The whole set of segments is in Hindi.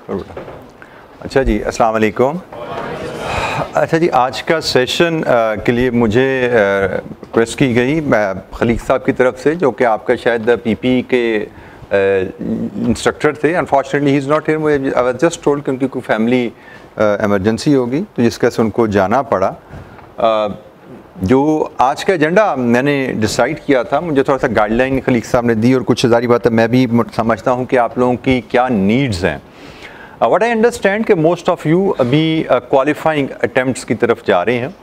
अच्छा जी, अस्सलाम वालेकुम। अच्छा जी, आज का सेशन के लिए मुझे रिक्वेस्ट की गई खलीक साहब की तरफ से, जो कि आपका शायद पीपी के इंस्ट्रक्टर थे। Unfortunately he is not here. मुझे आई वाज जस्ट टोल्ड क्योंकि कोई फैमिली इमरजेंसी होगी तो जिसका से उनको जाना पड़ा। जो आज का एजेंडा मैंने डिसाइड किया था, मुझे थोड़ा सा गाइडलाइन खलीक साहब ने दी और कुछ ज़ाहिर बात है मैं भी समझता हूँ कि आप लोगों की क्या नीड्स हैं। व्हाट आई अंडरस्टैंड कि मोस्ट ऑफ़ यू अभी क्वालिफाइंग अटेम्प्ट्स की तरफ जा रहे हैं,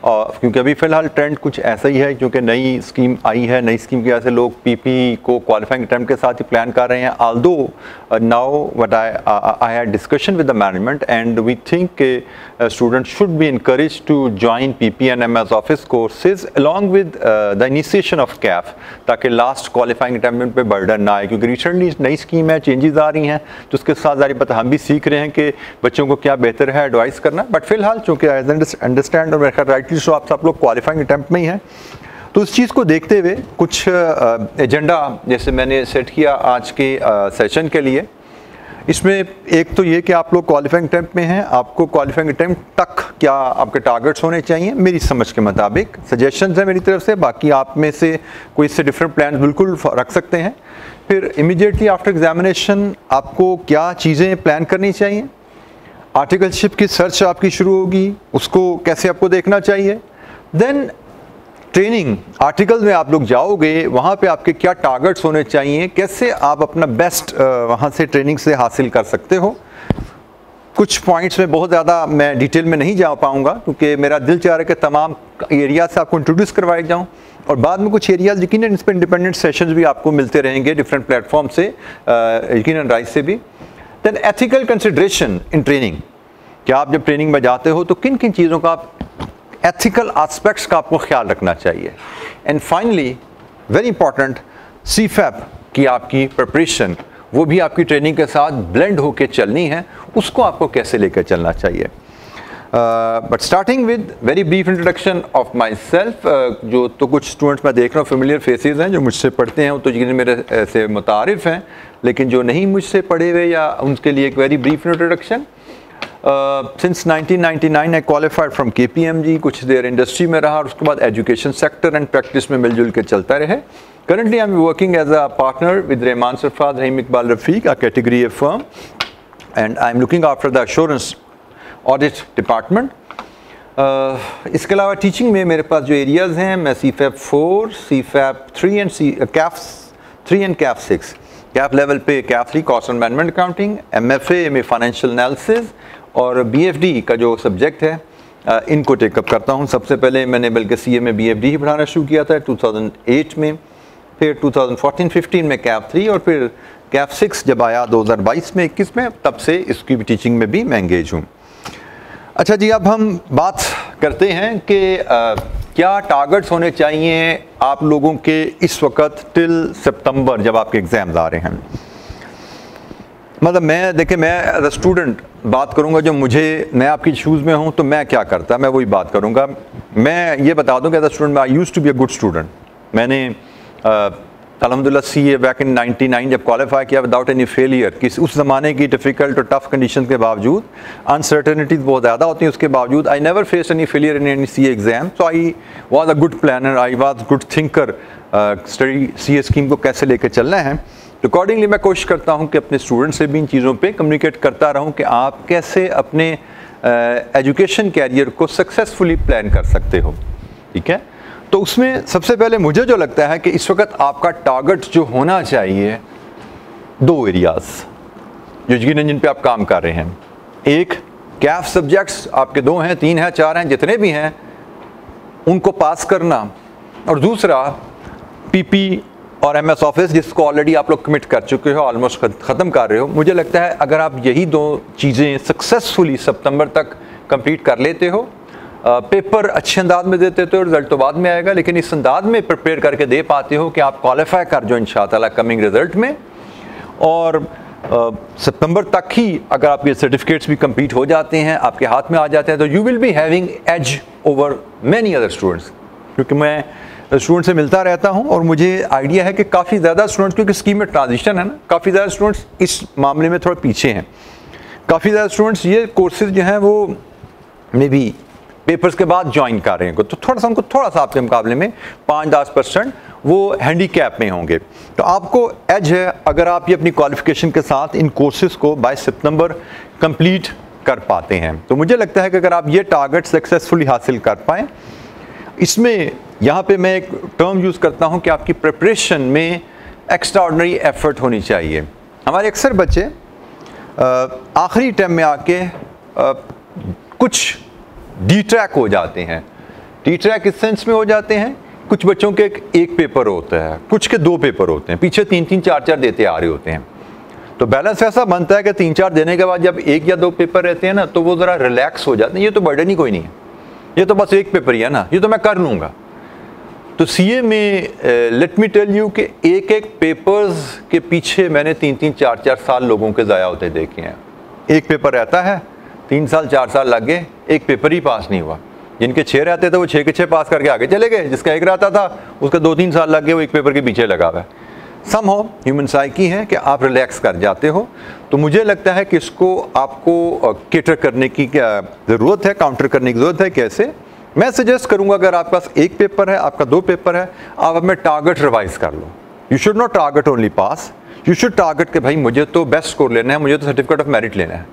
क्योंकि अभी फ़िलहाल ट्रेंड कुछ ऐसा ही है, क्योंकि नई स्कीम आई है। नई स्कीम की वजह से लोग पीपी को क्वालिफाइंग अटेम्प्ट के साथ ही प्लान कर रहे हैं। Although now what I had discussion with the management and we think के students should be encourage to join PP and MS office courses along with the initiation of CAF, ताकि लास्ट क्वालिफाइंग अटेम्प्ट पे बर्डन ना आए। क्योंकि रिसेंटली नई स्कीम है, चेंजेस आ रही हैं, तो उसके साथ ज़ाहिर बात हम भी सीख रहे हैं कि बच्चों को क्या बेहतर है एडवाइस करना। बट फिलहाल चूँकि अंडरस्टैंड और मेरा राइट सो आप सब लोग क्वालिफाइंग अटेम्प्ट में ही हैं, तो उस चीज़ को देखते हुए कुछ एजेंडा जैसे मैंने सेट किया आज के सेशन के लिए। इसमें एक तो ये कि आप लोग क्वालिफाइंग अटेम्प्ट में हैं, आपको क्वालिफाइंग अटेम्प्ट तक क्या आपके टारगेट्स होने चाहिए मेरी समझ के मुताबिक। सजेशंस हैं मेरी तरफ से, बाकी आप में से कोई इससे डिफरेंट प्लान बिल्कुल रख सकते हैं। फिर इमीडिएटली आफ्टर एग्जामिनेशन आपको क्या चीज़ें प्लान करनी चाहिए। आर्टिकलशिप की सर्च आपकी शुरू होगी, उसको कैसे आपको देखना चाहिए। देन ट्रेनिंग, आर्टिकल में आप लोग जाओगे, वहाँ पे आपके क्या टारगेट्स होने चाहिए, कैसे आप अपना बेस्ट वहाँ से ट्रेनिंग से हासिल कर सकते हो। कुछ पॉइंट्स में बहुत ज़्यादा मैं डिटेल में नहीं जा पाऊँगा, क्योंकि मेरा दिल चाह रहा है कि तमाम एरिया से आपको इंट्रोड्यूस करवाए जाऊँ, और बाद में कुछ एरियाज़ यकीनन इस पर इंडिपेंडेंट सेशंस भी आपको मिलते रहेंगे डिफरेंट प्लेटफॉर्म से, यकीनन राइस से भी। Then ethical consideration in training, क्या आप जब ट्रेनिंग में जाते हो तो किन किन चीज़ों का आप एथिकल एस्पेक्ट्स का आपको ख्याल रखना चाहिए। एंड फाइनली वेरी इंपॉर्टेंट, सीफैप की आपकी प्रिपरेशन, वो भी आपकी ट्रेनिंग के साथ ब्लेंड होकर चलनी है, उसको आपको कैसे लेकर चलना चाहिए। But starting with very brief introduction of my self. जो तो कुछ स्टूडेंट्स मैं देख रहा हूँ फेमिलियर फेसेस हैं जो मुझसे पढ़ते हैं, तो यकीन मेरे से मुतारिफ हैं, लेकिन जो नहीं मुझसे पढ़े हुए या उनके लिए एक very brief introduction. Since 1999 I qualified from KPMG, कुछ देर इंडस्ट्री में रहा और उसके बाद एजुकेशन सेक्टर एंड प्रैक्टिस में मिलजुल के चलता रहे। Currently I am working as a partner with Rahman Sarfaraz, Rahim Iqbal Rafiq, a category A firm, and I am looking after the assurance audit department. इसके अलावा टीचिंग में मेरे पास जो एरियाज़ हैं, मैं CFAP 4, CFAP 3 and CAF 3 and CAF 6, Kaif level पे CAF 3 cost and management accounting, MFA में फाइनेंशियल एनालिसिस और BFD का जो सब्जेक्ट है इनको टेकअप करता हूँ। सबसे पहले मैंने बल्कि CA में BFD ही पढ़ाना शुरू किया था 2008 में, फिर 2014-15 में CAF 3 और फिर CAF 6 जब आया 2022 में 21 में, तब से इसकी भी टीचिंग में भी मैं एंगेज हूँ। अच्छा जी, अब हम बात करते हैं कि क्या टारगेट्स होने चाहिए आप लोगों के इस वक्त टिल सितंबर जब आपके एग्ज़ाम्स आ रहे हैं। मतलब मैं देखिए, मैं एज अ स्टूडेंट बात करूंगा, जो मैं आपकी शूज़ में हूं तो मैं क्या करता, मैं वही बात करूंगा। मैं ये बता दूं कि as a student I used to be a good student. मैंने अल्हम्दुलिल्लाह CA बैक इन 99 जब क्वालिफाई किया विदाउट एनी फेलियर। किस उस ज़माने की डिफ़िकल्ट और टफ कंडीशन के बावजूद, अनसर्टेनिटीज़ बहुत ज़्यादा होती हैं, उसके बावजूद I never face any failure in any CA exam. So I was a good planner, I was good thinker, study CA scheme को कैसे लेकर चलना है। अकॉर्डिंगली मैं कोशिश करता हूँ कि अपने स्टूडेंट से भी इन चीज़ों पे कम्युनिकेट करता रहूँ कि आप कैसे अपने एजुकेशन कैरियर को सक्सेसफुली प्लान कर सकते हो। ठीक है, तो उसमें सबसे पहले मुझे जो लगता है कि इस वक्त आपका टारगेट जो होना चाहिए, 2 एरियाज़ जो जिन पे आप काम कर रहे हैं। एक, कैफ सब्जेक्ट्स आपके 2 हैं, 3 हैं, 4 हैं, जितने भी हैं उनको पास करना, और दूसरा PP और MS ऑफिस जिसको ऑलरेडी आप लोग कमिट कर चुके हो, ऑलमोस्ट ख़त्म कर रहे हो। मुझे लगता है अगर आप यही 2 चीज़ें सक्सेसफुली सितंबर तक कंप्लीट कर लेते हो, पेपर अच्छे अंदाज में देते हो, रिजल्ट तो बाद में आएगा, लेकिन इस अंदाज में प्रिपेयर करके दे पाते हो कि आप क्वालिफाई कर जो इंशाअल्लाह कमिंग रिजल्ट में, और सितंबर तक ही अगर आपके सर्टिफिकेट्स भी कंप्लीट हो जाते हैं, आपके हाथ में आ जाते हैं, तो you will be having as over many other students. क्योंकि मैं स्टूडेंट से मिलता रहता हूं और मुझे आइडिया है कि काफ़ी ज़्यादा स्टूडेंट्स, क्योंकि स्कीम में ट्रांजिशन है ना, काफ़ी ज़्यादा स्टूडेंट्स इस मामले में थोड़ा पीछे हैं। काफ़ी ज़्यादा स्टूडेंट्स ये कोर्सेज जो हैं वो मे बी पेपर्स के बाद ज्वाइन कर रहे हैं, तो थोड़ा सा उनको थोड़ा सा आपके मुकाबले में 5-10% वो हैंडीकैप में होंगे। तो आपको एज है अगर आप ये अपनी क्वालिफिकेशन के साथ इन कोर्सेज को बाय सितंबर कंप्लीट कर पाते हैं। तो मुझे लगता है कि अगर आप ये टारगेट सक्सेसफुली हासिल कर पाएँ, इसमें यहाँ पे मैं एक टर्म यूज़ करता हूँ कि आपकी प्रिपरेशन में एक्स्ट्रा ऑर्डिनरी एफर्ट होनी चाहिए। हमारे अक्सर बच्चे आखिरी टाइम में आके कुछ डी ट्रैक हो जाते हैं। डी ट्रैक इस सेंस में हो जाते हैं, कुछ बच्चों के एक पेपर होता है, कुछ के 2 पेपर होते हैं, पीछे 3-3, 4-4 देते आ रहे होते हैं। तो बैलेंस ऐसा बनता है कि 3-4 देने के बाद जब 1 या 2 पेपर रहते हैं ना, तो वो ज़रा रिलैक्स हो जाते हैं, ये तो बर्डन ही कोई नहीं है, ये तो बस एक पेपर ही है ना, ये तो मैं कर लूँगा। तो सीए में लेट मी टेल यू कि एक पेपर्स के पीछे मैंने 3-3, 4-4 साल लोगों के ज़ाया होते देखे हैं। एक पेपर रहता है, 3 साल 4 साल लग गए, एक पेपर ही पास नहीं हुआ। जिनके 6 रहते थे वो 6 के 6 पास करके आगे चले गए, जिसका 1 रहता था उसका 2-3 साल लग गए, वो एक पेपर के पीछे लगा हुआ है। समहाउ ह्यूमन साइकी है कि आप रिलैक्स कर जाते हो। तो मुझे लगता है कि इसको आपको केटर करने की क्या ज़रूरत है, काउंटर करने की ज़रूरत है। कैसे? मैं सजेस्ट करूंगा अगर आपके पास 1 पेपर है, आपका 2 पेपर है, आप अपने टारगेट रिवाइज कर लो। You should not target only pass, you should target कि भाई मुझे तो बेस्ट स्कोर लेना है, मुझे तो सर्टिफिकेट ऑफ मेरिट लेना है,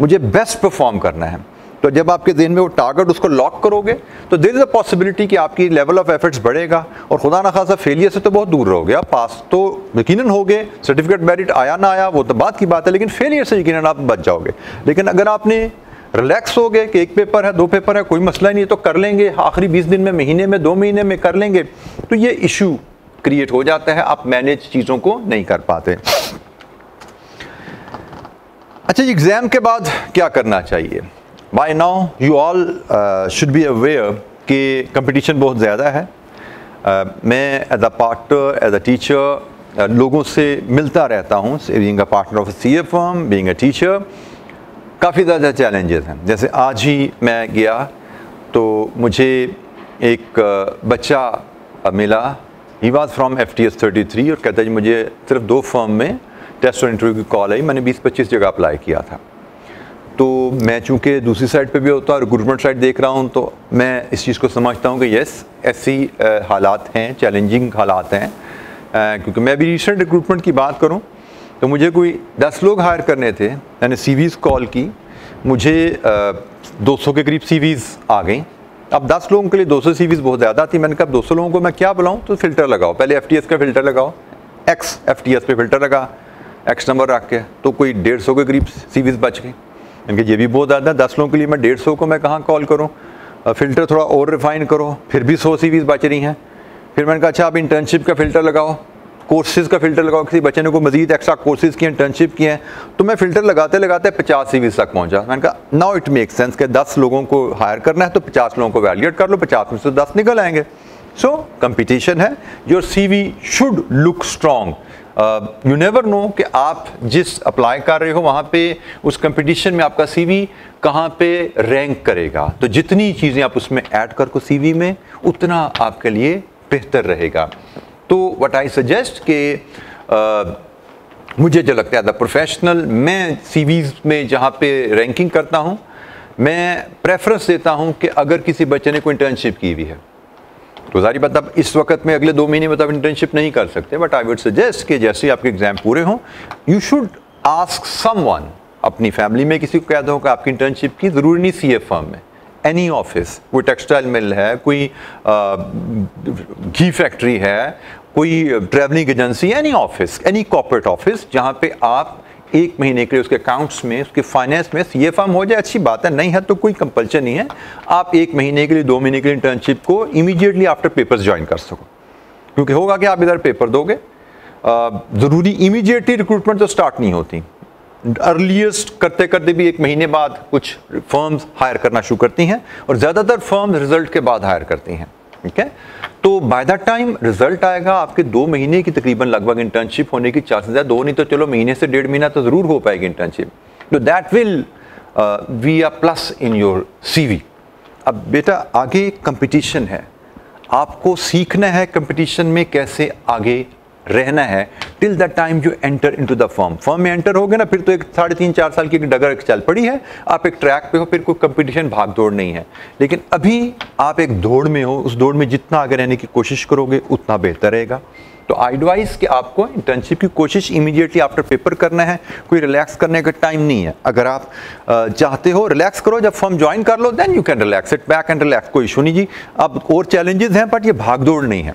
मुझे बेस्ट परफॉर्म करना है। तो जब आपके ज़हन में वो टारगेट उसको लॉक करोगे तो देयर इज़ अ पॉसिबिलिटी कि आपकी लेवल ऑफ एफर्ट्स बढ़ेगा और खुदा ना खासा फेलियर से तो बहुत दूर रहोगे। आप पास तो यकीनन होगे, सर्टिफिकेट मेरिट आया ना आया वो तो बात की बात है, लेकिन फेलियर से यकीनन आप बच जाओगे। लेकिन अगर आपने रिलैक्स हो गए कि 1 पेपर है, 2 पेपर है, कोई मसला ही नहीं, तो कर लेंगे, आखिरी 20 दिन में, महीने में, 2 महीने में कर लेंगे, तो ये इशू क्रिएट हो जाता है, आप मैनेज चीज़ों को नहीं कर पाते। अच्छा, एग्ज़ाम के बाद क्या करना चाहिए? By now you all should be aware कि कंपटीशन बहुत ज़्यादा है। मैं as a partner, as a teacher लोगों से मिलता रहता हूँ, being a partner of CA firm, being a teacher, काफ़ी ज़्यादा चैलेंजेस हैं। जैसे आज ही मैं गया तो मुझे एक बच्चा मिला, ही वाज फ्रॉम FTS 33 और कहता है जी मुझे सिर्फ 2 फर्म में टेस्ट और इंटरव्यू की कॉल आई, मैंने 20-25 जगह अप्लाई किया था। तो मैं चूँकि दूसरी साइड पे भी होता हूँ, रिक्रूटमेंट साइड देख रहा हूँ, तो मैं इस चीज़ को समझता हूँ कि यस ऐसी हालात हैं, चैलेंजिंग हालात हैं। क्योंकि मैं भी रिसेंट रिक्रूटमेंट की बात करूँ तो मुझे कोई 10 लोग हायर करने थे, मैंने CVs कॉल की, मुझे 200 के करीब CVs आ गई। अब 10 लोगों के लिए 200 CVs बहुत ज़्यादा थी। मैंने कहा 200 लोगों को मैं क्या बुलाऊं, तो फ़िल्टर लगाओ, पहले FTS का फ़िल्टर लगाओ, X FTS पे फ़िल्टर लगा, X नंबर रख के, तो कोई 150 के करीब CVs बच गई। मैंने कहा ये भी बहुत ज़्यादा, 10 लोगों के लिए मैं 150 को मैं कहाँ कॉल करूँ, फ़िल्टर थोड़ा और रिफ़ाइन करो, फिर भी 100 CVs बच रही हैं। फिर मैंने कहा अच्छा आप इंटर्नशिप का फ़िल्टर लगाओ, कोर्सेज़ का फ़िल्टर लगाओ, किसी बच्चे ने को मज़ीद एक्स्ट्रा कोर्सेज़ की इंटर्नशिप किए हैं, तो मैं फ़िल्टर लगाते लगाते 50 CVs तक पहुंचा। मैंने कहा नाउ इट मेक सेंस कि 10 लोगों को हायर करना है तो 50 लोगों को वैल्यूएट कर लो, 50 में से 10 निकल आएंगे। सो कंपटीशन है, your CV should look strong. You never know कि आप जिस अप्लाई कर रहे हो वहाँ पे उस कंपटीशन में आपका CV कहाँ पे रैंक करेगा। तो जितनी चीज़ें आप उसमें ऐड कर को CV में, उतना आपके लिए बेहतर रहेगा। तो व्हाट आई सजेस्ट कि मुझे जो लगता है एज अ प्रोफेशनल, मैं CVs में जहाँ पे रैंकिंग करता हूँ, मैं प्रेफरेंस देता हूँ कि अगर किसी बच्चे ने कोई इंटर्नशिप की हुई है तो सारी बात अब इस वक्त में अगले 2 महीने में तो आप इंटर्नशिप नहीं कर सकते, बट आई वुड सजेस्ट कि जैसे ही आपके एग्जाम पूरे हों, यू शुड आस्क समवन, अपनी फैमिली में किसी को कह दो कि आपकी इंटर्नशिप की, ज़रूरी नहीं CA फर्म में, एनी ऑफिस, कोई टेक्सटाइल मिल है, कोई घी फैक्ट्री है, कोई travelling agency, any office, any corporate office, जहाँ पे आप 1 महीने के लिए उसके अकाउंट्स में, उसके फाइनेंस में CA फर्म हो जाए, अच्छी बात है, नहीं है तो कोई कंपल्शन नहीं है। आप 1 महीने के लिए, 2 महीने के लिए इंटर्नशिप को इमीडिएटली आफ्टर पेपर्स ज्वाइन कर सको, क्योंकि होगा कि आप इधर पेपर दोगे, ज़रूरी इमीडिएटली रिक्रूटमेंट तो स्टार्ट नहीं होती, अर्लीस्ट करते करते भी 1 महीने बाद कुछ फर्म्स हायर करना शुरू करती हैं और ज़्यादातर फर्म्स रिजल्ट के बाद हायर करती हैं। ठीक है, तो बाय दैट टाइम रिजल्ट आएगा, आपके 2 महीने की तकरीबन लगभग इंटर्नशिप होने की चांसेस है, 2 नहीं तो चलो महीने से 1.5 महीना तो ज़रूर हो पाएगी इंटर्नशिप। तो that will be a plus in your CV। अब बेटा आगे कंपटीशन है, आपको सीखना है कंपटीशन में कैसे आगे रहना है till the time you enter into the firm. Firm में एंटर हो गए ना, फिर तो एक 3.5-4 साल की डगर चल पड़ी है, आप एक ट्रैक पे हो, फिर कोई कंपटीशन भाग दौड़ नहीं है। लेकिन अभी आप एक दौड़ में हो, उस दौड़ में जितना आगे रहने की कोशिश करोगे उतना बेहतर रहेगा। तो आई एडवाइस कि आपको इंटर्नशिप की कोशिश इमीडिएटली आफ्टर पेपर करना है, कोई रिलैक्स करने का टाइम नहीं है। अगर आप चाहते हो रिलैक्स करो, जब फर्म ज्वाइन कर लो then you can relax, it back and relax, कोई इशू नहीं जी। अब और चैलेंजेस हैं बट ये भागदौड़ नहीं है,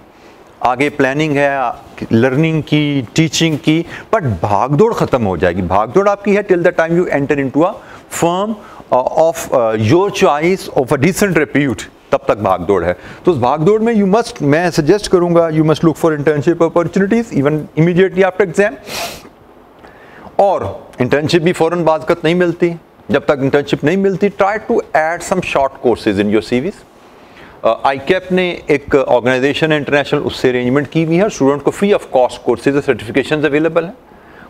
आगे प्लानिंग है लर्निंग की, टीचिंग की, बट भागदौड़ खत्म हो जाएगी। भागदौड़ आपकी है till the time you enter into a firm of your choice of a decent repute, तब तक भागदौड़ है। तो उस भागदौड़ में मैं सजेस्ट करूंगा you must look for internship opportunities even immediately after exam. और इंटर्नशिप भी फौरन बाज़त नहीं मिलती, जब तक इंटर्नशिप नहीं मिलती try to add some short courses in your CVs. ICAP ने एक ऑर्गेनाइजेशन है इंटरनेशनल, उससे अरेंजमेंट की हुई है, स्टूडेंट को फ्री ऑफ कॉस्ट कोर्सेज और सर्टिफिकेशन अवेलेबल है।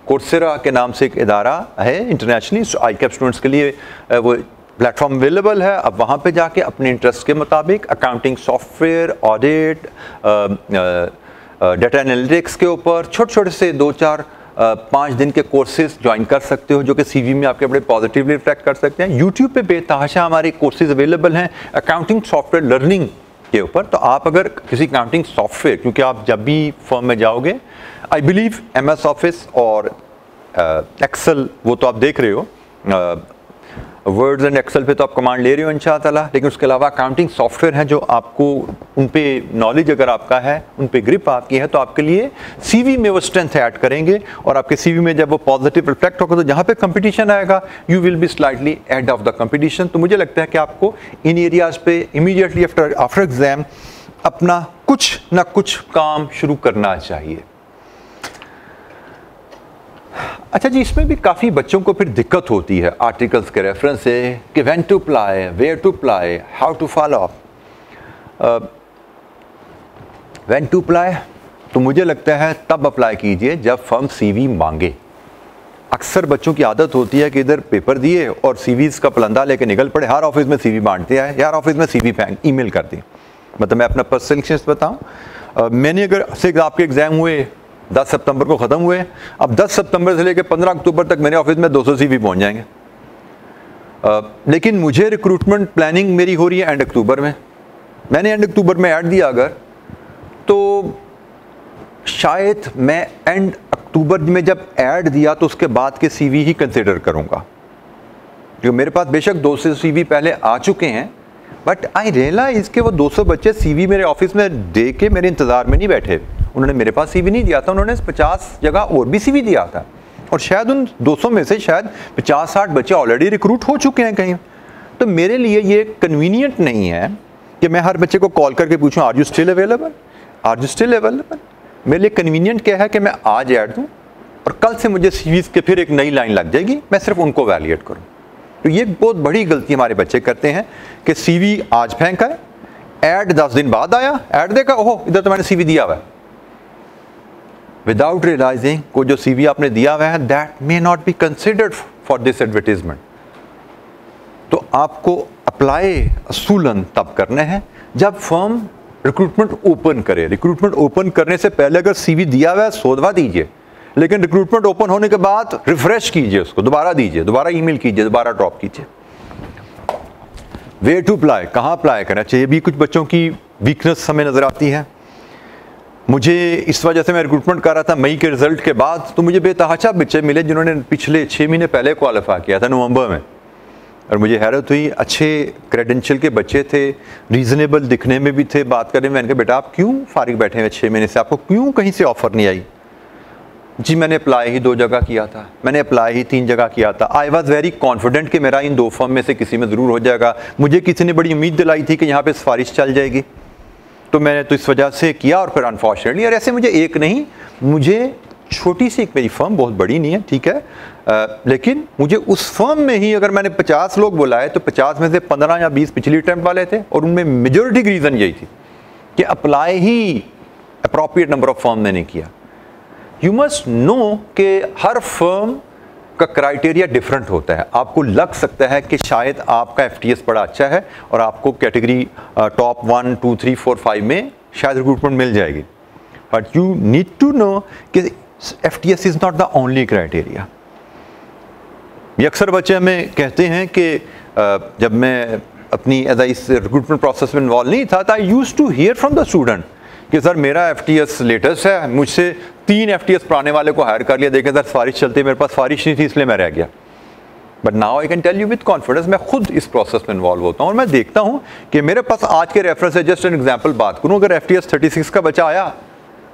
कोर्सेरा के नाम से एक इदारा है इंटरनेशनली, ICAP स्टूडेंट्स के लिए वो प्लेटफॉर्म अवेलेबल है। अब वहाँ पे जाके अपने इंटरेस्ट के मुताबिक accounting software, audit, data analytics के ऊपर छोटे छोटे से 2-4-5 दिन के कोर्सेज ज्वाइन कर सकते हो, जो कि CV में आपके बड़े पॉजिटिवली रिफ्लेक्ट कर सकते हैं। YouTube पे बेतहाशा हमारे कोर्सेज अवेलेबल हैं अकाउंटिंग सॉफ्टवेयर लर्निंग के ऊपर। तो आप अगर किसी अकाउंटिंग सॉफ्टवेयर, क्योंकि आप जब भी फर्म में जाओगे आई बिलीव MS ऑफिस और एक्सेल वो तो आप देख रहे हो, वर्ड्स एंड एक्सेल पे तो आप कमांड ले रहे हो इंशाअल्लाह, लेकिन उसके अलावा अकाउंटिंग सॉफ्टवेयर हैं जो आपको उन पे नॉलेज अगर आपका है, उन पे ग्रिप आपकी है, तो आपके लिए CV में वो स्ट्रेंथ ऐड करेंगे। और आपके CV में जब वो पॉजिटिव रिफ्लेक्ट होगा तो जहाँ पे कंपटीशन आएगा you will be slightly ahead of the competition. तो मुझे लगता है कि आपको इन एरियाज पे इमीडिएटली आफ्टर एग्जाम अपना कुछ ना कुछ काम शुरू करना चाहिए। अच्छा जी, इसमें भी काफ़ी बच्चों को फिर दिक्कत होती है आर्टिकल्स के रेफरेंस से कि when to apply, where to apply, how to follow up. When to apply तो मुझे लगता है तब अप्लाई कीजिए जब फर्म CV मांगे। अक्सर बच्चों की आदत होती है कि इधर पेपर दिए और CVs का पलंदा लेके निकल पड़े, हर ऑफिस में CV बांटते हैं, यार ऑफिस में CV फेंक ईमेल कर दी। मतलब मैं अपना पर्सनल एक्सपीरियंस बताऊँ, मैंने अगर से आपके एग्ज़ाम हुए 10 सितंबर को ख़त्म हुए, अब 10 सितंबर से लेकर 15 अक्टूबर तक मेरे ऑफिस में 200 CV पहुंच जाएंगे। लेकिन मुझे रिक्रूटमेंट प्लानिंग मेरी हो रही है एंड अक्टूबर में। मैंने एंड अक्टूबर में ऐड दिया अगर, तो शायद मैं एंड अक्टूबर में जब ऐड दिया तो उसके बाद के CV ही कंसिडर करूँगा, क्योंकि मेरे पास बेशक 200 CV पहले आ चुके हैं, बट आई रियलाइज कि वो 200 बच्चे CV मेरे ऑफिस में दे के मेरे इंतज़ार में नहीं बैठे। उन्होंने मेरे पास CV नहीं दिया था, उन्होंने 50 जगह और भी CV दिया था, और शायद उन 200 में से शायद 50-60 बच्चे ऑलरेडी रिक्रूट हो चुके हैं कहीं। तो मेरे लिए ये कन्वीनियंट नहीं है कि मैं हर बच्चे को कॉल करके पूछूं are you still available, are you still available. मेरे लिए कन्वीनियंट क्या है कि मैं आज ऐड दूँ और कल से मुझे CVs के फिर एक नई लाइन लग जाएगी, मैं सिर्फ उनको वैलिडेट करूँ। तो ये बहुत बड़ी गलती हमारे बच्चे करते हैं कि CV आज फेंका है, ऐड 10 दिन बाद आया, ऐड देखा ओहो इधर तो मैंने CV दिया हुआ है, विदाउट रियलाइजिंग को जो CV आपने दिया हुआ है that may not be considered for this advertisement. तो आपको अप्लाई असूलन तब करने हैं जब फर्म रिक्रूटमेंट ओपन करे। रिक्रूटमेंट ओपन करने से पहले अगर CV दिया हुआ है 100 दफा दीजिए, लेकिन रिक्रूटमेंट ओपन होने के बाद रिफ्रेश कीजिए उसको, दोबारा दीजिए, दोबारा ईमेल कीजिए, दोबारा ड्रॉप कीजिए। वेयर टू अप्लाई, कहाँ अप्लाई करना चाहिए, भी कुछ बच्चों की वीकनेस हमें नज़र आती है। मुझे इस वजह से मैं रिक्रूटमेंट कर रहा था मई के रिजल्ट के बाद, तो मुझे बेतहाशा बच्चे मिले जिन्होंने पिछले 6 महीने पहले क्वालिफाई किया था नवंबर में, और मुझे हैरत हुई, अच्छे क्रेडेंशियल के बच्चे थे, रीज़नेबल दिखने में भी थे, बात करने में। मैंने कहा बेटा आप क्यों फारिग बैठे हैं 6 महीने से, आपको क्यों कहीं से ऑफ़र नहीं आई? जी मैंने अप्लाई ही 2 जगह किया था, मैंने अप्लाई ही 3 जगह किया था। आई वॉज वेरी कॉन्फिडेंट कि मेरा इन 2 फर्म में से किसी में ज़रूर हो जाएगा। मुझे किसी ने बड़ी उम्मीद दिलाई थी कि यहाँ पे सिफारिश चल जाएगी, तो मैंने तो इस वजह से किया, और फिर अनफॉर्चुनेटली, और ऐसे मुझे एक नहीं, मुझे छोटी सी एक मेरी फर्म, बहुत बड़ी नहीं है ठीक है, लेकिन मुझे उस फर्म में ही अगर मैंने 50 लोग बुलाए तो 50 में से 15 या 20 पिछली अटैम्प्ट वाले थे, और उनमें मेजॉरिटी की रीज़न यही थी कि apply he appropriate number of firm ने नहीं किया। यू मस्ट नो कि हर फर्म का क्राइटेरिया डिफरेंट होता है। आपको लग सकता है कि शायद आपका FTS बड़ा अच्छा है और आपको कैटेगरी टॉप 1, 2, 3, 4, 5 में शायद रिक्रूटमेंट मिल जाएगी, but you need to know कि FTS is not the only criteria. ये अक्सर बच्चे हमें कहते हैं कि जब मैं अपनी इस रिक्रूटमेंट प्रोसेस में इन्वॉल्व नहीं था, I use to hear from the student कि सर मेरा FTS लेटेस्ट है, मुझसे 3 FTS पुराने वाले को हायर कर लिया, देखें सर सिफारिश चलती है, मेरे पास सिफारिश नहीं थी इसलिए मैं रह गया। But now I can tell you with confidence, मैं खुद इस प्रोसेस में इन्वॉल्व होता हूँ और मैं देखता हूँ कि मेरे पास आज के रेफरेंस है। जस्ट एन एग्जाम्पल बात करूँ, अगर FTS 36 का बच्चा आया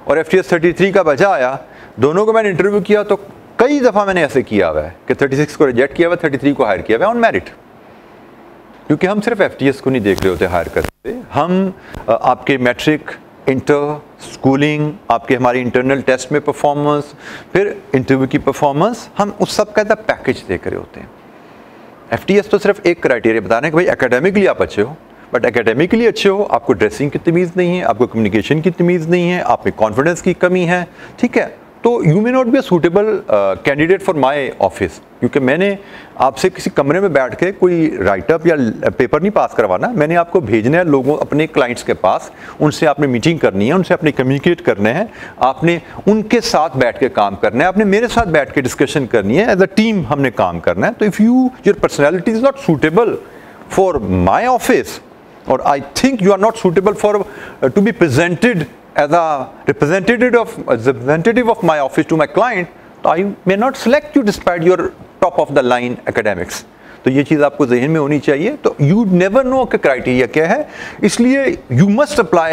और FTS 33 का बच्चा आया, दोनों को मैंने इंटरव्यू किया तो कई दफ़ा मैंने ऐसे किया हुआ है कि 36 को रिजेक्ट किया हुआ, 33 को हायर किया हुआ ऑन मेरिट। क्योंकि हम सिर्फ FTS को नहीं देख रहे होते हायर करते, हम आपके मैट्रिक, इंटर, स्कूलिंग, आपके हमारे इंटरनल टेस्ट में परफॉर्मेंस, फिर इंटरव्यू की परफॉर्मेंस, हम उस सब का पैकेज देख रहे होते हैं। FTS तो सिर्फ एक क्राइटेरिया बता रहे हैं कि भाई एकेडमिकली आप अच्छे हो, बट एकेडमिकली अच्छे हो, आपको ड्रेसिंग की तमीज़ नहीं है, आपको कम्युनिकेशन की तमीज़ नहीं है, आप में कॉन्फिडेंस की कमी है, ठीक है, तो you may not be a suitable candidate for my office. क्योंकि मैंने आपसे किसी कमरे में बैठ के कोई राइटअप या पेपर नहीं पास करवाना, मैंने आपको भेजना है लोगों अपने क्लाइंट्स के पास, उनसे आपने मीटिंग करनी है, उनसे आपने कम्युनिकेट करने हैं, आपने उनके साथ बैठ के काम करना है, आपने मेरे साथ बैठ के डिस्कशन करनी है, एज अ टीम हमने काम करना है। तो if your personality is not suitable for my office, or I think you are not suitable for to be presented as a representative of my office to my client, so I may not select you despite your top of the line academics. तो ये चीज़ आपको जहन में होनी चाहिए। तो you never know कि क्राइटेरिया क्या है, इसलिए you must apply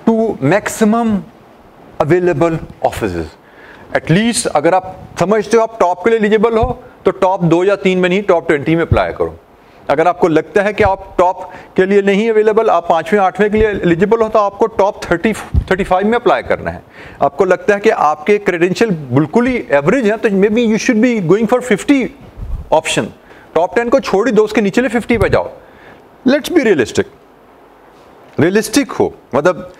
to maximum available offices. At least अगर आप समझते हो आप टॉप के लिए एलिजिबल हो तो टॉप 2 या 3 में नहीं, टॉप 20 में अप्लाई करो। अगर आपको लगता है कि आप टॉप के लिए नहीं अवेलेबल, आप 5वें 8वें के लिए एलिजिबल हो, तो आपको टॉप 35 में अप्लाई करना है। आपको लगता है कि आपके क्रेडेंशियल बिल्कुल ही एवरेज है, तो may be you should be going for 50 option. Top 10 को छोड़ ही दो, उसके नीचे 50 पे जाओ। लेट्स बी रियलिस्टिक हो, मतलब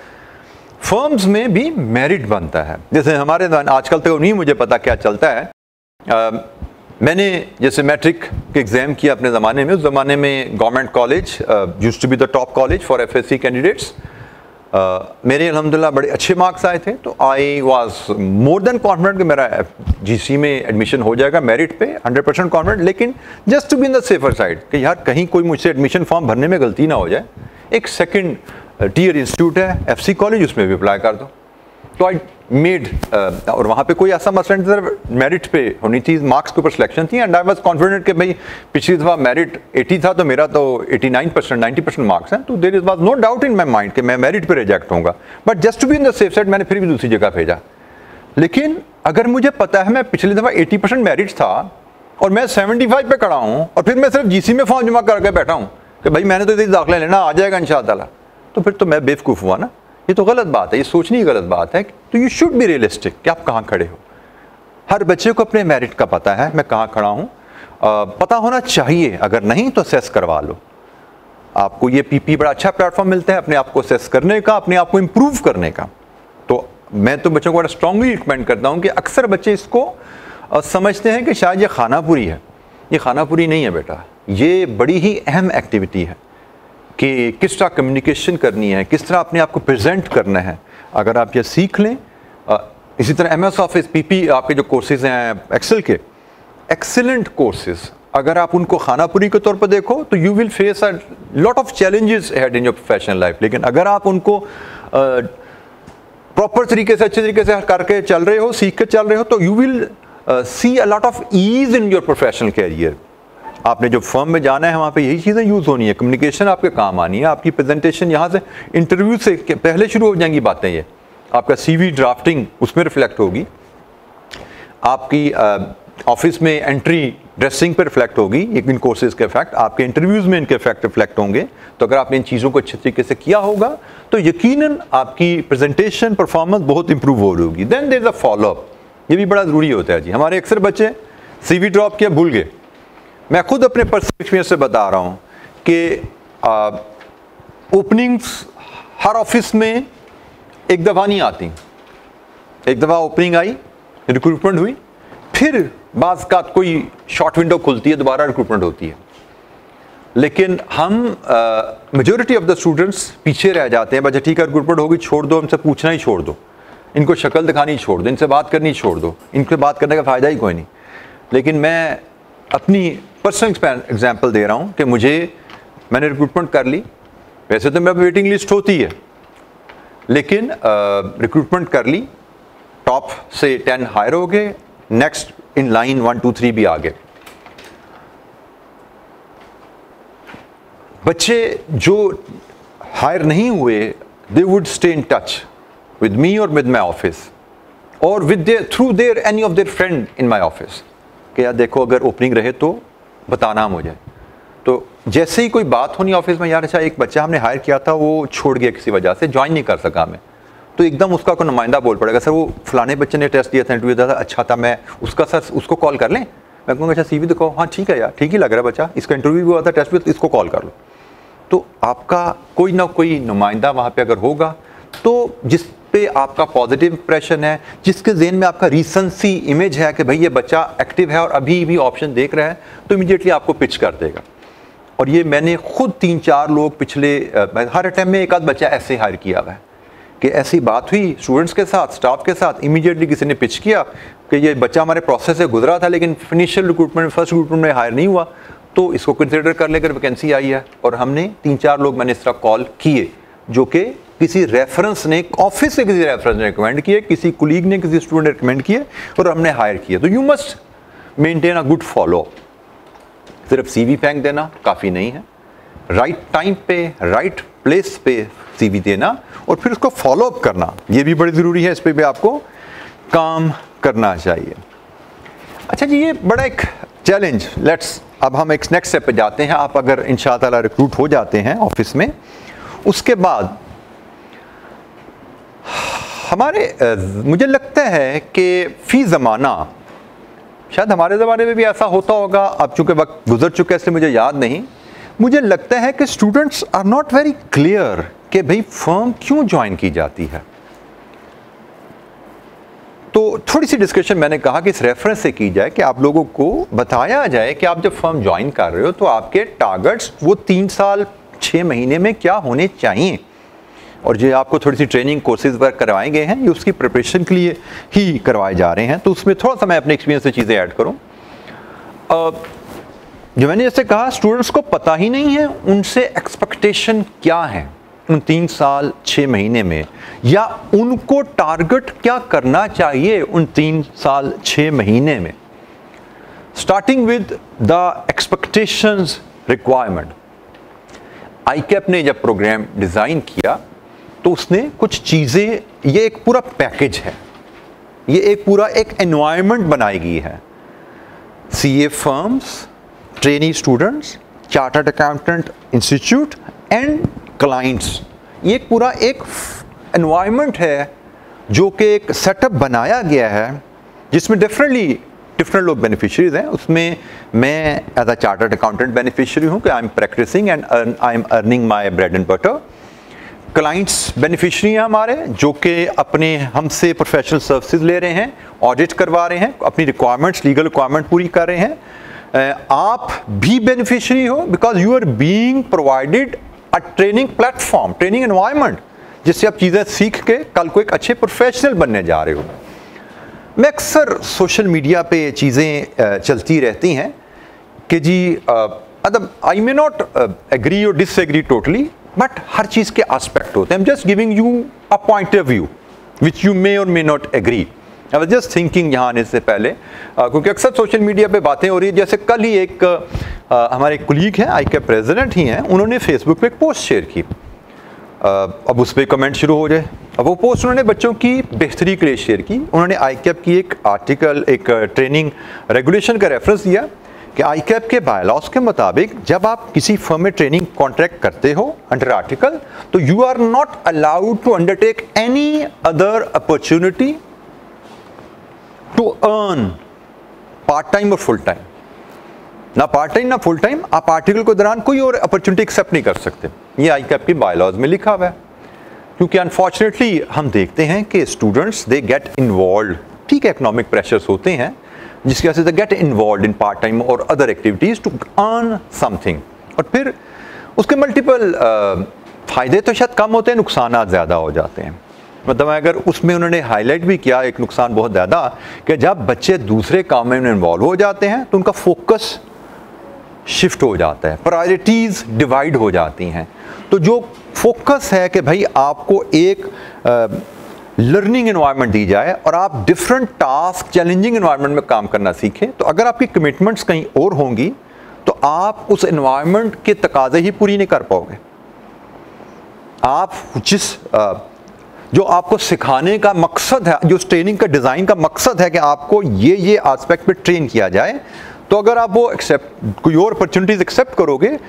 फर्म्स में भी मेरिट बनता है। जैसे हमारे आजकल तो नहीं मुझे पता क्या चलता है, मैंने जैसे मैट्रिक के एग्ज़ाम किया अपने ज़माने में, उस ज़माने में government college used to be the top college for FSC candidates. मेरे अल्हम्दुलिल्लाह बड़े अच्छे मार्क्स आए थे, तो I was more than confident कि मेरा GC में एडमिशन हो जाएगा मेरिट पे, 100% कॉन्फिडेंट। लेकिन just to be in the safer side कि यार कहीं कोई मुझसे एडमिशन फॉर्म भरने में गलती ना हो जाए, एक सेकेंड टियर इंस्टीट्यूट है FC कॉलेज, उसमें भी अप्लाई कर दो। तो आई मेड और वहाँ पे कोई ऐसा मसला नहीं, मेरिट पे होनी थी, मार्क्स के ऊपर सिलेक्शन थी, एंड आई वाज कॉन्फिडेंट कि भाई पिछली दफ़ा मेरिट 80 था तो मेरा तो 89% 90% मार्क्स हैं, तो there is was no doubt in my mind कि मैं मेरिट पे रिजेक्ट होऊंगा। But just to be in the safe side मैंने फिर भी दूसरी जगह भेजा। लेकिन अगर मुझे पता है मैं पिछली दफ़ा 80% मेरिट था और मैं 75 पे खड़ा हूँ और फिर मैं सिर्फ GC में फॉर्म जमा करके बैठा हूँ कि भाई मैंने तो इधर दाखिला लेना, आ जाएगा इंशाअल्लाह, तो फिर तो मैं बेवकूफ़ हुआ ना। ये तो गलत बात है, ये सोचनी ही गलत बात है। तो यू शुड बी रियलिस्टिक कि आप कहाँ खड़े हो। हर बच्चे को अपने मेरिट का पता है, मैं कहाँ खड़ा हूँ, पता होना चाहिए। अगर नहीं तो असेस करवा लो। आपको ये PP बड़ा अच्छा प्लेटफॉर्म मिलता है अपने आप को असेस करने का, अपने आप को इम्प्रूव करने का। तो मैं तो बच्चों को बड़ा स्ट्रांगली रिकमेंड करता हूँ कि अक्सर बच्चे इसको समझते हैं कि शायद ये खानापुरी है। ये खानापुरी नहीं है बेटा, ये बड़ी ही अहम एक्टिविटी है कि किस तरह कम्युनिकेशन करनी है, किस तरह अपने आप को प्रेजेंट करना है। अगर आप ये सीख लें, इसी तरह MS ऑफिस, PP आपके जो कोर्सेज हैं एक्सेल के, एक्सीलेंट कोर्सेज, अगर आप उनको खानापुरी के तौर पर देखो तो you will face a lot of challenges ahead in your professional life. लेकिन अगर आप उनको प्रॉपर तरीके से, अच्छे तरीके से करके चल रहे हो, सीख के चल रहे हो, तो you will see a lot of ease in your professional career. आपने जो फर्म में जाना है वहाँ पे यही चीज़ें यूज़ होनी है, कम्युनिकेशन आपके काम आनी है, आपकी प्रेजेंटेशन यहाँ से इंटरव्यू से पहले शुरू हो जाएंगी बातें। ये आपका CV ड्राफ्टिंग उसमें रिफ्लेक्ट होगी, आपकी ऑफिस में एंट्री ड्रेसिंग पर रिफ्लेक्ट होगी, इन कोर्सेज के इफेक्ट, आपके इंटरव्यूज़ में इनके इफेक्ट रिफ्लेक्ट होंगे। तो अगर आपने इन चीज़ों को अच्छे तरीके से किया होगा तो यकीनन आपकी प्रेजेंटेशन परफॉर्मेंस बहुत इंप्रूव हो रही होगी। Then there is a follow up, ये भी बड़ा ज़रूरी होता है जी। हमारे अक्सर बच्चे CV ड्रॉप किया, भूल गए। मैं खुद अपने पर्सनल एक्सपीरियंस से बता रहा हूँ कि ओपनिंग्स हर ऑफिस में एक दफ़ा नहीं आती। एक दफ़ा ओपनिंग आई, रिक्रूटमेंट हुई, फिर बाज़ का कोई शॉर्ट विंडो खुलती है, दोबारा रिक्रूटमेंट होती है। लेकिन हम मेजॉरिटी ऑफ द स्टूडेंट्स पीछे रह जाते हैं, बच्चा ठीक है रिक्रूटमेंट होगी, छोड़ दो, हमसे पूछना ही छोड़ दो। इनको शक्ल दिखानी छोड़ दो, इनसे बात करनी छोड़ दो, इनसे बात करने का फ़ायदा ही कोई नहीं। लेकिन मैं अपनी पर्सनल एग्जांपल दे रहा हूँ कि मैंने रिक्रूटमेंट कर ली, वैसे तो मेरी वेटिंग लिस्ट होती है, लेकिन रिक्रूटमेंट कर ली, टॉप से 10 हायर हो गए, नेक्स्ट इन लाइन 1 2 3 भी आ गए। बच्चे जो हायर नहीं हुए, they would stay in touch with me or with my office or with through any of their friend in my office कि यार देखो अगर ओपनिंग रहे तो बताना मुझे। तो जैसे ही कोई बात होनी ऑफिस में, यार अच्छा एक बच्चा हमने हायर किया था वो छोड़ गया किसी वजह से, ज्वाइन नहीं कर सका मैं, तो एकदम उसका कोई नुमाइंदा बोल पड़ेगा, सर वो फलाने बच्चे ने टेस्ट दिया था, इंटरव्यू दिया था, अच्छा था, मैं उसका सर उसको कॉल कर लें। मैं कहूँगा अच्छा CV दिखाओ, हाँ ठीक है यार ठीक ही लग रहा है बच्चा, इसका इंटरव्यू भी हुआ था, टेस्ट भी, इसको कॉल कर लो। तो आपका कोई ना कोई नुमाइंदा वहाँ पर अगर होगा तो जिस पे आपका पॉजिटिव इंप्रेशन है, जिसके ज़हन में आपका रीसेंसी इमेज है कि भाई ये बच्चा एक्टिव है और अभी भी ऑप्शन देख रहा है, तो इमीडिएटली आपको पिच कर देगा। और ये मैंने खुद 3-4 लोग पिछले हर अटैम्प्ट में एक आध बच्चा ऐसे हायर किया हुआ है कि ऐसी बात हुई स्टूडेंट्स के साथ, स्टाफ के साथ, इमीडिएटली किसी ने पिच किया कि ये बच्चा हमारे प्रोसेस से गुजरा था लेकिन इनिशियल रिक्रूटमेंट, फर्स्ट रिक्रूटमेंट में हायर नहीं हुआ, तो इसको कंसिडर कर लेकर वैकेंसी आई है। और हमने 3-4 लोग मैंने इस तरह कॉल किए जो कि किसी रेफरेंस ने, ऑफिस से किसी रेफरेंस ने रिकमेंड किए, किसी कुलीग ने, किसी स्टूडेंट ने रिकमेंड किए और हमने हायर किया। तो you must maintain a good follow. सिर्फ CV फेंक देना काफ़ी नहीं है, राइट टाइम पे, राइट प्लेस पे CV देना और फिर उसको फॉलो अप करना, ये भी बड़ी ज़रूरी है, इस पर भी आपको काम करना चाहिए। अच्छा जी, ये बड़ा एक चैलेंज, अब हम एक नेक्स्ट स्टेप पे जाते हैं। आप अगर इंशाअल्लाह रिक्रूट हो जाते हैं ऑफिस में, उसके बाद मुझे लगता है कि फी ज़माना, शायद हमारे ज़माने में भी ऐसा होता होगा, अब चूँकि वक्त गुजर चुका है इसलिए मुझे याद नहीं, मुझे लगता है कि students are not very clear कि भाई फर्म क्यों ज्वाइन की जाती है। तो थोड़ी सी डिस्कशन मैंने कहा कि इस रेफरेंस से की जाए कि आप लोगों को बताया जाए कि आप जब फर्म ज्वाइन कर रहे हो तो आपके टारगेट्स वो 3 साल 6 महीने में क्या होने चाहिए, और जो आपको थोड़ी सी ट्रेनिंग कोर्सेज वर्क करवाए गए हैं ये उसकी प्रिपरेशन के लिए ही करवाए जा रहे हैं। तो उसमें थोड़ा सा मैं अपने एक्सपीरियंस से चीज़ें ऐड करूं। जो मैंने जैसे कहा, स्टूडेंट्स को पता ही नहीं है उनसे एक्सपेक्टेशन क्या है उन 3 साल 6 महीने में, या उनको टारगेट क्या करना चाहिए उन 3 साल 6 महीने में। Starting with the expectations requirement. ICAP ने जब प्रोग्राम डिज़ाइन किया तो उसने कुछ चीज़ें, ये एक पूरा पैकेज है, ये एक पूरा एक एनवायरनमेंट बनाई गई है। CA firms, trainee students, chartered accountant institute and clients, ये एक पूरा एक एनवायरनमेंट है जो कि एक सेटअप बनाया गया है जिसमें डिफरेंट लोग बेनिफिशरीज हैं। उसमें मैं as a chartered accountant beneficiary हूँ कि I am practicing and I am earning my bread and butter. Clients beneficiary हैं हमारे, जो कि अपने हमसे प्रोफेशनल सर्विसेज ले रहे हैं, ऑडिट करवा रहे हैं, अपनी रिक्वायरमेंट्स, लीगल रिक्वायरमेंट पूरी कर रहे हैं। आप भी बेनिफिशरी हो because you are being provided a training platform, training environment, जिससे आप चीज़ें सीख के कल को एक अच्छे प्रोफेशनल बनने जा रहे हो। मैं अक्सर सोशल मीडिया पे चीज़ें चलती रहती हैं कि जी आई मे नॉट एग्री और डिसएग्री टोटली, बट हर चीज़ के एस्पेक्ट होते हैं। I am just giving you a point of view which you may और may not agree. I was just thinking यहाँ आने से पहले, क्योंकि अक्सर सोशल मीडिया पे बातें हो रही है। जैसे कल ही एक हमारे कुलीग हैं, ICAP प्रेसिडेंट ही हैं, उन्होंने फेसबुक पे एक पोस्ट शेयर की। अब उस पर कमेंट शुरू हो जाए। अब वो पोस्ट उन्होंने बच्चों की बेहतरी के लिए शेयर की। उन्होंने ICAP की एक आर्टिकल, एक ट्रेनिंग रेगुलेशन का रेफरेंस दिया कि ICAP के बायलॉज के मुताबिक जब आप किसी फर्म में ट्रेनिंग कॉन्ट्रैक्ट करते हो अंडर आर्टिकल, तो you are not allowed to undertake any other opportunity to earn part time और फुल टाइम। ना पार्ट टाइम ना फुल टाइम, आप आर्टिकल के दौरान कोई और अपॉर्चुनिटी एक्सेप्ट नहीं कर सकते। ये ICAP की बायलॉज में लिखा हुआ है। क्योंकि अनफॉर्चुनेटली हम देखते हैं कि स्टूडेंट्स दे गेट इन्वॉल्व, ठीक है, इकोनॉमिक प्रेशर्स होते हैं जिसकी वजह से they get involve in part time और other activities to earn something, और फिर उसके मल्टीपल फ़ायदे तो शायद कम होते हैं, नुकसान ज़्यादा हो जाते हैं। मतलब अगर उसमें उन्होंने हाईलाइट भी किया एक नुकसान बहुत ज़्यादा कि जब बच्चे दूसरे काम में इन्वॉल्व हो जाते हैं तो उनका फोकस शिफ्ट हो जाता है, प्रायोरिटीज़ डिवाइड हो जाती हैं। तो जो फोकस है कि भाई आपको एक लर्निंग एनवायरनमेंट दी जाए और आप डिफरेंट टास्क चैलेंजिंग एनवायरनमेंट में काम करना सीखें, तो अगर आपकी कमिटमेंट्स कहीं और होंगी तो आप उस एनवायरनमेंट के तकाजे ही पूरी नहीं कर पाओगे। आप जो आपको सिखाने का मकसद है, जो ट्रेनिंग का डिज़ाइन का मकसद है कि आपको ये एस्पेक्ट पे ट्रेन किया जाए, तो अगर आप वो कोई और अपॉर्चुनिटीज एक्सेप्ट करोगे,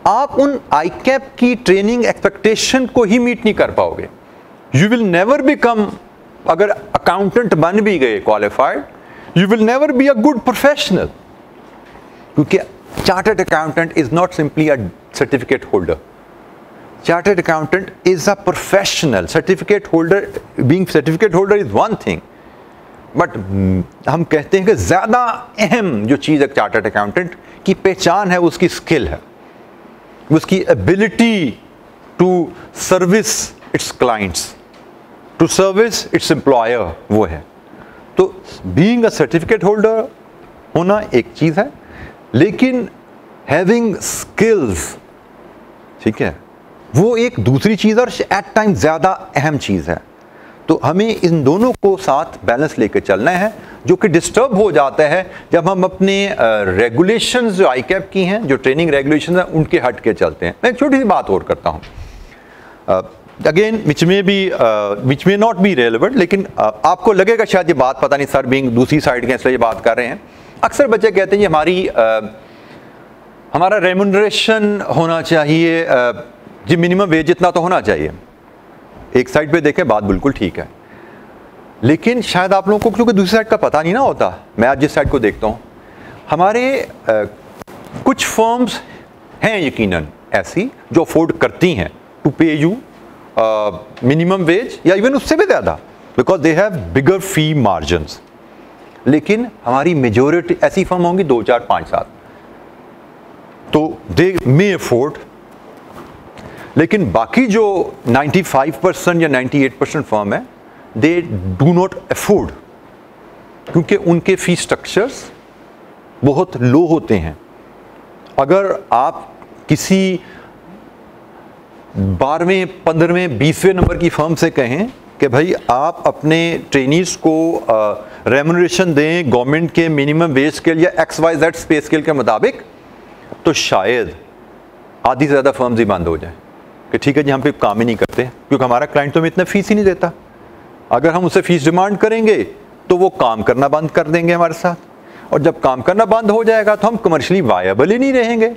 आप उन आईकैप की ट्रेनिंग एक्सपेक्टेशन को ही मीट नहीं कर पाओगे। यू विल नेवर बिकम, अगर अकाउंटेंट बन भी गए qualified, you will never be a good professional, क्योंकि chartered accountant is not simply a certificate holder. Chartered accountant is a professional. Certificate holder, being certificate holder is one thing, but हम कहते हैं कि ज़्यादा अहम जो चीज़ है चार्टर्ड अकाउंटेंट की पहचान है, उसकी स्किल है, उसकी ability to service its clients, to service its employer, वो है। तो बीइंग अ सर्टिफिकेट होल्डर होना एक चीज़ है, लेकिन हैविंग स्किल्स, ठीक है, वो एक दूसरी चीज़ और एट टाइम ज़्यादा अहम चीज़ है। तो हमें इन दोनों को साथ बैलेंस लेकर चलना है, जो कि डिस्टर्ब हो जाता है जब हम अपने रेगुलेशंस जो आईकैप की हैं, जो ट्रेनिंग रेगुलेशंस हैं, उनके हट के चलते हैं। मैं एक छोटी सी बात और करता हूँ, अगेन विच में नॉट बी रेलेवेंट, लेकिन आपको लगेगा शायद ये बात पता नहीं सर बीइंग दूसरी साइड के इसलिए ये बात कर रहे हैं। अक्सर बच्चे कहते हैं जी हमारा रेम्यूनरेशन होना चाहिए, जी मिनिमम वेज इतना तो होना चाहिए। एक साइड पे देखें बात बिल्कुल ठीक है, लेकिन शायद आप लोगों को क्योंकि दूसरी साइड का पता नहीं ना होता। मैं आज जिस साइड को देखता हूँ, हमारे कुछ फर्म्स हैं यकीनन ऐसी जो अफोर्ड करती हैं टू पे यू मिनिमम वेज या इवन उससे भी ज़्यादा, because they have bigger fee margins. लेकिन हमारी मेजोरिटी ऐसी फर्म होंगी 2, 4, 5, 7, तो दे मे अफोर्ड, लेकिन बाकी जो 95% या 98% फर्म है, दे डू नॉट अफोर्ड, क्योंकि उनके फी स्ट्रक्चर्स बहुत लो होते हैं। अगर आप किसी 12वें, 15वें, 20वें नंबर की फर्म से कहें कि भाई आप अपने ट्रेनीज को रेम्यूनरेशन दें गवर्नमेंट के मिनिमम वेज स्केल या XYZ पे स्केल के मुताबिक, तो शायद आधी से ज़्यादा फर्म्स ही बंद हो जाए कि ठीक है जी हम पे काम ही नहीं करते, क्योंकि हमारा क्लाइंट तो हमें इतना फीस ही नहीं देता। अगर हम उससे फीस डिमांड करेंगे तो वो काम करना बंद कर देंगे हमारे साथ, और जब काम करना बंद हो जाएगा तो हम कमर्शियली वायबल ही नहीं रहेंगे।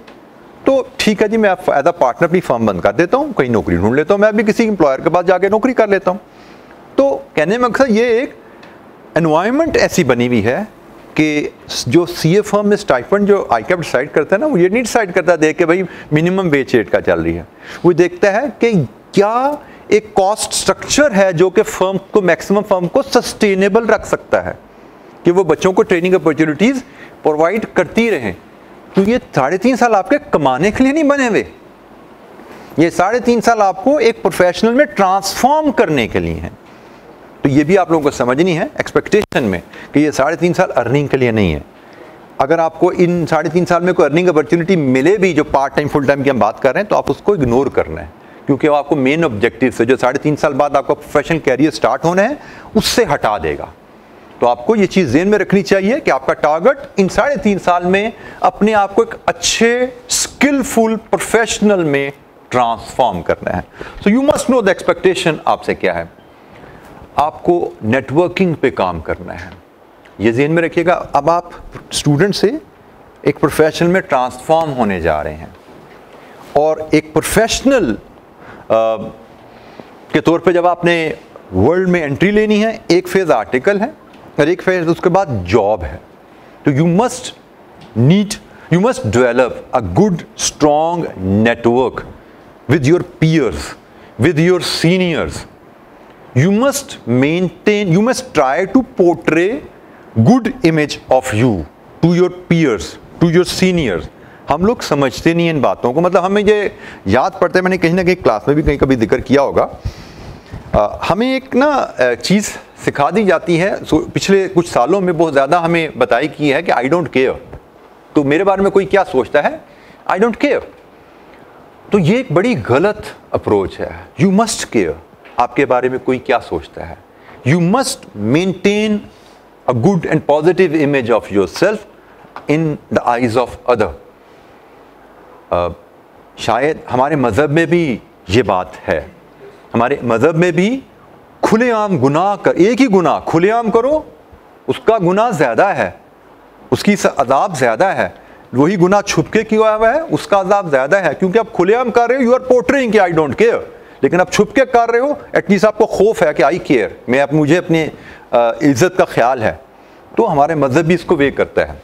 तो ठीक है जी मैं एज अ पार्टनर अपनी फर्म बंद कर देता हूँ, कहीं नौकरी ढूंढ लेता हूँ, मैं भी किसी एम्प्लॉयर के पास जाके नौकरी कर लेता हूँ। तो कहने में मकसद ये एक एनवायरनमेंट ऐसी बनी हुई है कि जो सीए फर्म में स्टाइपेंड जो आईकैप डिसाइड करता है ना, वो ये नहीं डिसाइड करता देख के भाई मिनिमम वेज रेट का चल रही है, वो देखता है कि क्या एक कॉस्ट स्ट्रक्चर है जो कि फर्म को, मैक्सिमम फर्म को सस्टेनेबल रख सकता है, कि वो बच्चों को ट्रेनिंग अपॉर्चुनिटीज़ प्रोवाइड करती रहें। तो ये 3.5 साल आपके कमाने के लिए नहीं बने हुए, ये 3.5 साल आपको एक प्रोफेशनल में ट्रांसफॉर्म करने के लिए हैं। तो ये भी आप लोगों को समझनी है एक्सपेक्टेशन में कि ये 3.5 साल अर्निंग के लिए नहीं है। अगर आपको इन 3.5 साल में कोई अर्निंग अपॉर्चुनिटी मिले भी जो पार्ट टाइम फुल टाइम की हम बात कर रहे हैं, तो आप उसको इग्नोर करना है, क्योंकि वो आपको मेन ऑब्जेक्टिव से जो 3.5 साल बाद आपका प्रोफेशनल कैरियर स्टार्ट होना है उससे हटा देगा। तो आपको ये चीज़ ज़हन में रखनी चाहिए कि आपका टारगेट इन 3.5 साल में अपने आप को एक अच्छे स्किलफुल प्रोफेशनल में ट्रांसफॉर्म करना है। So you must know the expectation आपसे क्या है। आपको नेटवर्किंग पे काम करना है, ये ज़हन में रखिएगा। अब आप स्टूडेंट से एक प्रोफेशनल में ट्रांसफॉर्म होने जा रहे हैं, और एक प्रोफेशनल के तौर पे जब आपने वर्ल्ड में एंट्री लेनी है, एक फेज़ आर्टिकल है और एक फेज़ उसके बाद जॉब है। तो you must develop a good strong network with your peers, with your seniors. You must try to portray good image of you to your peers, to your seniors. हम लोग समझते नहीं इन बातों को, मतलब हमें ये याद पड़ता है, मैंने कहीं ना कहीं क्लास में भी कहीं कभी जिक्र किया होगा हमें एक ना चीज़ सिखा दी जाती है, पिछले कुछ सालों में बहुत ज़्यादा हमें बताई की है कि आई डोंट केयर। तो मेरे बारे में कोई क्या सोचता है, आई डोंट केयर। तो ये एक बड़ी गलत अप्रोच है। यू मस्ट केयर, आपके बारे में कोई क्या सोचता है। You must maintain a good and positive image of yourself in the eyes of other. शायद हमारे मज़हब में भी ये बात है। हमारे मज़हब में भी खुलेआम गुनाह कर, एक ही गुनाह खुलेआम करो, उसका गुनाह ज़्यादा है, उसकी अज़ाब ज़्यादा है। वही गुनाह छुप के किया हुआ है, उसका अज़ाब ज़्यादा है, क्योंकि आप खुलेआम कर रहे हो, यू आर पोर्ट्रेइंग कि आई डोंट केयर। लेकिन आप छुप के कर रहे हो, एटलीस्ट आपको खौफ है कि आई केयर, मुझे अपनी इज़्ज़त का ख्याल है। तो हमारे मज़हब भी इसको वे करता है।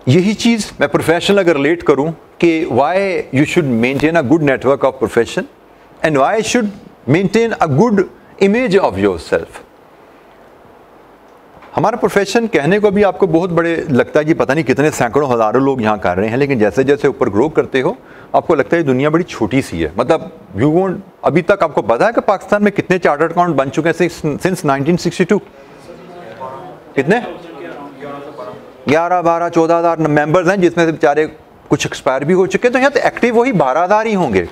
यही चीज़ मैं प्रोफेशनल अगर रिलेट करूं कि why you should maintain a good network of profession and why should maintain a good image of yourself. हमारा प्रोफेशन कहने को भी आपको बहुत बड़े लगता है कि पता नहीं कितने सैकड़ों हज़ारों लोग यहाँ कर रहे हैं, लेकिन जैसे जैसे ऊपर ग्रो करते हो आपको लगता है दुनिया बड़ी छोटी सी है। मतलब यू वोंट, अभी तक आपको पता है कि पाकिस्तान में कितने चार्टर्ड अकाउंट बन चुके हैं सिंस 1962? कितने? 11, 12, 14,000 मेंबर्स हैं, जिसमें से बेचारे कुछ एक्सपायर भी हो चुके हैं। तो यहाँ तो एक्टिव वही 12,000 ही होंगे।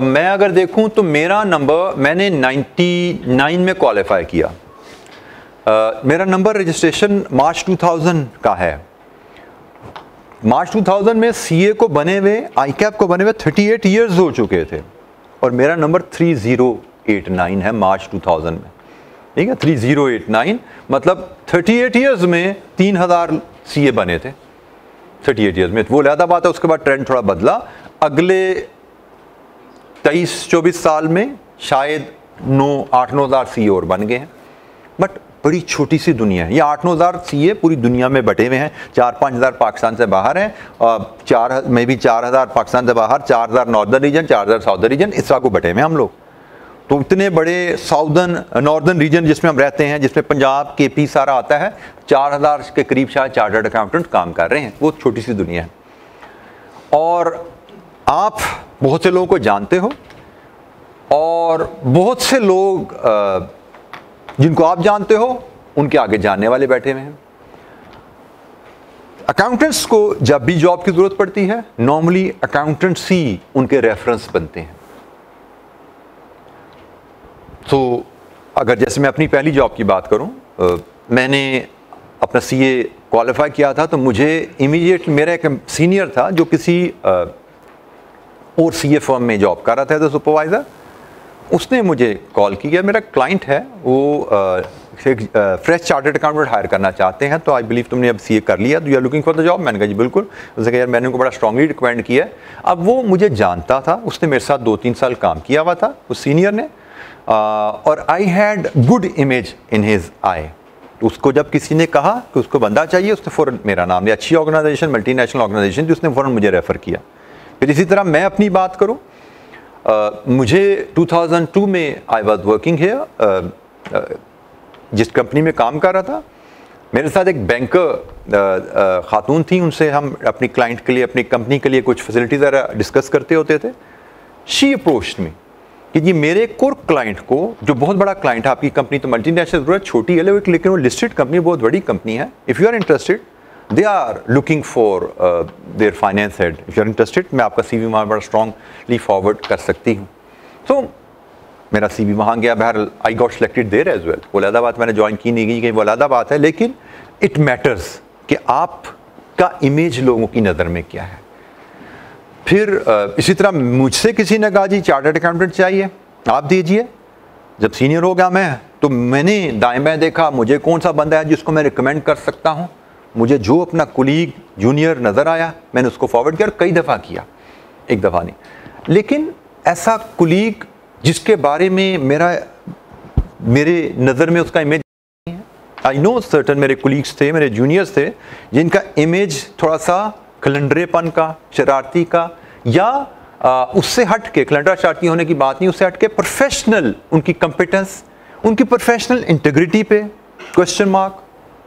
मैं अगर देखूं तो मेरा नंबर, मैंने 99 में क्वालिफाई किया। मेरा नंबर रजिस्ट्रेशन मार्च 2000 का है। मार्च 2000 में सीए को बने हुए, आईकैप को बने हुए 38 ईयर्स हो चुके थे, और मेरा नंबर 3089 है मार्च 2000 में। ठीक है, 3089 मतलब 38 ईयर्स में 3000 सीए बने थे। 38 ईयर्स में वो लहदा बात है। उसके बाद ट्रेंड थोड़ा बदला। अगले 23-24 साल में शायद 8-9 हज़ार सीए और बन गए हैं। बट बड़ी छोटी सी दुनिया है। ये 8-9 हज़ार सीए पूरी दुनिया में बटे हुए हैं। 4-5 हज़ार पाकिस्तान से बाहर हैं, 4 हज़ार पाकिस्तान से बाहर, 4 हज़ार नॉर्दर्न रीजन, 4 हज़ार साउदर्न रीजन, इस तरह को बटे हुए हैं हम लोग। तो इतने बड़े नॉर्दर्न रीजन जिसमें हम रहते हैं, जिसमें पंजाब केपी सारा आता है, 4,000 के करीब शायद चार्टर्ड अकाउंटेंट काम कर रहे हैं। वो छोटी सी दुनिया है। और आप बहुत से लोगों को जानते हो, और बहुत से लोग जिनको आप जानते हो उनके आगे जानने वाले बैठे हुए हैं। अकाउंटेंट्स को जब भी जॉब की जरूरत पड़ती है, नॉर्मली अकाउंटेंट्स ही उनके रेफरेंस बनते हैं। तो अगर जैसे मैं अपनी पहली जॉब की बात करूं, मैंने अपना सीए क्वालिफाई किया था, तो मुझे इमीडिएट, मेरा एक सीनियर था जो किसी और सीए फर्म में जॉब कर रहा था, तो सुपरवाइज़र, उसने मुझे कॉल किया। मेरा क्लाइंट है, वो फ्रेश चार्टर्ड अकाउंटेंट हायर करना चाहते हैं, तो आई बिलीव तुमने अब सीए कर लिया, तो you are looking for the job. मैंने कहा जी बिल्कुल। उसने कहा यार मैंने उनको बड़ा स्ट्रांगली रिकमेंड किया है। अब वो मुझे जानता था, उसने मेरे साथ 2-3 साल काम किया हुआ था उस सीनियर ने, और I had good image in his eye. उसको जब किसी ने कहा कि उसको बंदा चाहिए, उसने फ़ौरन मेरा नाम लिया। अच्छी ऑर्गेनाइजेशन, मल्टीनेशनल ऑर्गेनाइजेशन थी, उसने फ़ौरन मुझे रेफ़र किया। फिर इसी तरह मैं अपनी बात करूं, मुझे 2002 में आई वॉज वर्किंग हियर, जिस कंपनी में काम कर रहा था, मेरे साथ एक बैंकर खातून थी, उनसे हम अपनी क्लाइंट के लिए, अपनी कंपनी के लिए कुछ फैसिलिटीज़ डिस्कस करते होते थे। शी अप्रोच्ड मी कि जी मेरे कोर क्लाइंट को, जो बहुत बड़ा क्लाइंट है, आपकी कंपनी तो मल्टीनेशनल जरूरत छोटी है लेकिन वो लिस्टेड कंपनी, बहुत बड़ी कंपनी है, if you are interested they are looking for their finance head, if you are interested मैं आपका सीवी वहाँ बड़ा स्ट्रॉन्गली फॉरवर्ड कर सकती हूँ। तो मेरा सीवी वहाँ गया, बहर I got selected there as well. वो अलग बात, मैंने ज्वाइन की नहीं की, वो अलग बात है, लेकिन इट मैटर्स कि आपका इमेज लोगों की नज़र में क्या है। फिर इसी तरह मुझसे किसी ने कहा जी चार्टर्ड अकाउंटेंट चाहिए, आप दीजिए। जब सीनियर हो गया मैं, तो मैंने दाएं बाएं देखा, मुझे कौन सा बंदा है जिसको मैं रिकमेंड कर सकता हूँ। मुझे जो अपना कुलीग जूनियर नज़र आया, मैंने उसको फॉरवर्ड किया, और कई दफ़ा किया, एक दफ़ा नहीं। लेकिन ऐसा कुलीग जिसके बारे में मेरे नज़र में उसका इमेज नहीं है। आई नो सर्टन मेरे कुलीग्स थे, मेरे जूनियर्स थे, जिनका इमेज थोड़ा सा कलंडरेपन का, शरारती का, या उससे हट के, कलंडरा शरारती होने की बात नहीं, उससे हट के प्रोफेशनल, उनकी कंपिटेंस, उनकी प्रोफेशनल इंटीग्रिटी पे क्वेश्चन मार्क,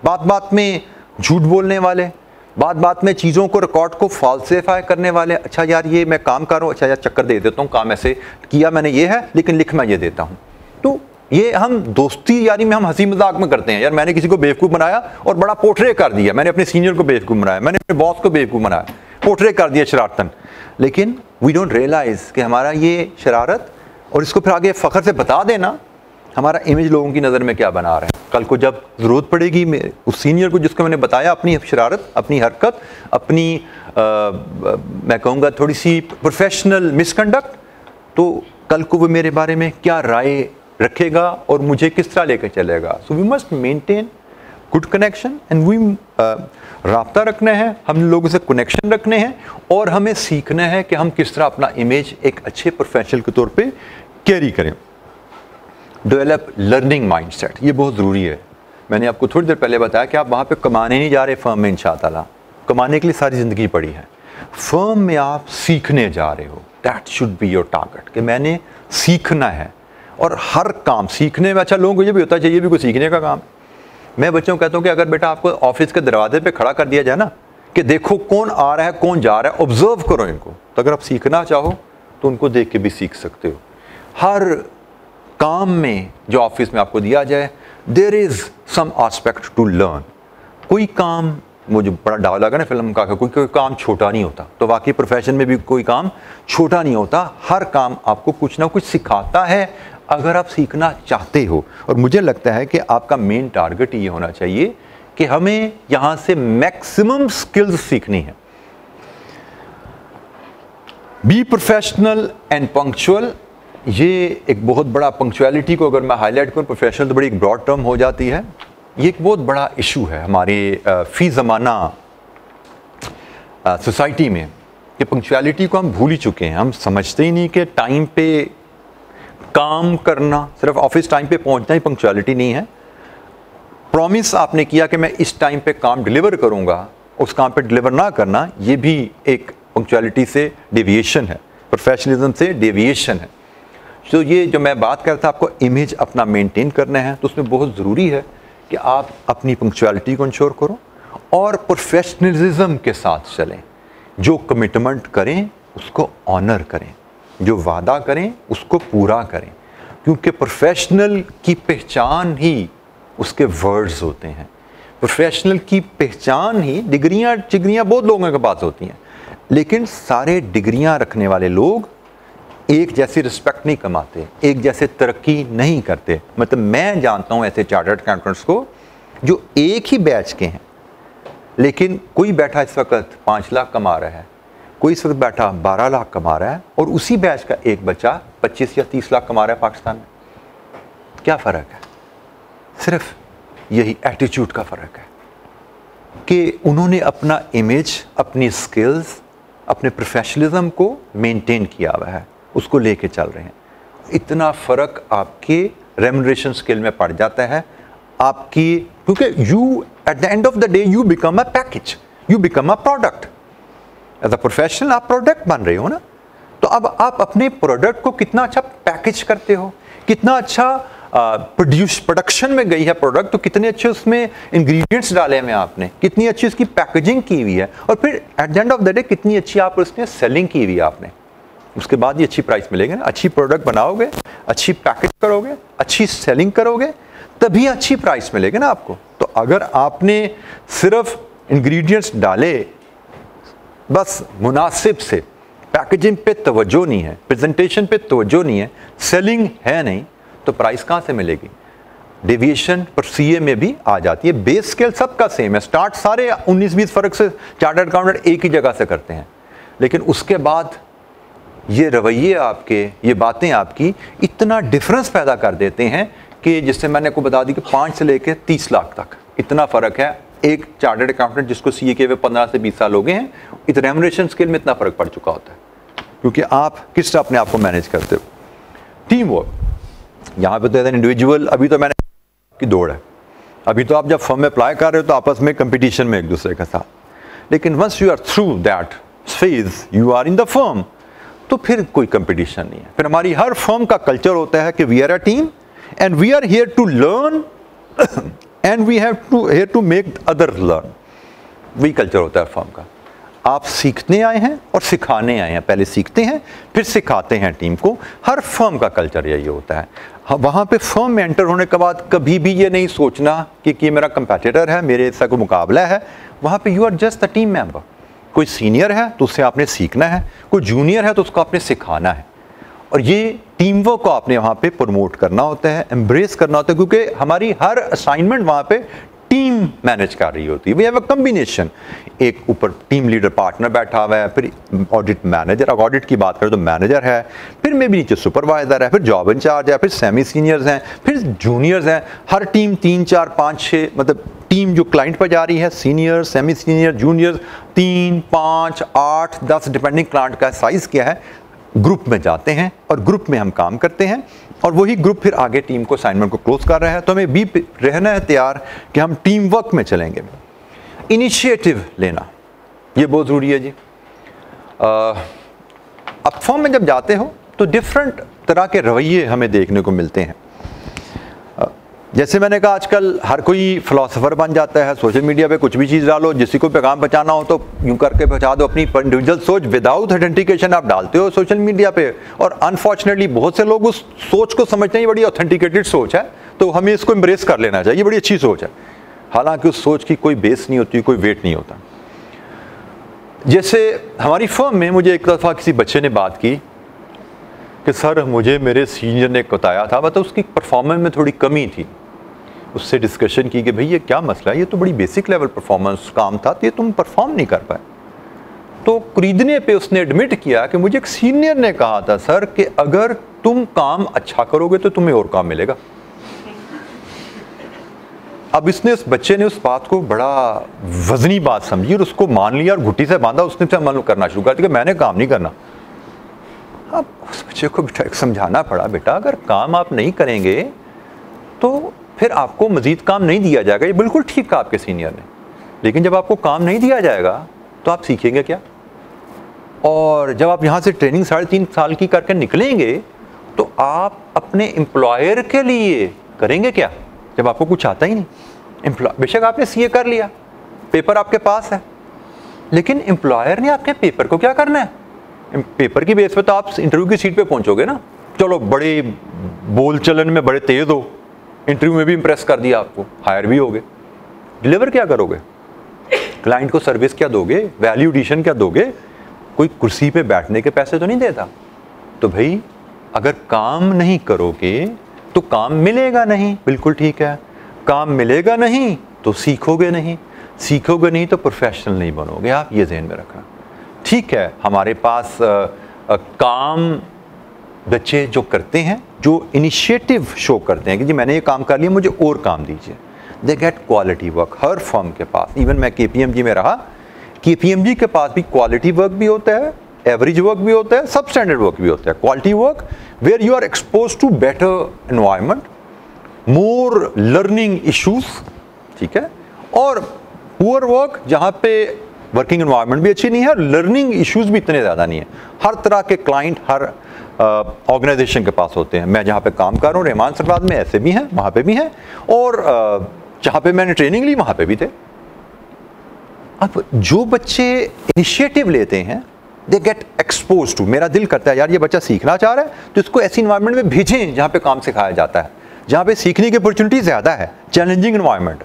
बात बात में झूठ बोलने वाले, बात बात में चीज़ों को, रिकॉर्ड को फॉल्सिफाई करने वाले, अच्छा यार ये मैं काम कर रहा हूँ, अच्छा यार चक्कर दे देता हूँ, काम ऐसे किया मैंने ये है लेकिन लिख मैं ये देता हूँ। तो ये हम दोस्ती यानी में हम हंसी मजाक में करते हैं, यार मैंने किसी को बेवकूफ़ बनाया और बड़ा पोर्ट्रे कर दिया, मैंने अपने सीनियर को बेवकूफ़ बनाया, मैंने अपने बॉस को बेवकूफ़ बनाया, पोर्ट्रे कर दिया शरारतन। लेकिन वी डोंट रियलाइज़ कि हमारा ये शरारत और इसको फिर आगे फ़ख्र से बता देना हमारा इमेज लोगों की नज़र में क्या बना रहे हैं। कल को जब ज़रूरत पड़ेगी उस सीनियर को जिसको मैंने बताया अपनी शरारत, अपनी हरकत, अपनी मैं कहूँगा थोड़ी सी प्रोफेशनल मिसकंडक्ट, तो कल को वो मेरे बारे में क्या राय रखेगा और मुझे किस तरह लेकर चलेगा। So we must maintain good connection and we राब्ता रखना है, हम लोगों से कनेक्शन रखने हैं और हमें सीखना है कि हम किस तरह अपना इमेज एक अच्छे प्रोफेशनल के तौर पे कैरी करें। डेवलप लर्निंग माइंडसेट, ये बहुत ज़रूरी है। मैंने आपको थोड़ी देर पहले बताया कि आप वहाँ पे कमाने नहीं जा रहे फर्म में, इंशाअल्लाह कमाने के लिए सारी ज़िंदगी पड़ी है। फर्म में आप सीखने जा रहे हो, that should be your target कि मैंने सीखना है। और हर काम सीखने में, अच्छा लोगों को ये भी होता है ये भी कोई सीखने का काम। मैं बच्चों को कहता हूँ कि अगर बेटा आपको ऑफिस के दरवाजे पे खड़ा कर दिया जाए ना कि देखो कौन आ रहा है कौन जा रहा है, ऑब्जर्व करो इनको, तो अगर आप सीखना चाहो तो उनको देख के भी सीख सकते हो। हर काम में जो ऑफिस में आपको दिया जाए, there is some aspect to learn. कोई काम, मुझे बड़ा डाव लगा ना फिल्म का, कोई काम छोटा नहीं होता, तो वाकई प्रोफेशन में भी कोई काम छोटा नहीं होता। हर काम आपको कुछ ना कुछ सिखाता है अगर आप सीखना चाहते हो। और मुझे लगता है कि आपका मेन टारगेट ये होना चाहिए कि हमें यहाँ से मैक्सिमम स्किल्स सीखनी है। बी प्रोफेशनल एंड पंक्चुअल, ये एक बहुत बड़ा, पंक्चुअलिटी को अगर मैं हाईलाइट करूँ, प्रोफेशनल तो बड़ी एक ब्रॉड टर्म हो जाती है। ये एक बहुत बड़ा इशू है हमारे फी ज़माना सोसाइटी में कि पंक्चुअलिटी को हम भूल ही चुके हैं। हम समझते ही नहीं कि टाइम पे काम करना, सिर्फ ऑफिस टाइम पे पहुंचना ही पंक्चुअलिटी नहीं है। प्रॉमिस आपने किया कि मैं इस टाइम पे काम डिलीवर करूंगा, उस काम पे डिलीवर ना करना, ये भी एक पंक्चुअलिटी से डेविएशन है, प्रोफेशनलिज्म से डेविएशन है। तो ये जो मैं बात करता आपको इमेज अपना मेंटेन करना है, तो उसमें बहुत ज़रूरी है कि आप अपनी पंक्चुअलिटी को इंश्योर करो और प्रोफेशनलिज्म के साथ चलें। जो कमिटमेंट करें उसको ऑनर करें, जो वादा करें उसको पूरा करें, क्योंकि प्रोफेशनल की पहचान ही उसके वर्ड्स होते हैं। प्रोफेशनल की पहचान ही, डिग्रियां बहुत लोगों के पास होती हैं, लेकिन सारे डिग्रियां रखने वाले लोग एक जैसी रिस्पेक्ट नहीं कमाते, एक जैसे तरक्की नहीं करते। मतलब मैं जानता हूँ ऐसे चार्टर्ड अकाउंटेंट्स को जो एक ही बैच के हैं, लेकिन कोई बैठा इस वक्त 5 लाख कमा रहा है, कोई इस वक्त बैठा 12 लाख कमा रहा है, और उसी बैच का एक बच्चा 25 या 30 लाख कमा रहा है पाकिस्तान में। क्या फ़र्क है? सिर्फ यही एटीट्यूड का फ़र्क है कि उन्होंने अपना इमेज, अपनी स्किल्स, अपने प्रोफेशनलिज्म को मेंटेन किया हुआ है, उसको लेके चल रहे हैं। इतना फ़र्क आपके रेम्युनरेशन स्केल में पड़ जाता है आपकी, क्योंकि you at the end of the day you become a package, you become a product. As a professional आप प्रोडक्ट बन रहे हो ना, तो अब आप अपने प्रोडक्ट को कितना अच्छा पैकेज करते हो, कितना अच्छा प्रोडक्शन में गई है प्रोडक्ट, तो कितने अच्छे उसमें इंग्रेडिएंट्स डाले हैं आपने, कितनी अच्छी उसकी पैकेजिंग की हुई है, और फिर eight the end of the day कितनी अच्छी आप उसने सेलिंग की हुई है आपने। उसके बाद ही अच्छी प्राइस मिलेगी ना। अच्छी प्रोडक्ट बनाओगे, अच्छी पैकेज करोगे, अच्छी सेलिंग करोगे, तभी अच्छी प्राइस मिलेगी ना आपको। तो अगर आपने सिर्फ इंग्रेडिएंट्स डाले, बस मुनासिब से, पैकेजिंग पे तवज्जो नहीं है, प्रेजेंटेशन पे तवज्जो नहीं है, सेलिंग है नहीं, तो प्राइस कहाँ से मिलेगी? डेविएशन पर सीए में भी आ जाती है। बेस स्केल सबका सेम है, स्टार्ट सारे 19-20 फ़र्क से चार्टर्ड अकाउंटेंट एक ही जगह से करते हैं, लेकिन उसके बाद ये रवैये आपके, ये बातें आपकी इतना डिफरेंस पैदा कर देते हैं कि जिससे मैंने आपको बता दी कि 5 से लेकर 30 लाख तक इतना फ़र्क है। एक चार्टर्ड अकाउंटेंट जिसको सीए के हुए 15 से 20 साल हो गए हैं, इस रेम्युनरेशन स्केल में इतना फ़र्क पड़ चुका होता है, क्योंकि आप किस तरह अपने आप को मैनेज करते हो। टीम वर्क, यहाँ पे तो एज एन इंडिविजुअल, अभी तो मैंने की दौड़ है, अभी तो आप जब फर्म में अप्लाई कर रहे हो तो आपस में कंपटीशन में एक दूसरे के साथ, लेकिन once you are through that phase, you are in the firm, तो फिर कोई कंपटीशन नहीं है। फिर हमारी हर फर्म का कल्चर होता है कि we are a team and we are here to learn and we have to here to make other learn. वही कल्चर होता है फर्म का। आप सीखने आए हैं और सिखाने आए हैं, पहले सीखते हैं फिर सिखाते हैं टीम को। हर फर्म का कल्चर यही होता है। वहाँ पे फर्म में एंटर होने के बाद कभी भी ये नहीं सोचना कि ये मेरा कंपेटिटर है, मेरे साथ कोई मुकाबला है। वहाँ पे you are just a team member. कोई सीनियर है तो उससे आपने सीखना है, कोई जूनियर है तो उसको आपने सिखाना है, और ये टीम वर्क को आपने वहाँ पे प्रमोट करना होता है, एम्ब्रेस करना होता है, क्योंकि हमारी हर असाइनमेंट वहाँ पे टीम मैनेज कर रही होती है। वी हैव अ कॉम्बिनेशन, एक ऊपर टीम लीडर पार्टनर बैठा हुआ है, फिर ऑडिट मैनेजर, अगर ऑडिट की बात करें तो मैनेजर है, फिर मे भी नीचे सुपरवाइजर है, फिर जॉब इंचार्ज है, फिर सेमी सीनियर्स हैं, फिर जूनियर्स हैं। हर टीम 3 4 5 6 मतलब टीम जो क्लाइंट पर जा रही है, senior, semi senior, junior, 3 5 8 10 depending client का साइज क्या है, ग्रुप में जाते हैं और ग्रुप में हम काम करते हैं, और वही ग्रुप फिर आगे टीम को असाइनमेंट को क्लोज कर रहा है। तो हमें भी रहना है तैयार कि हम टीम वर्क में चलेंगे। इनिशिएटिव लेना ये बहुत ज़रूरी है जी। अब फर्म में जब जाते हो तो डिफरेंट तरह के रवैये हमें देखने को मिलते हैं। जैसे मैंने कहा, आजकल हर कोई फिलोसोफर बन जाता है, सोशल मीडिया पे कुछ भी चीज़ डालो, जिसी को पैगाम पहुंचाना हो तो यूं करके पहुंचा दो। अपनी इंडिविजुअल सोच विदाउट ऑथेंटिकेशन आप डालते हो सोशल मीडिया पे, और अनफॉर्चुनेटली बहुत से लोग उस सोच को समझते हैं ये बड़ी ऑथेंटिकेटेड सोच है, तो हमें इसको एम्ब्रेस कर लेना चाहिए, बड़ी अच्छी सोच है। हालांकि उस सोच की कोई बेस नहीं होती, कोई वेट नहीं होता। जैसे हमारी फर्म में मुझे एक दफ़ा किसी बच्चे ने बात की कि सर मुझे मेरे सीनियर ने बताया था, मतलब उसकी परफॉर्मेंस में थोड़ी कमी थी। उससे डिस्कशन की कि भाई ये क्या मसला है, ये तो बड़ी बेसिक लेवल परफॉर्मेंस काम था, तो ये तुम परफॉर्म नहीं कर पाए। तो खरीदने पे उसने एडमिट किया कि मुझे एक सीनियर ने कहा था सर कि अगर तुम काम अच्छा करोगे तो तुम्हें और काम मिलेगा। अब इसने, उस बच्चे ने उस बात को बड़ा वजनी बात समझी और उसको मान लिया और घुट्टी से बांधा, उसने से अमल करना शुरू कर दिया कि मैंने काम नहीं करना। अब उस बच्चे को बेटा समझाना पड़ा, बेटा अगर काम आप नहीं करेंगे तो फिर आपको मजीद काम नहीं दिया जाएगा। ये बिल्कुल ठीक कहा आपके सीनियर ने, लेकिन जब आपको काम नहीं दिया जाएगा तो आप सीखेंगे क्या? और जब आप यहाँ से ट्रेनिंग 3.5 साल की करके निकलेंगे तो आप अपने एम्प्लॉयर के लिए करेंगे क्या, जब आपको कुछ आता ही नहीं? बेशक आपने सीए कर लिया, पेपर आपके पास है, लेकिन एम्प्लॉयर ने आपके पेपर को क्या करना है? पेपर की बेस पे तो आप इंटरव्यू की सीट पे पहुंचोगे ना। चलो बड़े बोल चलन में बड़े तेज हो, इंटरव्यू में भी इंप्रेस कर दिया, आपको हायर भी हो गए, डिलीवर क्या करोगे? क्लाइंट को सर्विस क्या दोगे? वैल्यू एडिशन क्या दोगे? कोई कुर्सी पे बैठने के पैसे तो नहीं देता। तो भाई अगर काम नहीं करोगे तो काम मिलेगा नहीं, बिल्कुल ठीक है। काम मिलेगा नहीं तो सीखोगे नहीं, सीखोगे नहीं तो प्रोफेशनल नहीं बनोगे। आप ये ध्यान में रखना। ठीक है, हमारे पास काम बच्चे जो करते हैं, जो इनिशिएटिव शो करते हैं कि जी मैंने ये काम कर लिया, मुझे और काम दीजिए, they get quality work. Her firm के पास, इवन मैं KPMG में रहा, KPMG के पास भी क्वालिटी वर्क भी होता है, एवरेज वर्क भी होता है, सब स्टैंडर्ड वर्क भी होता है। Quality work where you are expose to better environment, more learning issues, ठीक है, और पुअर वर्क जहाँ पे वर्किंग एनवायरनमेंट भी अच्छी नहीं है और लर्निंग इश्यूज भी इतने ज़्यादा नहीं है। हर तरह के क्लाइंट हर ऑर्गेनाइजेशन के पास होते हैं। मैं जहाँ पे काम कर रहा हूँ रहमान सरफराज में, ऐसे भी हैं, वहाँ पे भी हैं, और जहाँ पे मैंने ट्रेनिंग ली वहाँ पे भी थे। अब जो बच्चे इनिशिएटिव लेते हैं दे गेट एक्सपोज टू, मेरा दिल करता है यार ये बच्चा सीखना चाह रहा है तो इसको ऐसी इन्वायरमेंट में भेजें जहाँ पे काम सिखाया जाता है, जहाँ पे सीखने की अपॉर्चुनिटी ज़्यादा है, चैलेंजिंग इन्वायरमेंट।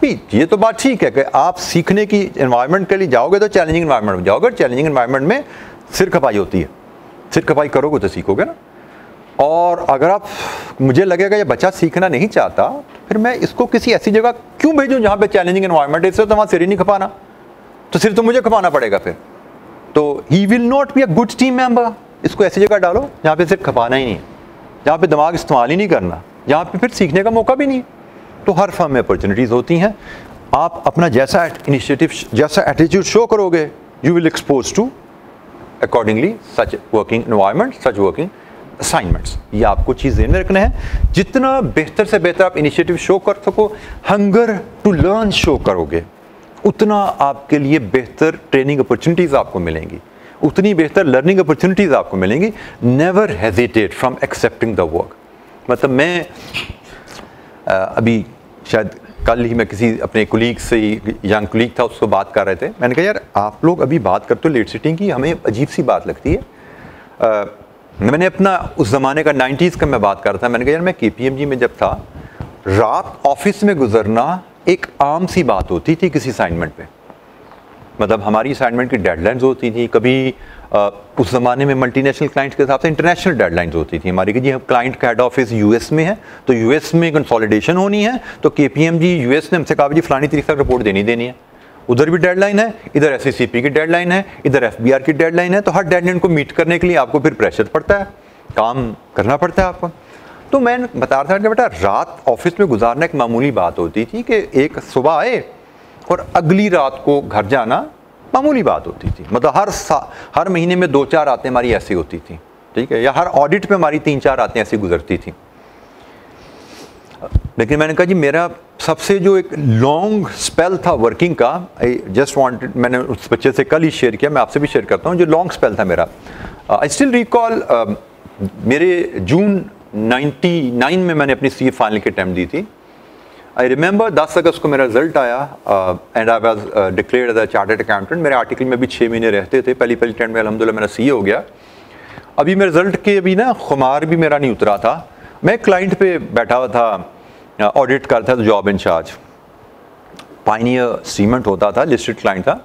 ये तो बात ठीक है कि आप सीखने की इन्वायरमेंट के लिए जाओगे तो चैलेंजिंग इन्वायरमेंट में जाओगे, चैलेंजिंग इन्वायरमेंट में सिर खपाई होती है, सिर खपाई करोगे तो सीखोगे ना। और अगर आप, मुझे लगेगा ये बच्चा सीखना नहीं चाहता, फिर मैं इसको किसी ऐसी जगह क्यों भेजूं जहाँ पे चैलेंजिंग एनवायरनमेंट है? इससे तो वहाँ सिर ही नहीं खपाना, तो सिर तो मुझे खपाना पड़ेगा फिर। तो he will not be a good team member. इसको ऐसी जगह डालो जहाँ पे सिर्फ खपाना ही नहीं है, जहाँ पे दिमाग इस्तेमाल ही नहीं करना, जहाँ पे फिर सीखने का मौका भी नहीं है। तो हर फर्म में अपॉर्चुनिटीज़ होती हैं। आप अपना जैसा इनिशिएटिव, जैसा एटीट्यूड शो करोगे, you will expose to accordingly such working environment, such working assignments. ये आपको चीज़ ध्यान में रखना है। जितना बेहतर से बेहतर आप इनिशिएटिव शो कर सको, हंगर टू लर्न शो करोगे, उतना आपके लिए बेहतर ट्रेनिंग अपॉर्चुनिटीज़ आपको मिलेंगी, उतनी बेहतर लर्निंग अपॉर्चुनिटीज़ आपको मिलेंगी। Never hesitate from accepting the work. मतलब मैं अभी शायद कल ही मैं किसी अपने कुलीग से, यंग कुलीग था, उसको बात कर रहे थे। मैंने कहा यार आप लोग अभी बात करते हो लेट सिटिंग की, हमें अजीब सी बात लगती है। मैंने अपना उस ज़माने का 90s का मैं बात कर रहा था। मैंने कहा यार मैं KPMG में जब था, रात ऑफिस में गुजरना एक आम सी बात होती थी किसी असाइनमेंट पे। मतलब हमारी असाइनमेंट की डेडलाइंस होती थी, कभी उस ज़माने में मल्टीनेशनल क्लाइंट्स के हिसाब से इंटरनेशनल डेडलाइंस होती थी हमारी, कि जी क्लाइंट का हेड ऑफिस यूएस में है तो यूएस में कंसोलिडेशन होनी है, तो KPMG यूएस ने हमसे कहा जी फलानी तारीख तक रिपोर्ट देनी है। उधर भी डेडलाइन है, इधर SACP की डेडलाइन है, इधर FBR की डेडलाइन है, तो हर डेडलाइन को मीट करने के लिए आपको फिर प्रेशर पड़ता है, काम करना पड़ता है आपको। तो मैं बता रहा था कि बेटा रात ऑफिस में गुजारना एक मामूली बात होती थी, कि एक सुबह आए और अगली रात को घर जाना मामूली बात होती थी। मतलब हर महीने में 2-4 रातें हमारी ऐसी होती थी, ठीक है, या हर ऑडिट पे हमारी 3-4 रातें ऐसी गुजरती थी। लेकिन मैंने कहा जी मेरा सबसे जो एक लॉन्ग स्पेल था वर्किंग का, आई जस्ट वांटेड, मैंने उस बच्चे से कल ही शेयर किया, मैं आपसे भी शेयर करता हूँ, जो लॉन्ग स्पेल था मेरा। आई स्टिल रिकॉल, मेरे जून 99 में मैंने अपनी CA फाइनल की अटेम्प्ट दी थी। आई रिमेंबर 10 अगस्त को मेरा रिजल्ट आया and I was declared as a chartered accountant. मेरे आर्टिकल में भी 6 महीने रहते थे, पहली अटेम्प्ट में अल्हम्दुलिल्लाह मेरा CA हो गया। अभी मेरे रिजल्ट के अभी ना खुमार भी मेरा नहीं उतरा था। मैं क्लाइंट पे बैठा हुआ था, ऑडिट करता था, जॉब इंचार्ज, पायनियर सीमेंट होता था, लिस्टेड क्लाइंट था।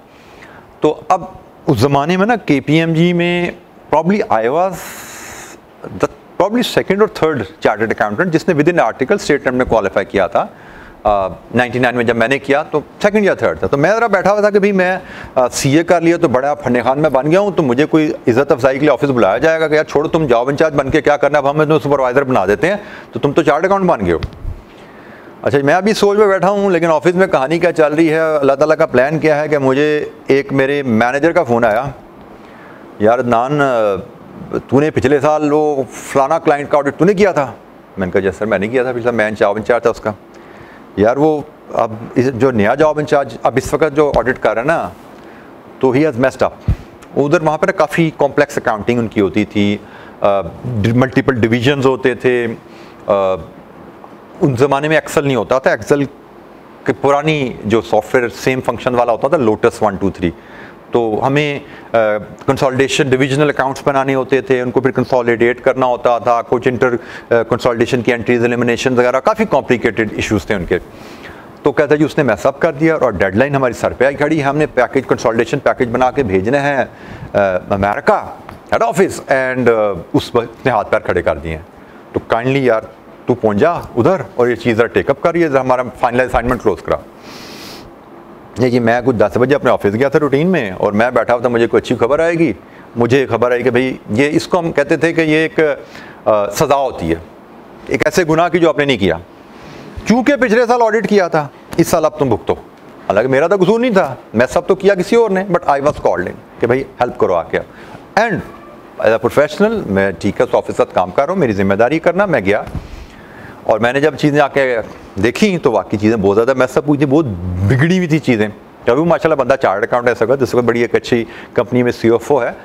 तो अब उस ज़माने में ना KPMG में प्रॉब्ली सेकंड और थर्ड चार्टर्ड अकाउंटेंट जिसने with in article state attempt में क्वालिफाई किया था। 99 में जब मैंने किया तो सेकंड या थर्ड था। तो मैं ज़रा बैठा हुआ था कि भाई मैं CA कर लिया तो बड़ा फन्ने खान में बन गया हूँ, तो मुझे कोई इज़्ज़त अफजाई के लिए ऑफिस बुलाया जाएगा कि यार छोड़ो तुम जॉब इंचार्ज बन के क्या करना, अब हमें तो सुपरवाइज़र बना देते हैं, तो तुम तो चार्टर्ड अकाउंट बन गए हो। अच्छा, मैं अभी सोच में बैठा हूँ, लेकिन ऑफिस में कहानी क्या चल रही है, अल्लाह ताला का प्लान क्या है कि मुझे एक मेरे मैनेजर का फ़ोन आया, यार अदनान तूने पिछले साल वो फलाना क्लाइंट का ऑडिट तूने किया था। मैंने कहा जैसे सर मैंने किया था, पिछला मैं जॉब इंचार्ज था उसका। यार वो अब जो नया जॉब इंचार्ज अब इस वक्त जो ऑडिट कर रहा है ना, तो ही हैज़ मेस्ड अप। उधर वहाँ पर काफ़ी कॉम्प्लेक्स अकाउंटिंग उनकी होती थी, मल्टीपल डिविजन्स होते थे। उन ज़माने में एक्सेल नहीं होता था, एक्सेल के पुरानी जो सॉफ्टवेयर सेम फंक्शन वाला होता था, लोटस 1 2 3, तो हमें कंसोलिडेशन डिविजनल अकाउंट्स बनाने होते थे, उनको फिर कंसोलिडेट करना होता था, कुछ इंटर कंसोलिडेशन की एंट्रीज एलिमिनेशन वगैरह, काफ़ी कॉम्प्लिकेटेड इश्यूज थे उनके। तो कहता है जी उसने मैसअप कर दिया और डेडलाइन हमारी सर पे आई खड़ी, हमने पैकेज कंसोलिडेशन पैकेज बना के भेजने हैं अमेरिका हेड ऑफिस, एंड उसने हाथ पैर खड़े कर दिए। तो काइंडली यार तू पहुँच जा उधर और ये चीज़ टेकअप करिए, हमारा फाइनल असाइनमेंट क्लोज करा। जी मैं कुछ 10 बजे अपने ऑफिस गया था रूटीन में, और मैं बैठा हुआ था, मुझे कोई अच्छी खबर आएगी। मुझे खबर आई कि भाई ये, इसको हम कहते थे कि ये एक सज़ा होती है एक ऐसे गुनाह की जो आपने नहीं किया, क्योंकि पिछले साल ऑडिट किया था, इस साल अब तुम भुगतो। हालांकि मेरा तो कसूर नहीं था, मैं सब तो किया किसी और ने, but I was called in कि भाई हेल्प करो आके। एंड एज अ प्रोफेशनल मैं ठीक है ऑफिस साथ काम कर रहा हूँ, मेरी जिम्मेदारी करना। मैं गया और मैंने जब चीज़ें आके देखी तो वाकई चीज़ें बहुत ज़्यादा मैसअप हुई थी, बहुत बिगड़ी हुई थी चीज़ें। अभी माशाल्लाह बंदा चार्टर्ड अकाउंट ऐसा जिस वक्त बड़ी एक अच्छी कंपनी में CFO है,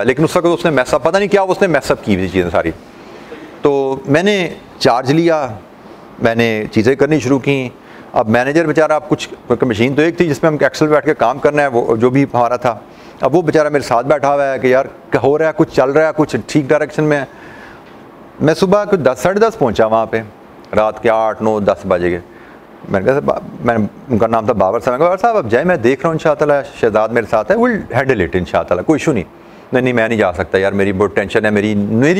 लेकिन उस वक्त उसने मैसअप, पता नहीं क्या उसने मैसअप की हुई चीज़ें सारी। तो मैंने चार्ज लिया, मैंने चीज़ें करनी शुरू की। अब मैनेजर बेचारा, अब कुछ मशीन तो एक थी जिसमें हम एक्सेल बैठ के काम करना है, वो जो भी हमारा था, अब वो बेचारा मेरे साथ बैठा हुआ है कि यार हो रहा है, कुछ चल रहा है, कुछ ठीक डायरेक्शन में। मैं सुबह कुछ 10 साढ़े 10 पहुँचा वहाँ पे, रात के 8 9 10 बजे के। मैंने कहा मैं, उनका नाम था बाबर साहब। बाबर साहब अब जाए, मैं देख रहा हूँ इंशाअल्लाह शहजाद मेरे साथ है, विल हैंडल इट इंशाअल्लाह, कोई इशू नहीं। नहीं मैं नहीं जा सकता यार, मेरी बहुत टेंशन है, मेरी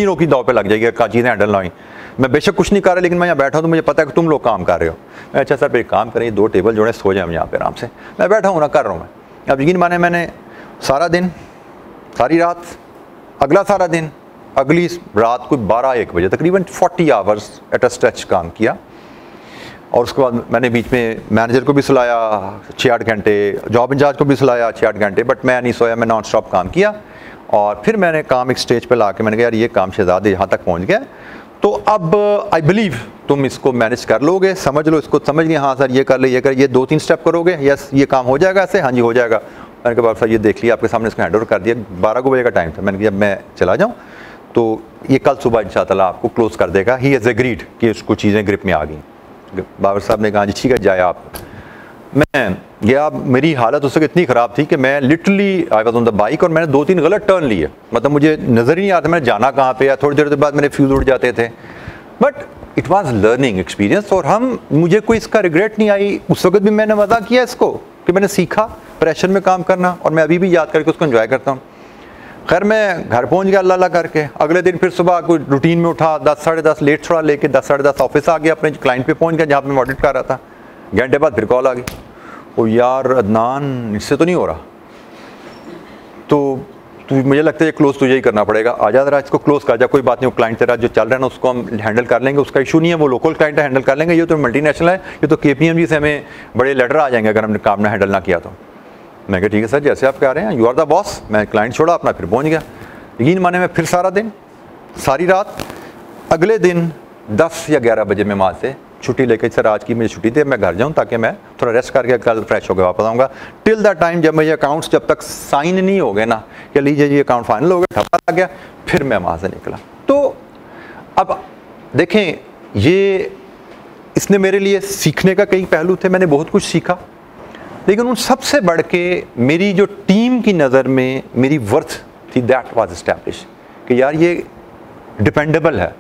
नौकरी दाव पे लग जाएगी, क्या चीज़ें हैंडल ना हुई। मैं बेशक कुछ नहीं कर रहा, लेकिन मैं यहाँ बैठा हूँ तो मुझे पता है कि तुम लोग काम कर रहे हो। मैं अच्छा सर फिर काम करें, 2 टेबल जोड़े, सो जाए हम यहाँ पे आराम से। मैं बैठा हूँ ना, कर रहा हूँ मैं। अब यकीन माने मैंने सारा दिन, सारी रात, अगला सारा दिन, अगली रात को 12-1 बजे तकरीबन 40 आवर्स एट अ स्ट्रेच काम किया। और उसके बाद मैंने बीच में मैनेजर को भी सुलाया 6-8 घंटे, जॉब इंचार्ज को भी सुलाया 6-8 घंटे, बट मैं नहीं सोया, मैं नॉन स्टॉप काम किया। और फिर मैंने काम एक स्टेज पे ला के मैंने कहा यार ये काम शहजाद यहाँ तक पहुँच गया, तो अब आई बिलीव तुम इसको मैनेज कर लोगे, समझ लो इसको, समझ लिया, हाँ सर ये कर ले, ये कर, ये 2-3 स्टेप करोगे, यस ये काम हो जाएगा ऐसे, हाँ जी हो जाएगा। मैंने कहा सर ये देख लिया, आपके सामने इसको हैंड ओवर कर दिया। 12 बजे का टाइम था, मैंने कहा जब मैं चला जाऊँ तो ये कल सुबह इंशाअल्लाह आपको क्लोज कर देगा। ही हैज़ एग्रीड कि उसको चीज़ें ग्रिप में आ गई। बाबर साहब ने कहा जी ठीक है जाए आप। मैं गया, मेरी हालत उस वक्त इतनी ख़राब थी कि मैं literally I was on the bike और मैंने 2-3 गलत टर्न लिए, मतलब मुझे नज़र ही नहीं आता मैंने जाना कहाँ पे है। थोड़ी देर बाद मेरे फ्यूज़ उड़ जाते थे, but it was learning experience और मुझे कोई इसका रिग्रेट नहीं आई। उस वक्त भी मैंने मज़ा किया इसको कि मैंने सीखा प्रेशर में काम करना, और मैं अभी भी याद करके उसको एंजॉय करता हूँ। खैर मैं घर पहुँच गया अल्लाह करके। अगले दिन फिर सुबह कोई रूटीन में उठा, 10 साढ़े 10 लेट थोड़ा लेके 10 साढ़े 10 ऑफिस आ गया, अपने क्लाइंट पे पहुँच गया जहाँ पे मैं ऑडिट कर रहा था। घंटे बाद फिर कॉल आ गई, ओ यार अदनान इससे तो नहीं हो रहा, तो मुझे लगता है ये क्लोज तुझे ही करना पड़ेगा, आजा जरा इसको क्लोज कर जा। कोई बात नहीं, वो क्लाइंट तेरा जो चल रहा है ना उसको हम हैंडल कर लेंगे, उसका इशू नहीं है, वो लोकल क्लाइंट है हैंडल कर लेंगे, ये तो मल्टीनेशनल है, ये तो KPMG से हमें बड़े लेटर आ जाएंगे अगर हमने काम ना हैंडल ना किया तो। मैं कहा ठीक है सर जैसे आप कह रहे हैं, यू आर द बॉस। मैं क्लाइंट छोड़ा अपना, फिर पहुँच गया। यकीन माने मैं फिर सारा दिन सारी रात, अगले दिन 10 या 11 बजे मैं वहाँ से छुट्टी लेके, सर आज की मुझे छुट्टी दे, मैं घर जाऊँ ताकि मैं थोड़ा रेस्ट करके कल फ्रेश होकर वापस आऊँगा। टिल द टाइम जब मेरे अकाउंट्स जब तक साइन नहीं हो गए ना कि लीजिए ये अकाउंट फाइनल हो गया, ठप्पा लग गया, फिर मैं वहाँ से निकला। तो अब देखें, ये इसने मेरे लिए सीखने का कई पहलू थे, मैंने बहुत कुछ सीखा, लेकिन उन सबसे बढ़ के मेरी जो टीम की नज़र में मेरी वर्थ थी, दैट वाज एस्टैब्लिश कि यार ये डिपेंडेबल है,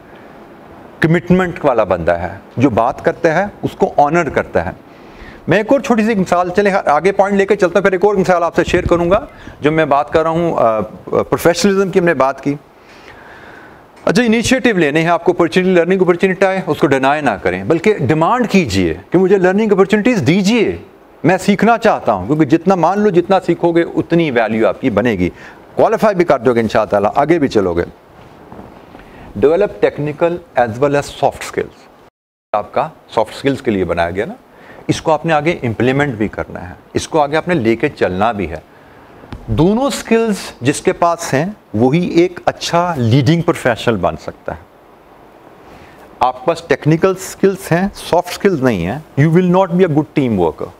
कमिटमेंट वाला बंदा है, जो बात करता है उसको ऑनर करता है। मैं एक और छोटी सी मिसाल, चले आगे पॉइंट लेके चलता हूँ, फिर एक और मिसाल आपसे शेयर करूँगा जो मैं बात कर रहा हूँ प्रोफेशनलिज्म की। हमने बात की, अच्छा इनिशिएटिव लेने हैं आपको, अपॉर्चुनिटी लर्निंग अपॉर्चुनिटी आए उसको डिनाई ना करें, बल्कि डिमांड कीजिए कि मुझे लर्निंग अपॉर्चुनिटीज़ दीजिए, मैं सीखना चाहता हूँ, क्योंकि जितना मान लो जितना सीखोगे उतनी वैल्यू आपकी बनेगी, क्वालिफाई भी कर दोगे इंशाअल्लाह, आगे भी चलोगे। Develop technical as well as soft skills, आपका सॉफ्ट स्किल्स के लिए बनाया गया ना, इसको आपने आगे इम्प्लीमेंट भी करना है, इसको आगे आपने लेके चलना भी है। दोनों स्किल्स जिसके पास हैं वही एक अच्छा लीडिंग प्रोफेशनल बन सकता है। आपके पास टेक्निकल स्किल्स हैं, सॉफ्ट स्किल्स नहीं हैं, you will not be a good team worker.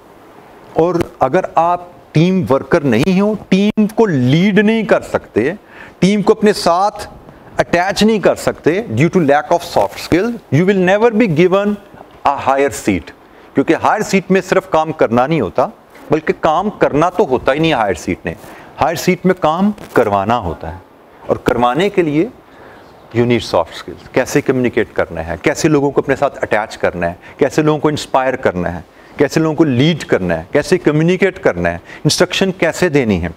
और अगर आप टीम वर्कर नहीं हो, टीम को लीड नहीं कर सकते, टीम को अपने साथ अटैच नहीं कर सकते due to lack of soft skill, you will never be given a higher seat. क्योंकि हायर सीट में सिर्फ काम करना नहीं होता, बल्कि काम करना तो होता ही नहीं है हायर सीट ने, हायर सीट में काम करवाना होता है, और करवाने के लिए यू नीड सॉफ्ट स्किल्स। कैसे कम्युनिकेट करना है, कैसे लोगों को अपने साथ अटैच करना है, कैसे लोगों को इंस्पायर करना है, कैसे लोगों को लीड करना है, कैसे कम्युनिकेट करना है, इंस्ट्रक्शन कैसे देनी है,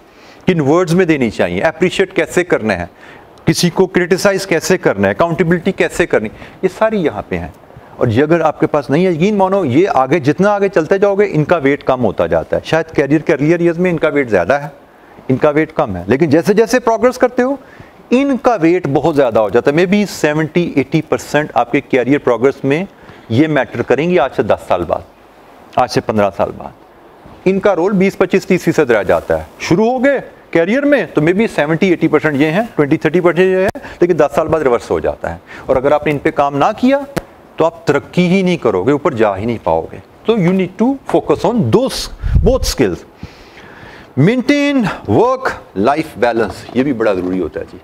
किन वर्ड्स में देनी चाहिए, अप्रिशिएट कैसे करना है, किसी को क्रिटिसाइज कैसे करना है, अकाउंटेबिलिटी कैसे करनी, ये सारी यहाँ पे हैं। और ये अगर आपके पास नहीं है, यकीन मानो ये आगे जितना आगे चलते जाओगे इनका वेट कम होता जाता है। शायद कैरियर ईयर्स में इनका वेट ज़्यादा है, इनका वेट कम है, लेकिन जैसे जैसे प्रोग्रेस करते हो इनका वेट बहुत ज़्यादा हो जाता है। मे बी 70-80% आपके कैरियर प्रोग्रेस में ये मैटर करेंगी आज से 10 साल बाद, आज से 15 साल बाद। इनका रोल 20-25-30% रह जाता है। शुरू हो गए कैरियर में तो मे बी 70-80% ये हैं, 20-30% ये है, लेकिन 10 साल बाद रिवर्स हो जाता है। और अगर आपने इन पे काम ना किया तो आप तरक्की ही नहीं करोगे, ऊपर जा ही नहीं पाओगे। तो you need to focus on both skills. Maintain work life balance, ये भी बड़ा ज़रूरी होता है जी।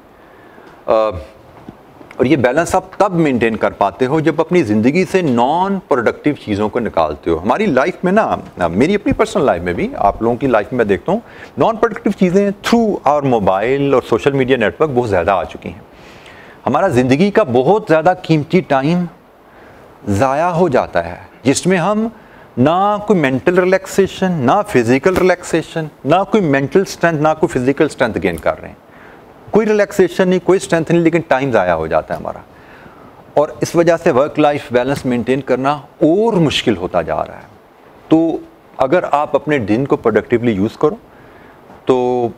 और ये बैलेंस आप तब मेंटेन कर पाते हो जब अपनी ज़िंदगी से नॉन प्रोडक्टिव चीज़ों को निकालते हो। हमारी लाइफ में ना, मेरी अपनी पर्सनल लाइफ में भी, आप लोगों की लाइफ में देखता हूँ, नॉन प्रोडक्टिव चीज़ें थ्रू आवर मोबाइल और सोशल मीडिया नेटवर्क बहुत ज़्यादा आ चुकी हैं। हमारा ज़िंदगी का बहुत ज़्यादा कीमती टाइम ज़ाया हो जाता है, जिसमें हम ना कोई मेंटल रिलैक्सेशन, ना फिज़िकल रिलैक्सेशन, ना कोई मेंटल स्ट्रेंथ, ना कोई फिज़िकल स्ट्रेंथ गेन कर रहे हैं। कोई रिलैक्सेशन नहीं, कोई स्ट्रेंथ नहीं, लेकिन टाइम ज़ाया हो जाता है हमारा। और इस वजह से वर्क लाइफ बैलेंस मेंटेन करना और मुश्किल होता जा रहा है। तो अगर आप अपने दिन को प्रोडक्टिवली यूज़ करो तो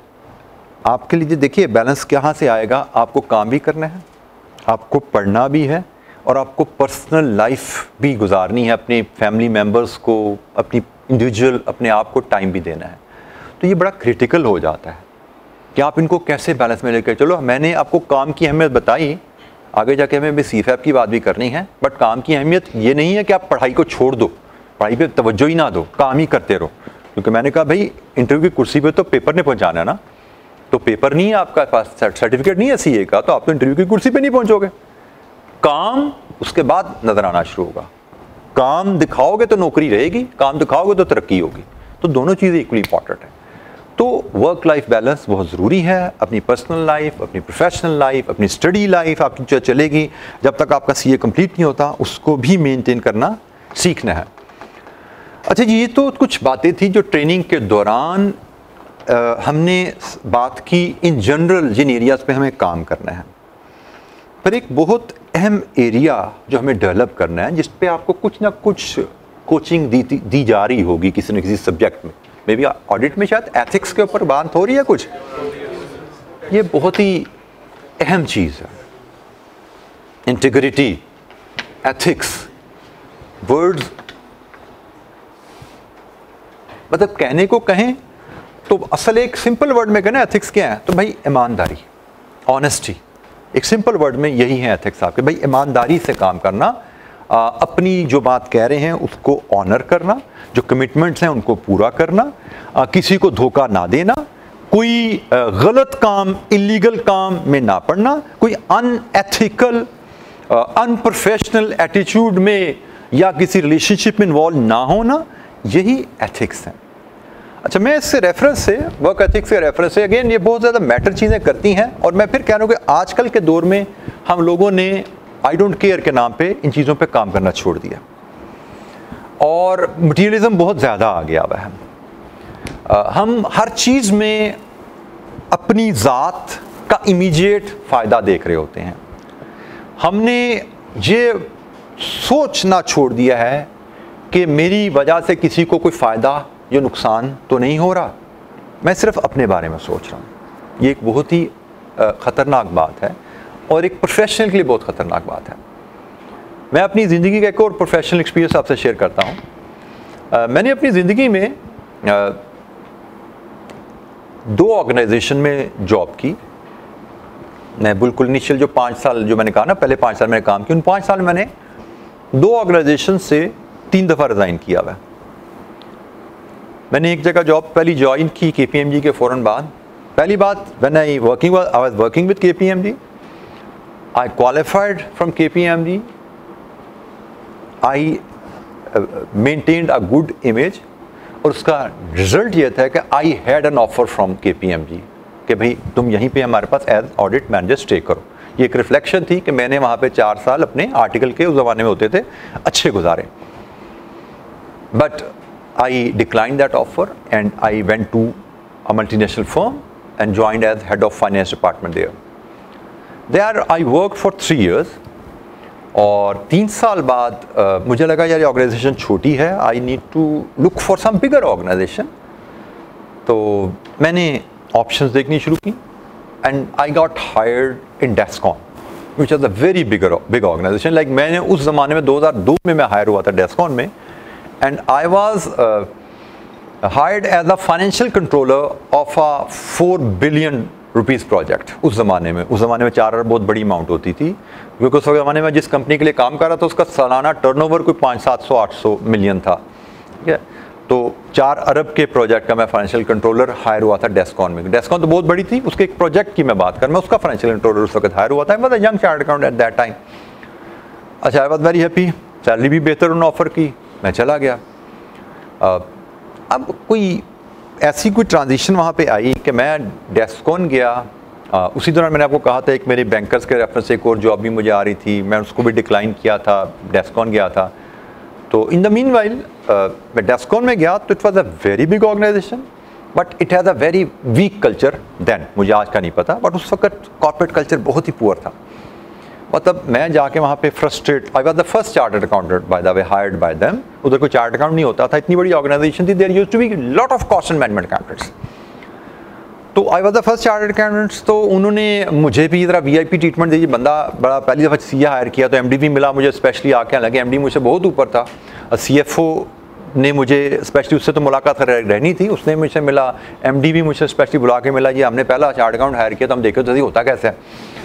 आपके लिए देखिए बैलेंस कहाँ से आएगा। आपको काम भी करना है, आपको पढ़ना भी है, और आपको पर्सनल लाइफ भी गुजारनी है, अपने फैमिली मेम्बर्स को, अपनी इंडिविजुअल अपने आप को टाइम भी देना है। तो ये बड़ा क्रिटिकल हो जाता है कि आप इनको कैसे बैलेंस में लेकर चलो। मैंने आपको काम की अहमियत बताई, आगे जाके हमें CFAP की बात भी करनी है, बट काम की अहमियत ये नहीं है कि आप पढ़ाई को छोड़ दो, पढ़ाई पे तवज्जो ही ना दो, काम ही करते रहो। क्योंकि मैंने कहा भाई इंटरव्यू की कुर्सी पे तो पेपर ने पहुंचाना है ना, तो पेपर नहीं है आपका पास, सर्टिफिकेट नहीं है CA का, तो आप तो इंटरव्यू की कुर्सी पे नहीं पहुंचोगे। काम उसके बाद नजर आना शुरू होगा। काम दिखाओगे तो नौकरी रहेगी, काम दिखाओगे तो तरक्की होगी। तो दोनों चीज़ें इक्वली इंपॉर्टेंट है। तो वर्क लाइफ बैलेंस बहुत ज़रूरी है। अपनी पर्सनल लाइफ, अपनी प्रोफेशनल लाइफ, अपनी स्टडी लाइफ आपकी जो चलेगी जब तक आपका सीए कंप्लीट नहीं होता, उसको भी मेंटेन करना सीखना है। अच्छा जी, ये तो कुछ बातें थी जो ट्रेनिंग के दौरान हमने बात की इन जनरल जिन एरियाज़ पे हमें काम करना है। पर एक बहुत अहम एरिया जो हमें डेवलप करना है, जिस पे आपको कुछ ना कुछ कोचिंग दी जा रही होगी किसी न किसी सब्जेक्ट में, मे बी ऑडिट में शायद एथिक्स के ऊपर बात हो रही है कुछ। ये बहुत ही अहम चीज़ है। इंटीग्रिटी, एथिक्स, वर्ड्स, मतलब कहने को कहें तो असल एक सिंपल वर्ड में कहना एथिक्स क्या है, तो भाई ईमानदारी, ऑनेस्टी। एक सिंपल वर्ड में यही है एथिक्स आपके, भाई ईमानदारी से काम करना, अपनी जो बात कह रहे हैं उसको ऑनर करना, जो कमिटमेंट्स हैं उनको पूरा करना, किसी को धोखा ना देना, कोई गलत काम, इलीगल काम में ना पड़ना, कोई अनएथिकल, अनप्रोफेशनल एटीट्यूड में या किसी रिलेशनशिप में इन्वॉल्व ना होना, यही एथिक्स हैं। अच्छा, मैं इससे रेफरेंस से, वर्क एथिक्स के रेफरेंस से, अगेन ये बहुत ज़्यादा मैटर चीज़ें करती हैं। और मैं फिर कह रहा हूँ कि आजकल के दौर में हम लोगों ने आई डोंट केयर के नाम पे इन चीज़ों पे काम करना छोड़ दिया और मटीरियलिज्म बहुत ज़्यादा आ गया हुआ है। हम हर चीज़ में अपनी ज़ात का इमीडिएट फ़ायदा देख रहे होते हैं। हमने ये सोचना छोड़ दिया है कि मेरी वजह से किसी को कोई फ़ायदा या नुकसान तो नहीं हो रहा, मैं सिर्फ अपने बारे में सोच रहा हूँ। ये एक बहुत ही ख़तरनाक बात है और एक प्रोफेशनल के लिए बहुत ख़तरनाक बात है। मैं अपनी ज़िंदगी का एक और प्रोफेशनल एक्सपीरियंस आपसे शेयर करता हूँ। मैंने अपनी ज़िंदगी में 2 ऑर्गेनाइजेशन में जॉब की। मैं बिल्कुल इनिशियल जो 5 साल जो मैंने कहा ना, पहले 5 साल मैंने काम किया, उन 5 साल में मैंने 2 ऑर्गेनाइजेशन से 3 दफ़ा रिज़ाइन किया हुआ। मैंने एक जगह जॉब पहली ज्वाइन की KPMG के फ़ौरन बाद। पहली बात, when I was working with KPMG, I qualified from KPMG, I maintained a good image, और उसका रिजल्ट ये था कि I had an offer from KPMG कि भाई तुम यहीं पे हमारे पास एज ऑडिट मैनेजर स्टे करो। ये एक रिफ्लेक्शन थी कि मैंने वहाँ पे 4 साल अपने आर्टिकल के, उस ज़माने में होते थे, अच्छे गुजारे। But I declined that offer and I went to a multinational firm and joined as head of finance department there. There I worked for 3 years और 3 साल बाद मुझे लगा यार ये ऑर्गेनाइजेशन छोटी है, I need to look for some bigger organization। तो मैंने ऑप्शंस देखनी शुरू की and I got hired in Descon, which was a very big organization। Like मैंने उस ज़माने में 2002 में मैं हायर हुआ था Descon में, and I was hired as a financial controller of a 4 billion rupees project। उस ज़माने में 4 अरब बहुत बड़ी अमाउंट होती थी, क्योंकि उस ज़माने में जिस कंपनी के लिए काम कर रहा था उसका सालाना टर्नओवर कोई 500-700-800 मिलियन था, ठीक है। तो 4 अरब के प्रोजेक्ट का मैं फाइनेंशियल कंट्रोलर हायर हुआ था डेस्कॉन में। डेस्कॉन तो बहुत बड़ी थी, उसके एक प्रोजेक्ट की मैं बात कर, मैं उसका फाइनेंशियल कंट्रोलर उस वक्त हायर हुआ था। मैं young chartered accountant at that time. अच्छा, I was very happy, salary भी बेहतर उन्होंने ऑफर की, मैं चला गया। अब कोई ऐसी कोई ट्रांजिशन वहाँ पे आई कि मैं डेस्कॉन गया। उसी दौरान मैंने आपको कहा था एक मेरे बैंकर्स के रेफरेंस से एक और जॉब भी मुझे आ रही थी, मैं उसको भी डिक्लाइन किया था, डेस्कॉन गया था। तो इन द मीन वाइल मैं डेस्कॉन में गया तो it was a very big organization, but it has a very weak culture then. मुझे आज का नहीं पता, बट उस वक्त कॉर्पोरेट कल्चर बहुत ही पुअर था। मतलब मैं जाके वहाँ पे frustrate, I was the first chartered accountant by the way hired by them. उधर कोई चार्टर्ड अकाउंट नहीं होता था, इतनी बड़ी ऑर्गेनाइजेशन थी, there used to be lot of cost and management accountants. तो I was the first chartered accountants. तो उन्होंने मुझे भी ज़रा VIP ट्रीटमेंट दी। बंदा बड़ा पहली दफ़ा CA हायर किया तो MD भी मिला मुझे स्पेशली आके, हालांकि MD मुझसे बहुत ऊपर था। CFO ने मुझे स्पेशली, उससे तो मुलाकात रहनी थी, उसने मुझसे मिला। MD भी मुझसे स्पेशली बुला के मिला, जी हमने पहला चार्टर्ड अकाउंट हायर किया तो हम देखे तो होता कैसे है।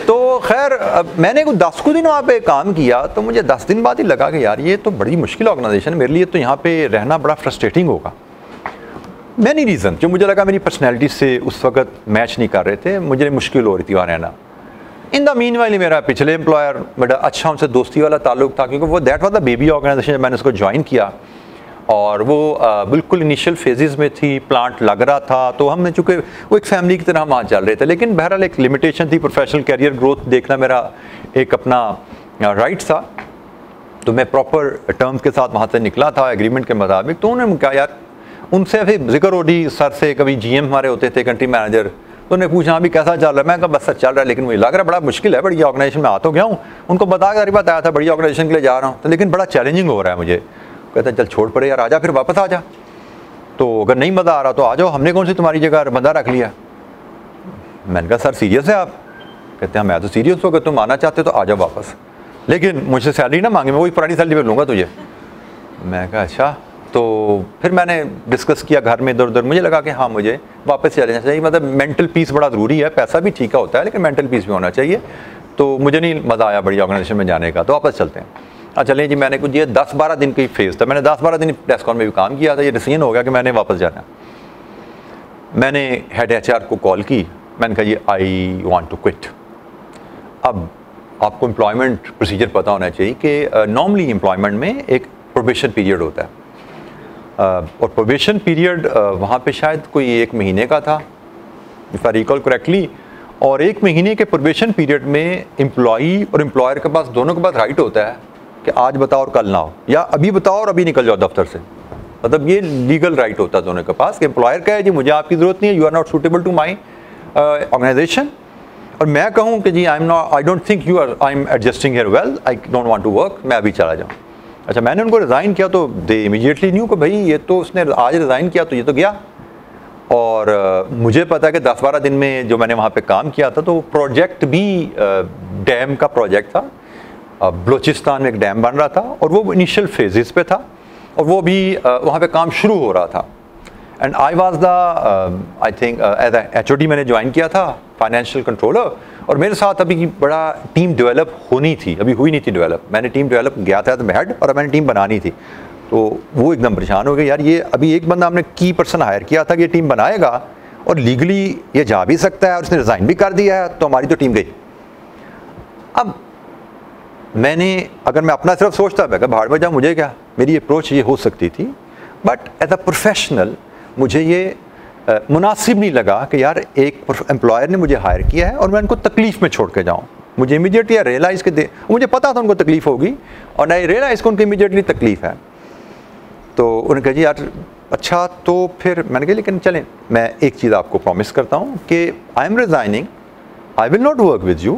तो खैर मैंने कुछ 10 दिन वहाँ पे काम किया तो मुझे 10 दिन बाद ही लगा कि यार ये तो बड़ी मुश्किल ऑर्गेनाइजेशन है मेरे लिए, तो यहाँ पे रहना बड़ा फ्रस्ट्रेटिंग होगा। मैनी रीज़न जो मुझे लगा मेरी पर्सनैलिटी से उस वक्त मैच नहीं कर रहे थे, मुझे मुश्किल हो रही थी वहाँ रहना। इन द मीन वाली मेरा पिछले एम्प्लॉयर बड़ा अच्छा उनसे दोस्ती वाला ताल्लुक था, क्योंकि वो that was the baby organization जब मैंने उसको ज्वाइन किया, और वो बिल्कुल इनिशियल फेजेस में थी, प्लांट लग रहा था, तो हमने चूँकि वो एक फैमिली की तरह वहाँ चल रहे थे, लेकिन बहरहाल एक लिमिटेशन थी, प्रोफेशनल कैरियर ग्रोथ देखना मेरा एक अपना राइट था, तो मैं प्रॉपर टर्म्स के साथ वहाँ से निकला था एग्रीमेंट के मुताबिक। तो उन्होंने कहा यार, उनसे फिर जिक्र हो रही सर से, कभी GM हमारे होते थे कंट्री मैनेजर, तो उन्हें पूछा अभी कैसा चल रहा है, मैं कहा बस सर चल रहा है, लेकिन मुझे लग रहा है बड़ा मुश्किल है, बड़ी ऑर्गेनाइजेशन में आ तो गया हूँ, उनको बता के बात आया था बड़ी ऑर्गेनाइजेशन के लिए जा रहा हूँ, तो लेकिन बड़ा चैलेंजिंग हो रहा है मुझे। कहते हैं चल छोड़ पड़े यार, आजा फिर वापस आ जा, तो अगर नहीं मज़ा आ रहा तो आ जाओ, हमने कौन सी तुम्हारी जगह बंदा रख लिया। मैंने कहा सर सीरियस है आप? कहते हैं मैं तो सीरियस हूँ, अगर तुम आना चाहते तो आ जाओ वापस, लेकिन मुझसे सैलरी ना मांगे, मैं वही पुरानी सैलरी पर लूँगा तुझे। मैं कहा अच्छा। तो फिर मैंने डिस्कस किया घर में इधर उधर, मुझे लगा कि हाँ मुझे वापस चले जाना चाहिए, मतलब मेंटल पीस बड़ा ज़रूरी है, पैसा भी ठीक होता है लेकिन मेंटल पीस भी होना चाहिए। तो मुझे नहीं मज़ा आया बड़ी ऑर्गेनाइजेशन में जाने का, तो वापस चलते हैं। अच्छा चलें जी, मैंने कुछ ये 10-12 दिन की फेज़ था, मैंने 10-12 दिन डेस्कॉन में भी काम किया था, ये डिसीजन हो गया कि मैंने वापस जाना। मैंने हेड HR को कॉल की, मैंने कहा ये आई वांट टू क्विट। अब आपको एम्प्लॉयमेंट प्रोसीजर पता होना चाहिए कि नॉर्मली एम्प्लॉयमेंट में एक प्रोबेशन पीरियड होता है, और प्रोबेशन पीरियड वहाँ पे शायद कोई 1 महीने का था इफ़ आई रिकॉल करेक्टली, और 1 महीने के प्रोबेशन पीरियड में एम्प्लॉई और एम्प्लॉयर के पास दोनों के पास राइट होता है कि आज बताओ और कल ना हो, या अभी बताओ और अभी निकल जाओ दफ्तर से, मतलब ये लीगल राइट होता है दोनों के पास कि एम्प्लॉयर कहे जी मुझे आपकी ज़रूरत नहीं है, you are not suitable to my organisation, और मैं कहूँ कि जी I don't think you are, I am adjusting here well, I don't want to work, मैं अभी चला जाऊँ। अच्छा मैंने उनको रिज़ाइन किया तो दे इमीडिएटली न्यू कि भाई ये तो उसने आज रिज़ाइन किया तो ये तो गया, और मुझे पता है कि 10-12 दिन में जो मैंने वहाँ पे काम किया था, तो प्रोजेक्ट भी डैम का प्रोजेक्ट था, बलूचिस्तान में एक डैम बन रहा था, और वो इनिशियल फेजेस पे था, और वो भी वहाँ पे काम शुरू हो रहा था। And I was the I think as HOD मैंने ज्वाइन किया था, फाइनेंशियल कंट्रोलर, और मेरे साथ अभी बड़ा टीम डेवलप होनी थी, अभी हुई नहीं थी डेवलप, मैंने टीम डेवलप गया था मैं हेड, और मैंने टीम बनानी थी, तो वो एकदम परेशान हो गए यार, ये अभी एक बंदा हमने की पर्सन हायर किया था कि ये टीम बनाएगा और लीगली ये जा भी सकता है, और उसने रिज़ाइन भी कर दिया है, तो हमारी तो टीम गई। अब मैंने अगर मैं अपना सिर्फ सोचता मैं भाड़ में जाऊँ, मुझे क्या, मेरी अप्रोच ये हो सकती थी, बट एज अ प्रोफेशनल मुझे ये मुनासिब नहीं लगा कि यार एक एम्प्लॉयर ने मुझे हायर किया है और मैं उनको तकलीफ़ में छोड़ के जाऊँ। मुझे इमीडिएटली रियलाइज़ के मुझे पता था उनको तकलीफ़ होगी, और आई रियलाइज़ को उनको इमीडिएटली तकलीफ़ है। तो उन्होंने कहा जी यार अच्छा, तो फिर मैंने कहा लेकिन चलें, मैं एक चीज़ आपको प्रॉमिस करता हूँ कि I am resigning, I will not work with you,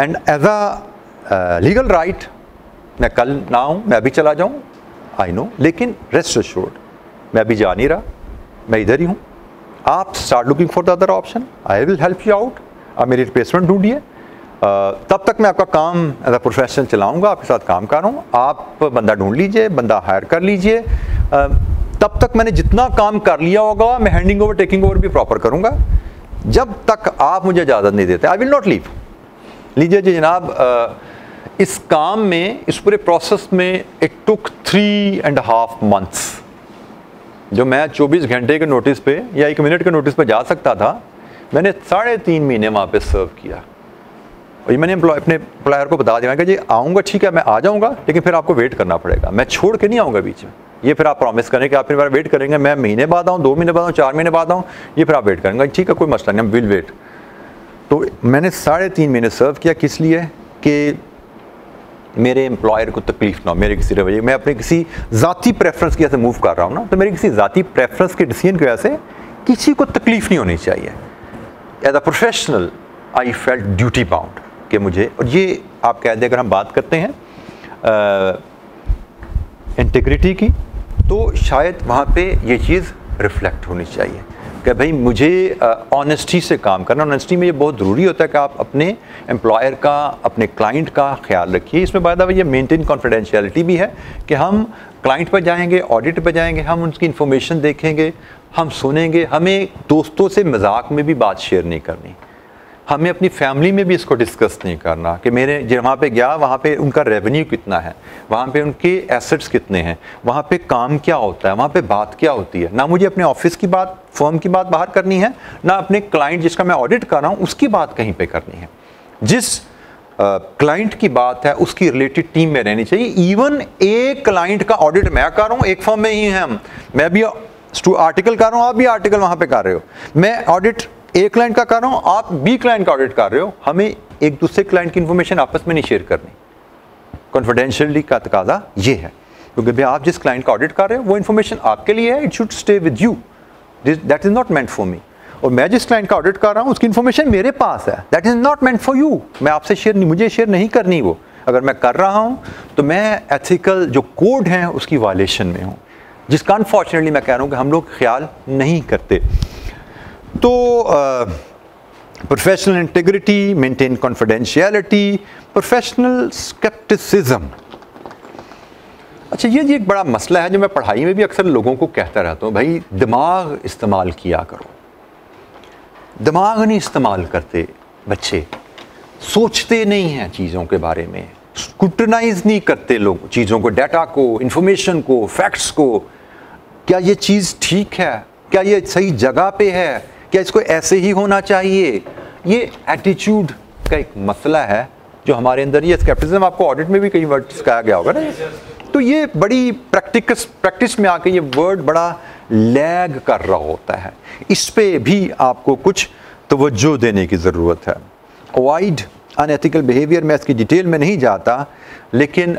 and as a legal right मैं कल ना आऊँ, मैं अभी चला जाऊँ, आई नो, लेकिन रेस्ट एश्योर्ड मैं अभी जा नहीं रहा, मैं इधर ही हूँ, आप start looking for the other option, I will help you out, आप मेरी रिप्लेसमेंट ढूंढिए, तब तक मैं आपका काम एज अ प्रोफेशनल चलाऊँगा, आपके साथ काम कर रहा हूँ, आप बंदा ढूंढ लीजिए, बंदा हायर कर लीजिए, तब तक मैंने जितना काम कर लिया होगा मैं हैंडिंग ओवर टेकिंग ओवर भी प्रॉपर करूँगा, जब तक आप मुझे इजाज़त नहीं देते, आई विल नॉट लीव। लीजिए जी जनाब, इस काम में, इस पूरे प्रोसेस में इट टुक 3.5 months, जो मैं 24 घंटे के नोटिस पे या 1 मिनट के नोटिस पे जा सकता था, मैंने 3.5 महीने वहाँ पे सर्व किया। और ये मैंने अपने एम्प्लॉयर को बता दिया कि जी आऊँगा, ठीक है मैं आ जाऊँगा, लेकिन फिर आपको वेट करना पड़ेगा, मैं छोड़ के नहीं आऊँगा बीच में, ये फिर आप प्रॉमिस करें कि आप फिर वेट करेंगे, मैं महीने बाद आऊँ, 2 महीने बाद आऊँ, 4 महीने बाद आऊँ, ये फिर आप वेट करेंगे, ठीक है कोई मसला नहीं, हम विल वेट। तो मैंने 3.5 महीने सर्व किया, किस लिए कि मेरे एम्प्लॉयर को तकलीफ ना हो, मेरे किसी रवैये, मैं अपने किसी ज़ाती प्रेफरेंस की वजह से मूव कर रहा हूँ ना, तो मेरी किसी ज़ाती प्रेफरेंस के डिसीजन की वजह से किसी को तकलीफ नहीं होनी चाहिए। As a professional I felt duty bound कि मुझे, और ये आप कह दें अगर हम बात करते हैं इंटीग्रिटी की, तो शायद वहाँ पे ये चीज़ रिफ्लेक्ट होनी चाहिए कि भाई मुझे ऑनेस्टी से काम करना, ऑनेस्टी में ये बहुत ज़रूरी होता है कि आप अपने एम्प्लॉयर का, अपने क्लाइंट का ख्याल रखिए। इसमें बाय द वे ये मेंटेन कॉन्फिडेंशियलिटी भी है कि हम क्लाइंट पर जाएंगे, ऑडिट पर जाएंगे, हम उनकी इन्फॉर्मेशन देखेंगे, हम सुनेंगे, हमें दोस्तों से मजाक में भी बात शेयर नहीं करनी, हमें अपनी फैमिली में भी इसको डिस्कस नहीं करना कि मेरे जो वहाँ पे गया वहाँ पे उनका रेवेन्यू कितना है, वहाँ पे उनके एसेट्स कितने हैं, वहाँ पे काम क्या होता है, वहाँ पे बात क्या होती है। ना मुझे अपने ऑफिस की बात, फर्म की बात बाहर करनी है, ना अपने क्लाइंट जिसका मैं ऑडिट कर रहा हूँ उसकी बात कहीं पे करनी है। जिस क्लाइंट की बात है उसकी रिलेटेड टीम में रहनी चाहिए। इवन एक क्लाइंट का ऑडिट मैं कर रहा हूँ, एक फर्म में ही हैं हम, मैं भी आर्टिकल कर रहा हूँ, आप भी आर्टिकल वहाँ पे कर रहे हो, मैं ऑडिट एक क्लाइंट का कर रहा हूँ, आप बी क्लाइंट का ऑडिट कर रहे हो, हमें एक दूसरे क्लाइंट की इन्फॉर्मेशन आपस में नहीं शेयर करनी। कॉन्फिडेंशियलिटी का तकाजा ये है, क्योंकि भाई आप जिस क्लाइंट का ऑडिट कर रहे हो वो इन्फॉर्मेशन आपके लिए है, it should stay with you, that is not meant for me. और मैं जिस क्लाइंट का ऑडिट कर रहा हूँ उसकी इन्फॉर्मेशन मेरे पास है, that is not meant for you, मैं आपसे शेयर नहीं, मुझे शेयर नहीं करनी वो। अगर मैं कर रहा हूँ तो मैं एथिकल जो कोड हैं उसकी वायलेशन में हूँ, जिसका अनफॉर्चुनेटली मैं कह रहा हूँ कि हम लोग ख्याल नहीं करते। तो professional integrity, maintain confidentiality, professional scepticism. अच्छा, ये एक बड़ा मसला है जो मैं पढ़ाई में भी अक्सर लोगों को कहता रहता हूँ, भाई दिमाग इस्तेमाल किया करो। दिमाग नहीं इस्तेमाल करते बच्चे, सोचते नहीं हैं चीज़ों के बारे में, स्क्रूटनाइज नहीं करते लोग चीज़ों को, डाटा को, इंफॉर्मेशन को, फैक्ट्स को। क्या ये चीज़ ठीक है, क्या ये सही जगह पे है, क्या इसको ऐसे ही होना चाहिए, ये एटीट्यूड का एक मसला है जो हमारे अंदर, ये स्केप्टिसिज्म आपको ऑडिट में भी कई वर्ड सिखाया गया होगा ना, तो ये बड़ी प्रैक्टिस में आके ये वर्ड बड़ा लैग कर रहा होता है, इस पे भी आपको कुछ तवज्जो देने की ज़रूरत है। अवॉइड अनएथिकल बिहेवियर, मैं इसकी डिटेल में नहीं जाता, लेकिन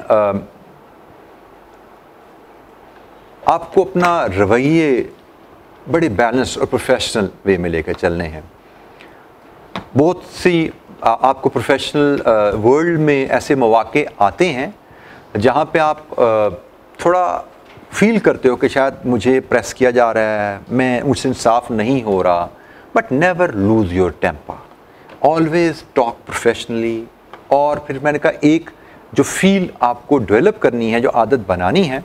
आपको अपना रवैये बड़े बैलेंस और प्रोफेशनल वे में लेकर चलने हैं। बहुत सी आपको प्रोफेशनल वर्ल्ड में ऐसे मौके आते हैं जहाँ पे आप थोड़ा फील करते हो कि शायद मुझे प्रेस किया जा रहा है, मैं मुझसे इंसाफ नहीं हो रहा, but never lose your temper, always talk professionally. और फिर मैंने कहा एक जो फील आपको डेवलप करनी है, जो आदत बनानी है,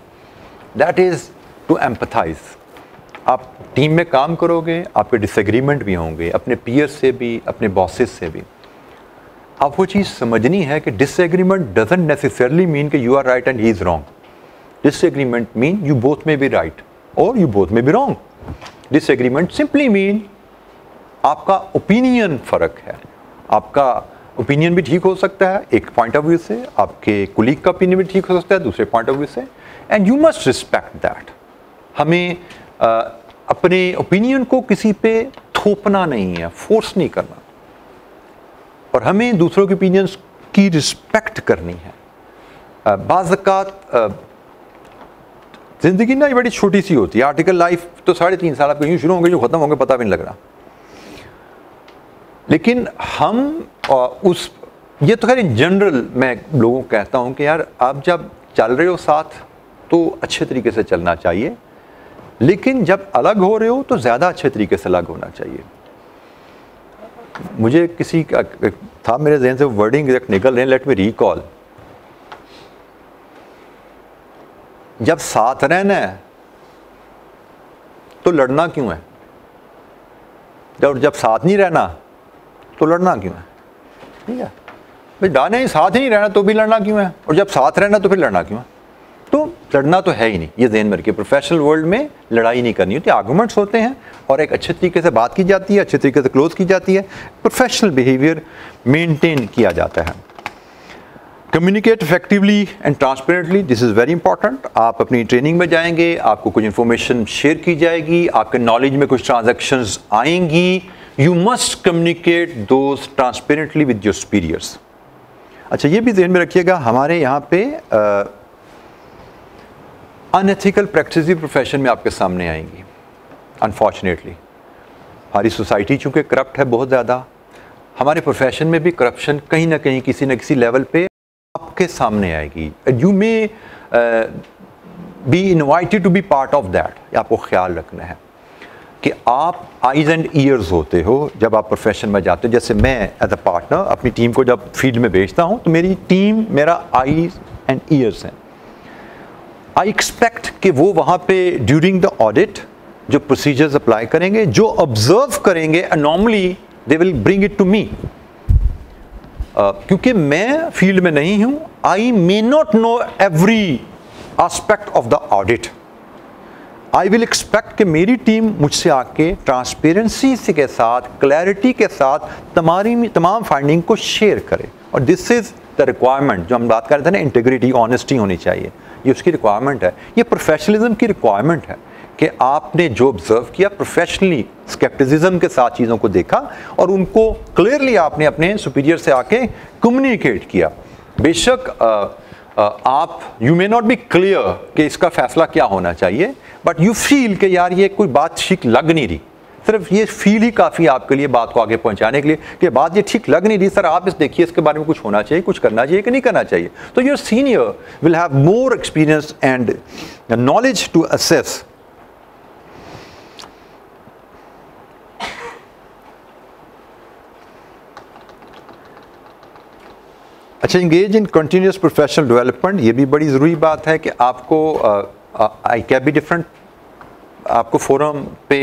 दैट इज़ टू एम्पथाइज। आप टीम में काम करोगे, आपके डिसएग्रीमेंट भी होंगे, अपने पीयर्स से भी, अपने बॉसेस से भी। अब वो चीज़ समझनी है कि डिसएग्रीमेंट डजंट नेसेसरली मीन कि you are right and he is wrong. Disagreement mean you both may be right और you both may be wrong. Disagreement simply mean आपका ओपिनियन फ़र्क है, आपका ओपिनियन भी ठीक हो सकता है एक पॉइंट ऑफ व्यू से, आपके कुलीग का ओपिनियन भी ठीक हो सकता है दूसरे पॉइंट ऑफ व्यू से, and you must respect that. हमें अपने ओपिनियन को किसी पे थोपना नहीं है, फोर्स नहीं करना, और हमें दूसरों के ओपिनियंस की रिस्पेक्ट करनी है। बाज़ औक़ात ज़िंदगी ना ये बड़ी छोटी सी होती है, आर्टिकल लाइफ तो 3.5 साल आपके यूँ शुरू होंगे, जो ख़त्म होंगे पता भी नहीं लग रहा, लेकिन हम ये तो खैर इन जनरल मैं लोगों को कहता हूँ कि यार आप जब चल रहे हो साथ तो अच्छे तरीके से चलना चाहिए, लेकिन जब अलग हो रहे हो तो ज़्यादा अच्छे तरीके से अलग होना चाहिए। मुझे किसी का था मेरे जहन से वर्डिंग निकल रहे हैं, लेट मी रिकॉल। जब साथ रहना है तो लड़ना क्यों है, जब साथ नहीं रहना तो लड़ना क्यों है? ठीक है भाई, डाने साथ ही नहीं रहना तो भी लड़ना क्यों है, और जब साथ रहना तो फिर लड़ना क्यों है? तो लड़ना तो है ही नहीं, ये ज़हन में रखिए। प्रोफेशनल वर्ल्ड में लड़ाई नहीं करनी होती, आर्गूमेंट्स होते हैं और एक अच्छे तरीके से बात की जाती है, अच्छे तरीके से क्लोज की जाती है, प्रोफेशनल बिहेवियर मेंटेन किया जाता है। Communicate effectively and transparently, this is very important. आप अपनी ट्रेनिंग में जाएंगे, आपको कुछ इन्फॉर्मेशन शेयर की जाएगी, आपके नॉलेज में कुछ ट्रांजैक्शंस आएंगी, you must communicate those transparently with your superiors. अच्छा, ये भी ध्यान में रखिएगा, हमारे यहाँ पे अनएथिकल प्रैक्टिस भी प्रोफेशन में आपके सामने आएंगी। अनफॉर्चुनेटली हमारी सोसाइटी चूँकि करप्ट है बहुत ज़्यादा, हमारे प्रोफेशन में भी करप्शन कहीं ना कहीं किसी न किसी लेवल पे आपके सामने आएगी। You may be invited to be part of that. आपको ख्याल रखना है कि आप आइज़ एंड ईयर्स होते हो जब आप प्रोफेशन में जाते हो। जैसे मैं एज अ पार्टनर अपनी टीम को जब फील्ड में भेजता हूँ तो मेरी टीम मेरा आइज़ एंड ईयर्स हैं। आई एक्सपेक्ट कि वो वहाँ पे ड्यूरिंग द ऑडिट जो प्रोसीजर्स अप्लाई करेंगे, जो ऑब्जर्व करेंगे anomaly, they will bring it to me. क्योंकि मैं फील्ड में नहीं हूँ, I may not know every aspect of the audit. I will expect कि मेरी टीम मुझसे आके ट्रांसपेरेंसी के साथ, क्लैरिटी के साथ तमाम फाइंडिंग को शेयर करे। और दिस इज़ द रिक्वायरमेंट जो हम बात कर रहे थे ना, इंटीग्रिटी, ऑनेस्टी होनी चाहिए, ये उसकी रिक्वायरमेंट है, ये प्रोफेशनलिज्म की रिक्वायरमेंट है कि आपने जो ऑब्जर्व किया प्रोफेशनली, स्केप्टिसिज्म के साथ चीज़ों को देखा और उनको क्लियरली आपने अपने सुपीरियर से आके कम्युनिकेट किया। बेशक आप you may not be clear कि इसका फैसला क्या होना चाहिए, बट यू फील कि यार ये कोई बात ठीक लग नहीं रही, सिर्फ ये फील ही काफ़ी आपके लिए बात को आगे पहुंचाने के लिए कि बात ये ठीक लग नहीं रही, सर आप इस देखिए इसके बारे में कुछ होना चाहिए, कुछ करना चाहिए कि नहीं करना चाहिए। तो your senior will have more experience and knowledge to assess. अच्छा, engage in continuous professional development, ये भी बड़ी ज़रूरी बात है कि आपको आई कैप भी डिफरेंट आपको फोरम पे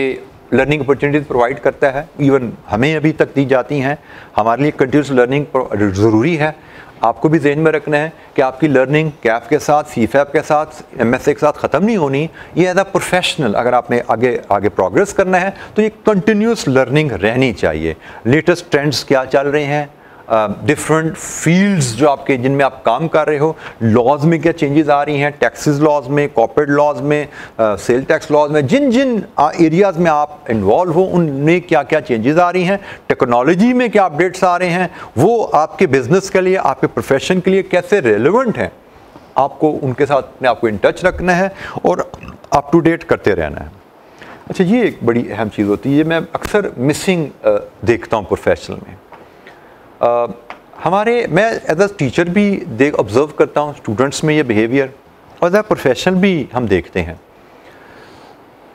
लर्निंग अपॉर्चुनिटीज़ प्रोवाइड करता है, इवन हमें अभी तक दी जाती हैं। हमारे लिए कंटिन्यूस लर्निंग ज़रूरी है। आपको भी जहन में रखना है कि आपकी लर्निंग कैफ के साथ, सीफैप के साथ, एमएसए के साथ ख़त्म नहीं होनी। ये एज अ प्रोफेशनल अगर आपने आगे प्रोग्रेस करना है तो ये कंटिन्यूस लर्निंग रहनी चाहिए। लेटेस्ट ट्रेंड्स क्या चल रहे हैं, डिफरेंट फील्ड्स जो आपके जिनमें आप काम कर रहे हो, लॉज में क्या चेंजेस आ रही हैं, टैक्सेस लॉज में, कॉर्पोरेट लॉज में, सेल टैक्स लॉज में, जिन जिन एरियाज़ में आप इन्वॉल्व हो उनमें क्या क्या चेंजेस आ रही हैं, टेक्नोलॉजी में क्या अपडेट्स आ रहे हैं, वो आपके बिजनेस के लिए, आपके प्रोफेशन के लिए कैसे रेलेवेंट हैं, आपको उनके साथ अपने आपको इन टच रखना है और अप टू डेट करते रहना है। अच्छा, ये एक बड़ी अहम चीज़ होती है, ये मैं अक्सर मिसिंग देखता हूँ प्रोफेशनल में। मैं एज अ टीचर भी ऑब्जर्व करता हूँ स्टूडेंट्स में ये बिहेवियर, और एज अ प्रोफेशनल भी हम देखते हैं।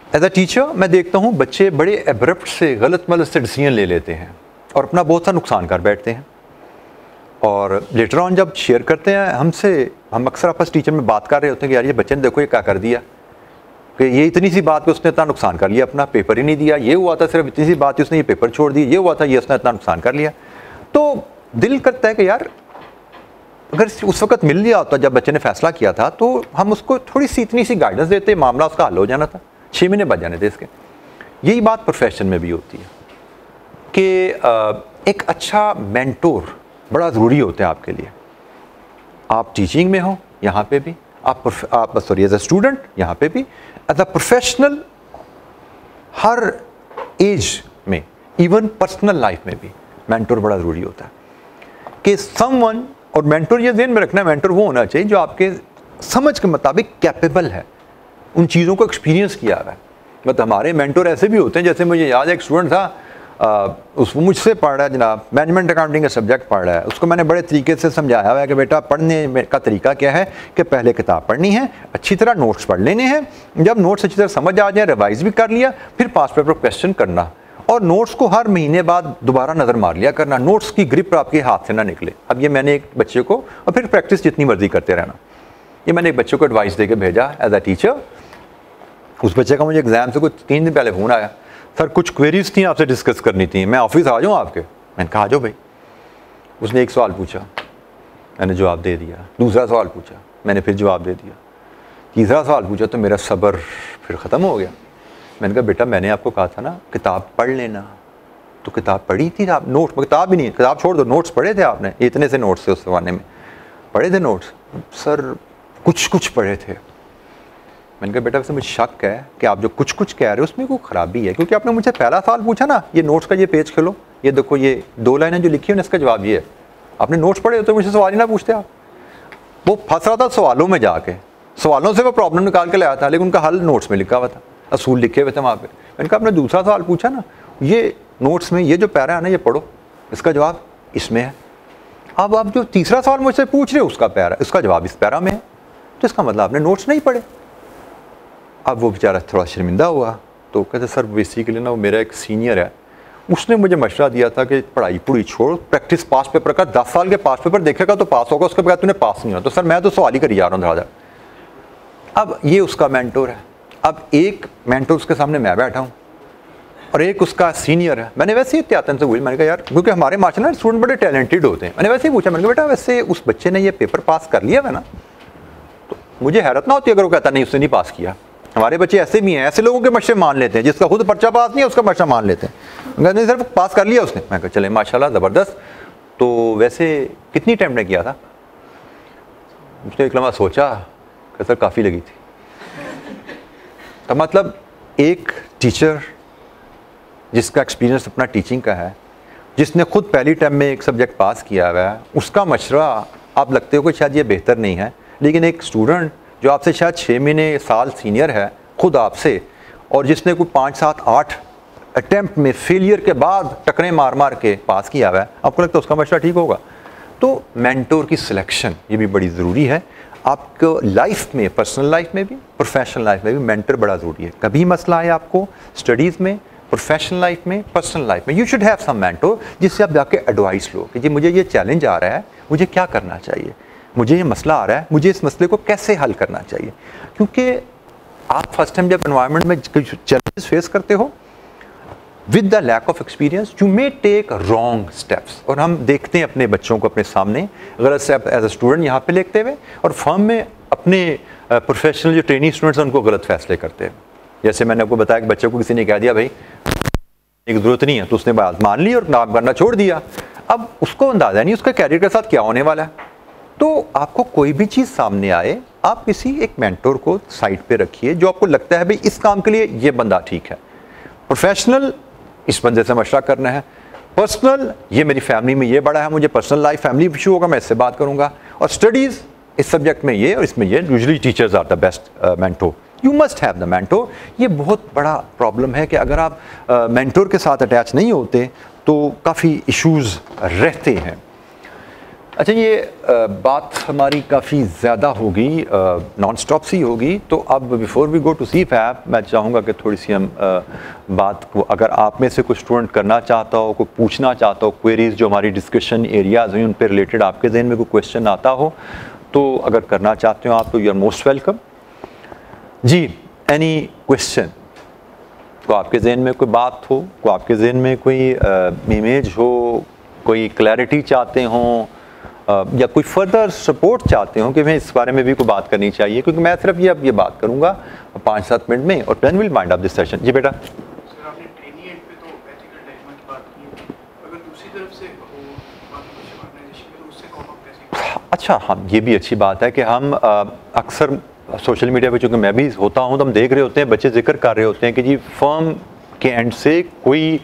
एज अ टीचर मैं देखता हूँ बच्चे बड़े एब्रप्ट से, गलत मलत से डिसीजन ले लेते हैं और अपना बहुत सा नुकसान कर बैठते हैं, और लेटर ऑन जब शेयर करते हैं हमसे, हम अक्सर आपस टीचर में बात कर रहे होते हैं कि यार ये बच्चे ने देखो ये क्या कर दिया, कि ये इतनी सी बात पे उसने इतना नुकसान कर लिया, अपना पेपर ही नहीं दिया, ये हुआ था सिर्फ इतनी सी बात थी उसने ये पेपर छोड़ दी, ये हुआ था ये उसने इतना नुकसान कर लिया। तो दिल करता है कि यार अगर उस वक्त मिल लिया होता जब बच्चे ने फैसला किया था तो हम उसको थोड़ी सी इतनी सी गाइडेंस देते, मामला उसका हल हो जाना था, 6 महीने बच जाने थे इसके। यही बात प्रोफेशन में भी होती है कि एक अच्छा मेंटोर बड़ा ज़रूरी होता है आपके लिए। आप टीचिंग में हो यहाँ पे भी, आप सॉरी एज अ स्टूडेंट यहाँ पे भी, एज अ प्रोफेशनल हर एज में, इवन पर्सनल लाइफ में भी मेंटोर बड़ा ज़रूरी होता है कि समवन, और मेंटोर ये ध्यान में रखना, मेंटोर वो होना चाहिए जो आपके समझ के मुताबिक कैपेबल है, उन चीज़ों को एक्सपीरियंस किया हुआ है। मतलब हमारे मेंटोर ऐसे भी होते हैं, जैसे मुझे याद है एक स्टूडेंट था, उसको मुझसे पढ़ रहा है जनाब, मैनेजमेंट अकाउंटिंग का सब्जेक्ट पढ़ रहा है, उसको मैंने बड़े तरीके से समझाया हुआ है कि बेटा पढ़ने का तरीका क्या है कि पहले किताब पढ़नी है, अच्छी तरह नोट्स पढ़ लेने हैं, जब नोट्स अच्छी तरह समझ आ जाए, रिवाइज भी कर लिया, फिर पास पेपर क्वेश्चन करना, और नोट्स को हर महीने बाद दोबारा नज़र मार लिया करना, नोट्स की ग्रिप आपके हाथ से ना निकले। अब ये मैंने एक बच्चे को, और फिर प्रैक्टिस जितनी मर्जी करते रहना, ये मैंने एक बच्चे को एडवाइस दे के भेजा एज अ टीचर। उस बच्चे का मुझे एग्जाम से कुछ 3 दिन पहले फ़ोन आया, सर कुछ क्वेरीज थी आपसे डिस्कस करनी थी, मैं ऑफिस आ जाऊँ आपके? मैंने कहा आ जाओ भाई। उसने एक सवाल पूछा, मैंने जवाब दे दिया, दूसरा सवाल पूछा, मैंने फिर जवाब दे दिया, तीसरा सवाल पूछा तो मेरा सब्र फिर ख़त्म हो गया। मैंने कहा बेटा मैंने आपको कहा था ना किताब पढ़ लेना, तो किताब पढ़ी थी आप? नोट्स, किताब भी नहीं, किताब छोड़ दो, नोट्स पढ़े थे आपने? इतने से नोट्स थे उस ज़माने में, पढ़े थे नोट्स? सर कुछ पढ़े थे। मैंने कहा बेटा वैसे मुझे शक है कि आप जो कुछ कह रहे हो उसमें कोई ख़राबी है, क्योंकि आपने मुझे पहला सवाल पूछा ना, ये नोट्स का ये पेज खोलो, ये देखो ये 2 लाइनें जो लिखी है इसका जवाब ये है। आपने नोट्स पढ़े हो तो मुझे सवाल ही ना पूछते आप। वो फंस रहा था सवालों में जाके, सवालों से वो प्रॉब्लम निकाल के लाया था, लेकिन उनका हल नोट्स में लिखा हुआ था, असूल लिखे हुए थे वहाँ पे। मैंने कहा आपने दूसरा सवाल पूछा ना, ये नोट्स में ये जो पैरा है ना ये पढ़ो, इसका जवाब इसमें है। अब आप जो तीसरा सवाल मुझसे पूछ रहे हो उसका पैरा, इसका जवाब इस पैरा में है, तो इसका मतलब आपने नोट्स नहीं पढ़े। अब वो बेचारा थोड़ा शर्मिंदा हुआ, तो कहते सर बेसिकली ना वो मेरा एक सीनियर है, उसने मुझे मशवरा दिया था कि पढ़ाई छोड़, प्रैक्टिस पास पेपर का, 10 साल के पास पेपर देखेगा तो पास होगा, उसके बगैर तूने पास नहीं होगा। तो सर मैं तो सवाल ही करी जा रहा हूँ दादा। अब ये उसका मेंटोर है, अब एक मेंटोर उसके सामने मैं बैठा हूँ और एक उसका सीनियर है। मैंने वैसे ही त्यातन से पूछा, मैंने कहा यार क्योंकि हमारे मास्टर ना स्टूडेंट बड़े टैलेंटेड होते हैं, मैंने वैसे ही पूछा, मैंने कहा बेटा वैसे उस बच्चे ने ये पेपर पास कर लिया है ना? तो मुझे हैरत ना होती अगर वो कहता नहीं उसने नहीं पास किया, हमारे बच्चे ऐसे भी हैं, ऐसे लोगों के मशरे मान लेते हैं, जिसका खुद पर्चा पास नहीं है उसका मशरा मान लेते हैं। नहीं सिर्फ पास कर लिया उसने, मैं कहा चले माशाल्लाह ज़बरदस्त। तो वैसे कितनी टाइम ने किया था? उसने एक लम्हा सोचा कि सर काफ़ी लगी थी। तो मतलब एक टीचर जिसका एक्सपीरियंस अपना टीचिंग का है, जिसने खुद पहली टर्म में एक सब्जेक्ट पास किया हुआ है, उसका मशरा आप लगते हो कि शायद ये बेहतर नहीं है, लेकिन एक स्टूडेंट जो आपसे शायद 6 महीने साल सीनियर है खुद आपसे, और जिसने कोई 5, 7, 8 अटैम्प्ट में फेलियर के बाद टकरे मार मार के पास किया हुआ है, आपको लगता है उसका मशरा ठीक होगा? तो मेंटोर की सिलेक्शन ये भी बड़ी ज़रूरी है। आपको लाइफ में, पर्सनल लाइफ में भी, प्रोफेशनल लाइफ में भी मेंटर बड़ा ज़रूरी है। कभी मसला है आपको स्टडीज़ में, प्रोफेशनल लाइफ में, पर्सनल लाइफ में, you should have some mentor जिससे आप जाके एडवाइस लो कि जी मुझे ये चैलेंज आ रहा है, मुझे क्या करना चाहिए, मुझे ये मसला आ रहा है, मुझे इस मसले को कैसे हल करना चाहिए। क्योंकि आप फर्स्ट टाइम जब एनवायरनमेंट में चैलेंजेस फेस करते हो, with the lack of experience you may take wrong steps. और हम देखते हैं अपने बच्चों को अपने सामने गलत स्टेप एज अ स्टूडेंट यहाँ पे लेते हुए, और फर्म में अपने प्रोफेशनल जो ट्रेनिंग स्टूडेंट्स हैं उनको गलत फैसले करते हैं। जैसे मैंने आपको बताया कि बच्चे को किसी ने कह दिया भाई एक ज़रूरत नहीं है, तो उसने बात मान ली और काम करना छोड़ दिया। अब उसको अंदाज़ा नहीं उसका कैरियर के साथ क्या होने वाला है। तो आपको कोई भी चीज़ सामने आए, आप किसी एक मेंटोर को साइड पे रखिए जो आपको लगता है भाई इस काम के लिए ये बंदा ठीक है। प्रोफेशनल, इस बंदे से मशवरा करना है। पर्सनल, ये मेरी फैमिली में ये बड़ा है, मुझे पर्सनल लाइफ फैमिली इशू होगा, मैं इससे बात करूंगा। और स्टडीज़, इस सब्जेक्ट में ये और इसमें ये, usually teachers are the best mentor, you must have the mentor. ये बहुत बड़ा प्रॉब्लम है कि अगर आप मेंटोर के साथ अटैच नहीं होते तो काफ़ी इश्यूज़ रहते हैं। अच्छा, ये बात हमारी काफ़ी ज़्यादा होगी, नॉन स्टॉप सी होगी। तो अब before we go to CFAP, मैं चाहूँगा कि थोड़ी सी हम बात को, अगर आप में से कुछ स्टूडेंट करना चाहता हो, कोई पूछना चाहता हो, क्वेरीज जो हमारी डिस्कशन एरियाज़ हुई उन पर रिलेटेड आपके जहन में कोई क्वेश्चन आता हो, तो अगर करना चाहते हो आप तो यू आर मोस्ट वेलकम। जी, एनी क्वेश्चन? को आपके जहन में कोई बात हो, को आपके जहन में कोई इमेज हो, कोई क्लैरिटी चाहते हों, या कोई फर्दर सपोर्ट चाहते हो कि मैं इस बारे में भी कोई बात करनी चाहिए, क्योंकि मैं सिर्फ ये अब ये बात करूंगा 5-7 मिनट में और then will wind up this session. जी बेटा। सर, आपने ट्रेनिंग एंड पे तो एथिकल डायलेमा की बात की है, अगर दूसरी तरफ से हो बाकी ऑर्गेनाइजेशन में, तो उससे कॉप अप कैसे? अच्छा, हाँ, ये भी अच्छी बात है कि हम अक्सर सोशल मीडिया पे, चूँकि मैं भी होता हूँ, तो हम देख रहे होते हैं, बच्चे जिक्र कर रहे होते हैं कि जी फर्म के एंड से कोई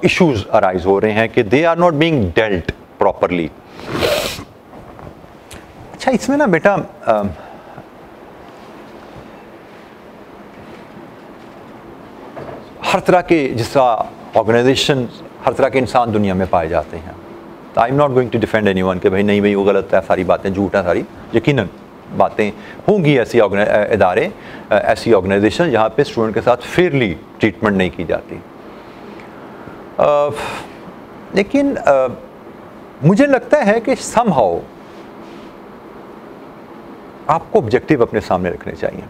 इश्यूज अराइज हो रहे हैं कि they are not being dealt properly. अच्छा, इसमें ना बेटा हर तरह के, जिस तरह ऑर्गेनाइजेशन, हर तरह के इंसान दुनिया में पाए जाते हैं। तो I am not going to defend anyone कि भाई नहीं भाई वो गलत है, सारी बातें झूठ है, सारी यकीनन बातें होंगी। ऐसी इदारे, ऐसी ऑर्गेनाइजेशन जहाँ पे स्टूडेंट के साथ फेयरली ट्रीटमेंट नहीं की जाती। लेकिन मुझे लगता है कि समहाउ आपको ऑब्जेक्टिव अपने सामने रखने चाहिए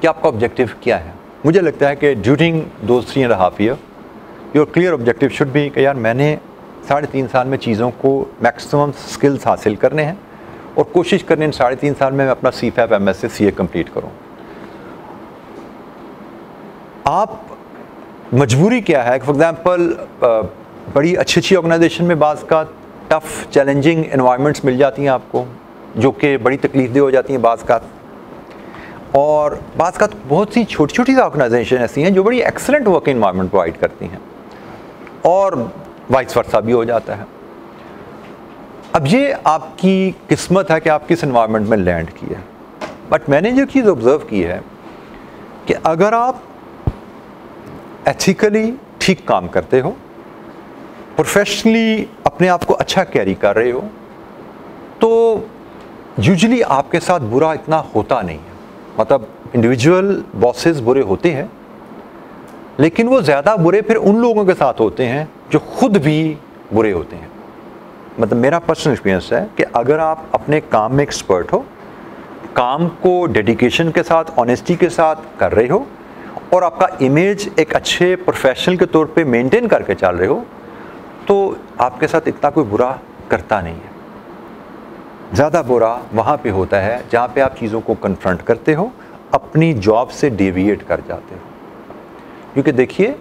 कि आपका ऑब्जेक्टिव क्या है। मुझे लगता है कि during those 3.5 year your clear objective should be कि यार मैंने 3.5 साल में चीज़ों को मैक्सिमम स्किल्स हासिल करने हैं और कोशिश करने इन 3.5 साल में मैं अपना CFAP MSc CA कंप्लीट करूं। आप मजबूरी क्या है, फॉर एग्जांपल बड़ी अच्छी ऑर्गेनाइजेशन में बाज़ का टफ़ चैलेंजिंग एनवायरनमेंट्स मिल जाती हैं आपको, जो कि बड़ी तकलीफदेह हो जाती हैं बाज़ का, और बाज़ का बहुत सी छोटी छोटी ऑर्गेनाइजेशन ऐसी हैं जो बड़ी एक्सेलेंट वर्क एनवायरनमेंट प्रोवाइड करती हैं, और वाइस वर्सा भी हो जाता है। अब ये आपकी किस्मत है कि आप किस एनवायरनमेंट में लैंड की है। बट मैंने जो चीज़ ऑब्ज़र्व की है कि अगर आप एथिकली ठीक काम करते हो, प्रोफेशनली अपने आप को अच्छा कैरी कर रहे हो, तो यूजुअली आपके साथ बुरा इतना होता नहीं है। मतलब इंडिविजुअल बॉसेस बुरे होते हैं, लेकिन वो ज़्यादा बुरे फिर उन लोगों के साथ होते हैं जो खुद भी बुरे होते हैं। मतलब मेरा पर्सनल एक्सपीरियंस है कि अगर आप अपने काम में एक्सपर्ट हो, काम को डेडिकेशन के साथ, ऑनेस्टी के साथ कर रहे हो, और आपका इमेज एक अच्छे प्रोफेशनल के तौर पे मेंटेन करके चल रहे हो, तो आपके साथ इतना कोई बुरा करता नहीं है। ज़्यादा बुरा वहाँ पे होता है जहाँ पे आप चीज़ों को कन्फ्रंट करते हो, अपनी जॉब से डेविएट कर जाते हो। क्योंकि देखिए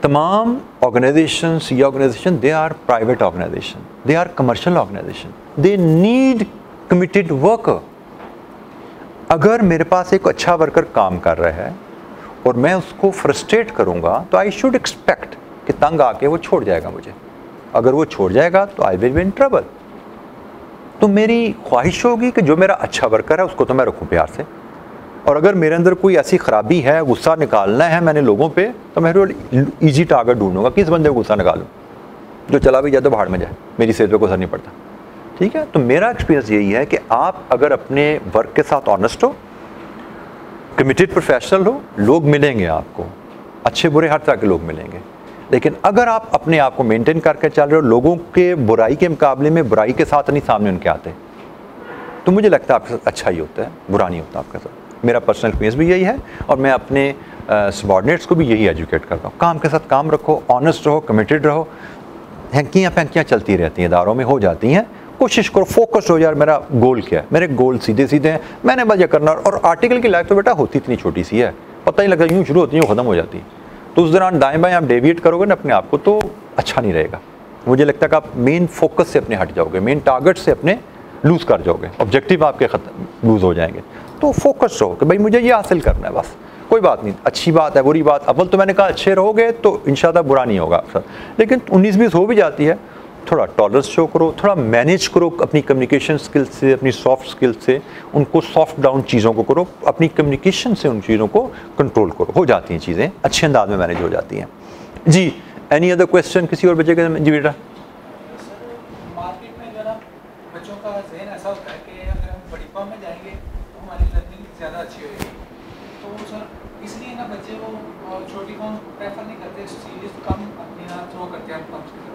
तमाम ऑर्गेनाइजेशंस या organization they are private organization, they are commercial organization, they need committed worker. अगर मेरे पास एक अच्छा वर्कर काम कर रहा है और मैं उसको फ्रस्ट्रेट करूंगा तो आई शुड एक्सपेक्ट कि तंग आके वो छोड़ जाएगा मुझे। अगर वो छोड़ जाएगा तो I will be in trouble. तो मेरी ख्वाहिश होगी कि जो मेरा अच्छा वर्कर है उसको तो मैं रखूं प्यार से, और अगर मेरे अंदर कोई ऐसी ख़राबी है, गुस्सा निकालना है मैंने लोगों पे, तो मैं ईजी टारगेट ढूंढूंगा, किस बंदे को गुस्सा निकालूं, जो चला भी जाए तो बाहर में जाए, मेरी सेहत पे कोई असर नहीं पड़ता। ठीक है, तो मेरा एक्सपीरियंस यही है कि आप अगर अपने वर्क के साथ ऑनेस्ट हो, कमिटेड प्रोफेशनल हो, लोग मिलेंगे आपको, अच्छे बुरे हर तरह के लोग मिलेंगे। लेकिन अगर आप अपने आप को मेंटेन करके चल रहे हो, लोगों के बुराई के मुकाबले में बुराई के साथ नहीं सामने उनके आते, तो मुझे लगता है आपके साथ अच्छा ही होता है, बुरा नहीं होता आपके साथ। मेरा पर्सनल एक्सपीरियंस भी यही है और मैं अपने सबॉर्डिनेट्स को भी यही एजुकेट करता हूँ। काम के साथ काम रखो, ऑनेस्ट रहो, कमिटेड रहो। हैंकियाँ पैंकियाँ चलती रहती हैं, इदारों में हो जाती हैं, कोशिश करो, फोकस हो, यार मेरा गोल क्या है, मेरे गोल सीधे सीधे हैं, मैंने बस ये करना। और आर्टिकल की लाइफ तो बेटा होती इतनी छोटी सी है, पता ही लगता, यूँ शुरू होती है यूँ ख़त्म हो जाती है। तो उस दौरान दाएँ बाएँ आप डेविएट करोगे ना अपने आप को तो अच्छा नहीं रहेगा। मुझे लगता है कि आप मेन फोकस से अपने हट जाओगे, मेन टारगेट से अपने लूज़ कर जाओगे, ऑब्जेक्टिव आपके लूज़ हो जाएंगे। तो फोकस रहो कि भाई मुझे ये हासिल करना है, बस कोई बात नहीं, अच्छी बात है बुरी बात, अव्वल तो मैंने कहा अच्छे रहोगे तो इंशाल्लाह बुरा नहीं होगा आपके साथ। लेकिन 19-20 हो भी जाती है, थोड़ा टॉलरेंस शो करो, थोड़ा मैनेज करो अपनी कम्युनिकेशन स्किल्स से, अपनी सॉफ्ट स्किल्स से, उनको सॉफ्ट डाउन चीज़ों को करो, अपनी कम्युनिकेशन से उन चीज़ों को कंट्रोल करो, हो जाती हैं चीज़ें, अच्छे अंदाज में मैनेज हो जाती हैं। जी, एनी अदर क्वेश्चन किसी और बच्चे का? जी बेटा। मार्केट में जरा बच्चों का ज़हन ऐसा होता है कि अगर हम बड़ी फर्म में जाएंगे तो हमारी लर्निंग ज़्यादा अच्छी होगी, तो सर इसलिए ना बच्चे वो छोटी फर्म प्रेफर नहीं करते, सीरीज कम अपनी यहाँ थ्रो करते हैं फर्म्स की तरफ।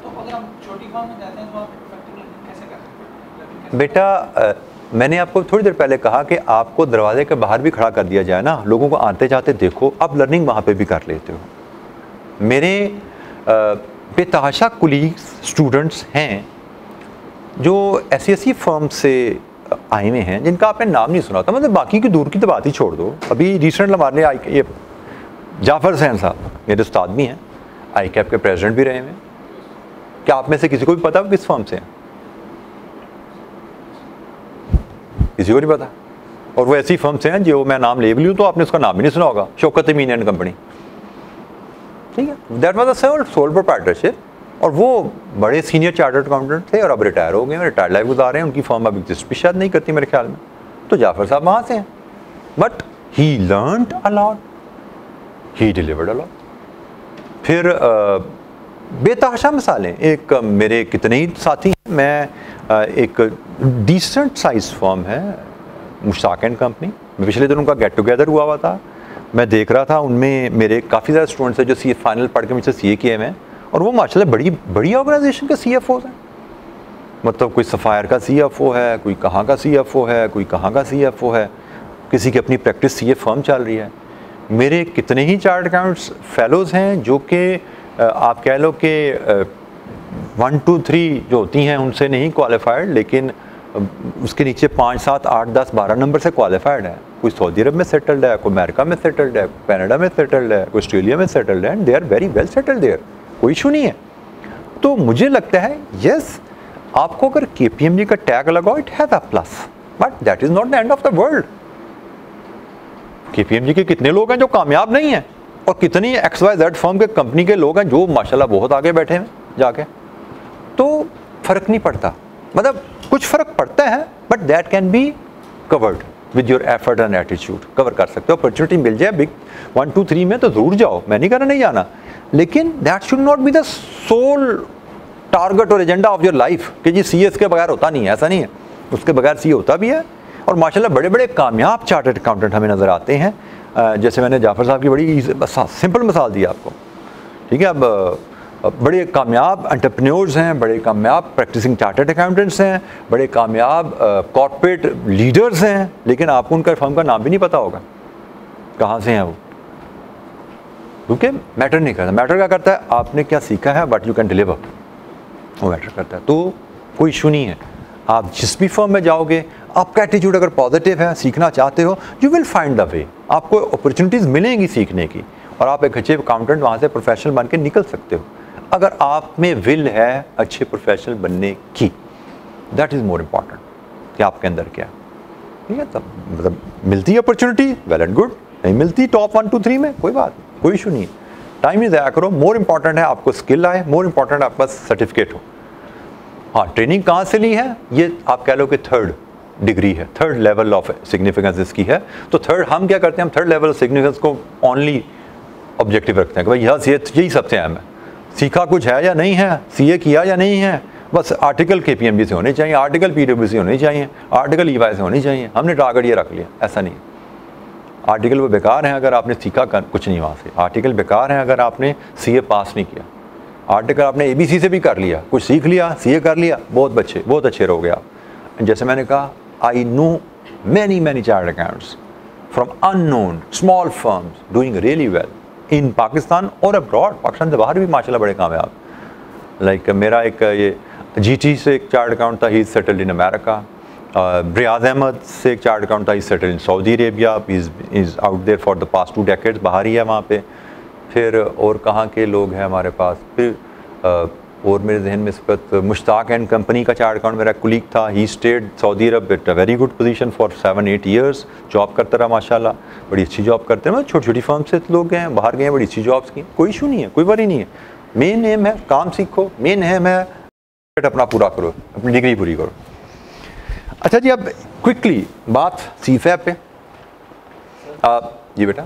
तो अगर हम छोटी फर्म में जाते हैं तो आप इफेक्टिव लर्निंग कैसे कर सकते हैं? बेटा मैंने आपको थोड़ी देर पहले कहा कि आपको दरवाजे के बाहर भी खड़ा कर दिया जाए ना, लोगों को आते जाते देखो, आप लर्निंग वहाँ पे भी कर लेते हो। मेरे बेतहाशा कुलीग्स स्टूडेंट्स हैं जो ऐसी फर्म से आए हुए हैं जिनका आपने नाम नहीं सुना था, मतलब बाकी की दूर की तो बात ही छोड़ दो। अभी रिसेंट हमारे ये जाफर हुसैन साहब मेरे उस्ताद भी हैं, ICAP के प्रेसिडेंट भी रहे हैं। क्या आप में से किसी को भी पता हो किस फर्म से हैं? किसी को नहीं पता। और वो ऐसी फर्म से हैं जो मैं नाम ले भी लूँ तो आपने उसका नाम भी नहीं सुना होगा, शौकत अमीन एंड कंपनी। ठीक है, that was a sole proprietorship, और वो बड़े सीनियर चार्टर्ड अकाउंटेंट थे और अब रिटायर हो गए, रिटायर्ड लाइफ गुजार रहे हैं। उनकी फर्म अभी एग्जिस्ट भी शायद नहीं करती मेरे ख्याल में। तो जाफर साहब वहाँ से हैं, but he learned a lot, he delivered a lot. फिर बेतहाशा मिसालें, एक मेरे कितने ही साथी हैं, मैं एक डिसेंट साइज फर्म है मुश्ताक एंड कंपनी, पिछले दिन उनका गेट टुगेदर हुआ था, मैं देख रहा था, उनमें मेरे काफ़ी ज़्यादा स्टूडेंट्स हैं जो CA फाइनल पढ़ के मुझसे CA किए हैं, और वो माशाल्लाह बड़ी ऑर्गेनाइजेशन के CFOs हैं। मतलब कोई सफ़ायर का CFO है, कोई कहाँ का CFO है, कोई कहाँ का CFO है, किसी की अपनी प्रैक्टिस CA फर्म चल रही है। मेरे कितने ही चार्ट अकाउंट्स फेलोज़ हैं जो कि आप कह लो कि 1 2 3 जो होती हैं उनसे नहीं क्वालिफाइड, लेकिन उसके नीचे 5 7 8 10 12 नंबर से क्वालिफाइड है। कोई सऊदी अरब में सेटल्ड है, कोई अमेरिका में सेटल्ड है, कनाडा में सेटल्ड है, कोई ऑस्ट्रेलिया में सेटल्ड है, and they are very well settled there, कोई इशू नहीं है। तो मुझे लगता है यस, आपको अगर KPMG का टैग लगाओ, it has a plus, but that is not the end of the world. KPMG के कितने लोग हैं जो कामयाब नहीं हैं, और कितनी XYZ फर्म के कंपनी के लोग हैं जो माशाल्लाह बहुत आगे बैठे हैं जाके। तो फ़र्क नहीं पड़ता, मतलब कुछ फ़र्क पड़ता है, but that can be covered with your effort and attitude. Cover कर सकते हो, अपॉर्चुनिटी मिल जाए बिग 1 2 3 में तो ज़रूर जाओ, मैं नहीं कहना नहीं जाना, लेकिन that should not be the sole target और एजेंडा ऑफ योर लाइफ कि जी CS के बगैर होता नहीं है, ऐसा नहीं है, उसके बगैर CA होता भी है। और माशाल्लाह बड़े बड़े कामयाब चार्टर्ड अकाउंटेंट हमें नज़र आते हैं, जैसे मैंने जाफर साहब की बड़ी सिंपल मिसाल दी आपको। ठीक है, अब बड़े कामयाब एंटरप्रेन्योर्स हैं, बड़े कामयाब प्रैक्टिसिंग चार्टर्ड अकाउंटेंट्स हैं, बड़े कामयाब कॉर्पोरेट लीडर्स हैं, लेकिन आपको उनका फर्म का नाम भी नहीं पता होगा कहाँ से हैं वो, क्योंकि मैटर नहीं करता। मैटर क्या करता है, आपने क्या सीखा है, व्हाट यू कैन डिलीवर, वो मैटर करता है। तो कोई इशू नहीं है, आप जिस भी फर्म में जाओगे आपका एटीट्यूड अगर पॉजिटिव है, सीखना चाहते हो, you will find the way, आपको अपॉर्चुनिटीज़ मिलेंगी सीखने की और आप एक अच्छे अकाउंटेंट वहाँ से प्रोफेशनल बन के निकल सकते हो अगर आप में विल है अच्छे प्रोफेशनल बनने की। दैट इज़ मोर इम्पॉर्टेंट कि आपके अंदर क्या है, ठीक है। तब मतलब मिलती है अपॉर्चुनिटी, वेल एंड गुड, नहीं मिलती टॉप 1 2 3 में कोई बात, कोई इशू नहीं है, टाइम ही ज़ाया करो। मोर इम्पॉर्टेंट है आपको स्किल आए, मोर इम्पॉर्टेंट आपके पास सर्टिफिकेट हो। हाँ, ट्रेनिंग कहाँ से ली है, ये आप कह लो कि 3rd डिग्री है, 3rd लेवल ऑफ सिग्निफिकेंस इसकी है। तो थर्ड हम क्या करते हैं, हम 3rd लेवल ऑफ सिग्निफिकेंस को ओनली ऑब्जेक्टिव रखते हैं कि भाई यही सबसे अहम है, सीखा कुछ है या नहीं है, सीए किया या नहीं है, बस आर्टिकल केपीएमबी से होने चाहिए, आर्टिकल पीडब्ल्यू से होने चाहिए, आर्टिकल ईवाई से होनी चाहिए, हमने टारगेट ये रख लिया। ऐसा नहीं, आर्टिकल वो बेकार हैं अगर आपने सीखा कुछ नहीं वहाँ से, आर्टिकल बेकार हैं अगर आपने सीए पास नहीं किया, आर्टिकल आपने एबीसी से भी कर लिया, कुछ सीख लिया, सीए कर लिया, बहुत अच्छे रहोगे आप। जैसे मैंने कहा, I know many chartered accounts from unknown small firms doing really well in Pakistan और अब्रॉड, पाकिस्तान से बाहर भी माशाल्लाह बड़े कामयाब। लाइक मेरा एक ये जीटी से एक चार्ट अकाउंट था, he is settled in America. Riyaz Ahmed से एक चार्ट अकाउंट था, he settled in Saudi Arabia, is out there for the past 2 decades, बाहर ही है वहाँ पे। फिर और कहाँ के लोग हैं हमारे पास, फिर और मेरे जहन में इस वक्त मुश्ताक एंड कंपनी का चार्ट अकाउंट मेरा कुलीग था, he stayed Saudi Arab at a very good position for 7-8 years, job करता रहा माशाल्लाह, बड़ी अच्छी जॉब करते हैं। छोटी छोटी फर्म से लोग हैं, बाहर गए हैं, बड़ी अच्छी जॉब्स की, कोई इशू नहीं है, कोई वरी नहीं है। मेन एम है काम सीखो, मेन एम है अपना पूरा करो, अपनी डिग्री पूरी करो। अच्छा जी, अब क्विकली बात सीफैप पे। जी बेटा,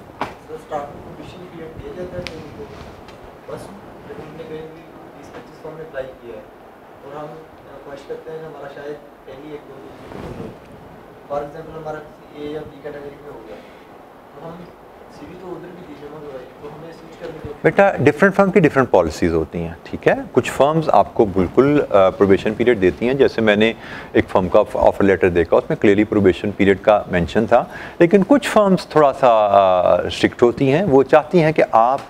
फॉर एग्जांपल हमारा ए या बी कैटेगरी में हो गया तो हम सीवी तो उधर भी दीजिए मगर तो हमें स्विच करने के बेटा डिफरेंट फर्म की डिफरेंट पॉलिसीज़ होती हैं, ठीक है। कुछ फर्म्स आपको बिल्कुल प्रोबेशन पीरियड देती हैं, जैसे मैंने एक फर्म का ऑफर लेटर देखा, उसमें क्लियरली प्रोबेशन पीरियड का मेंशन था। लेकिन कुछ फर्म्स थोड़ा सा स्ट्रिक्ट होती हैं, वो चाहती हैं कि आप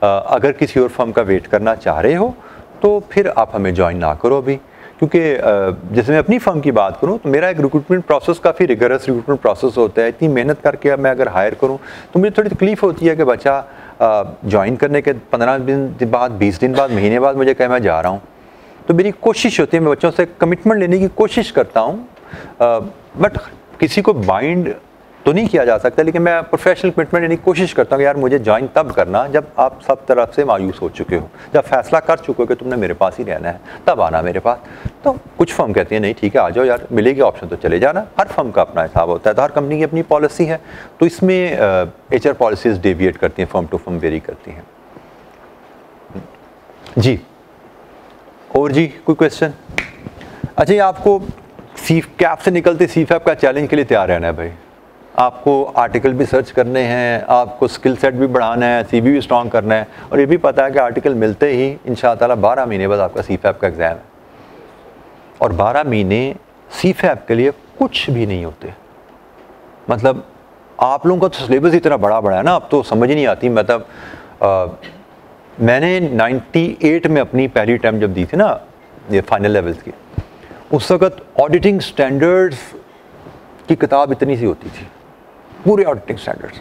अगर किसी और फर्म का वेट करना चाह रहे हो तो फिर आप हमें ज्वाइन ना करो अभी, क्योंकि जैसे मैं अपनी फर्म की बात करूं तो मेरा एक रिक्रूटमेंट प्रोसेस काफ़ी रिगरस रिक्रूटमेंट प्रोसेस होता है। इतनी मेहनत करके मैं अगर हायर करूं तो मुझे थोड़ी तकलीफ़ होती है कि बच्चा ज्वाइन करने के 15 दिन बाद, 20 दिन बाद, महीने बाद मुझे कहे मैं जा रहा हूं। तो मेरी कोशिश होती है, मैं बच्चों से कमिटमेंट लेने की कोशिश करता हूँ, बट किसी को बाइंड तो नहीं किया जा सकता, लेकिन मैं प्रोफेशनल कमिटमेंट लेने की कोशिश करता हूँ कि यार मुझे ज्वाइन तब करना जब आप सब तरफ से मायूस हो चुके हो, जब फैसला कर चुके हो कि तुमने मेरे पास ही रहना है, तब आना मेरे पास। तो कुछ फर्म कहती है नहीं ठीक है आ जाओ यार, मिलेगी ऑप्शन तो चले जाना। हर फर्म का अपना हिसाब होता है, तो हर कंपनी की अपनी पॉलिसी है, तो इसमें HR पॉलिसीज़ डेविएट करती हैं, फर्म टू फर्म वेरी करती हैं। जी और जी कोई क्वेश्चन? अच्छा, ये आपको कैप से निकलते सीफैप का चैलेंज के लिए तैयार रहना है भाई। आपको आर्टिकल भी सर्च करने हैं, आपको स्किल सेट भी बढ़ाना है, CV भी स्ट्रॉन्ग करना है, और ये भी पता है कि आर्टिकल मिलते ही इंशाअल्लाह 12 महीने बाद आपका सीफैप का एग्ज़ाम है। और 12 महीने सीफैप के लिए कुछ भी नहीं होते। मतलब आप लोगों का तो सिलेबस इतना बड़ा है ना, अब तो समझ ही नहीं आती। मतलब मैंने 98 में अपनी पहली अटैम्प्ट जब दी थी ना ये फाइनल लेवल्स की, उस वक़्त ऑडिटिंग स्टैंडर्ड्स की किताब इतनी सी होती थी, पूरे ऑडिटिंग स्टैंडर्ड्स,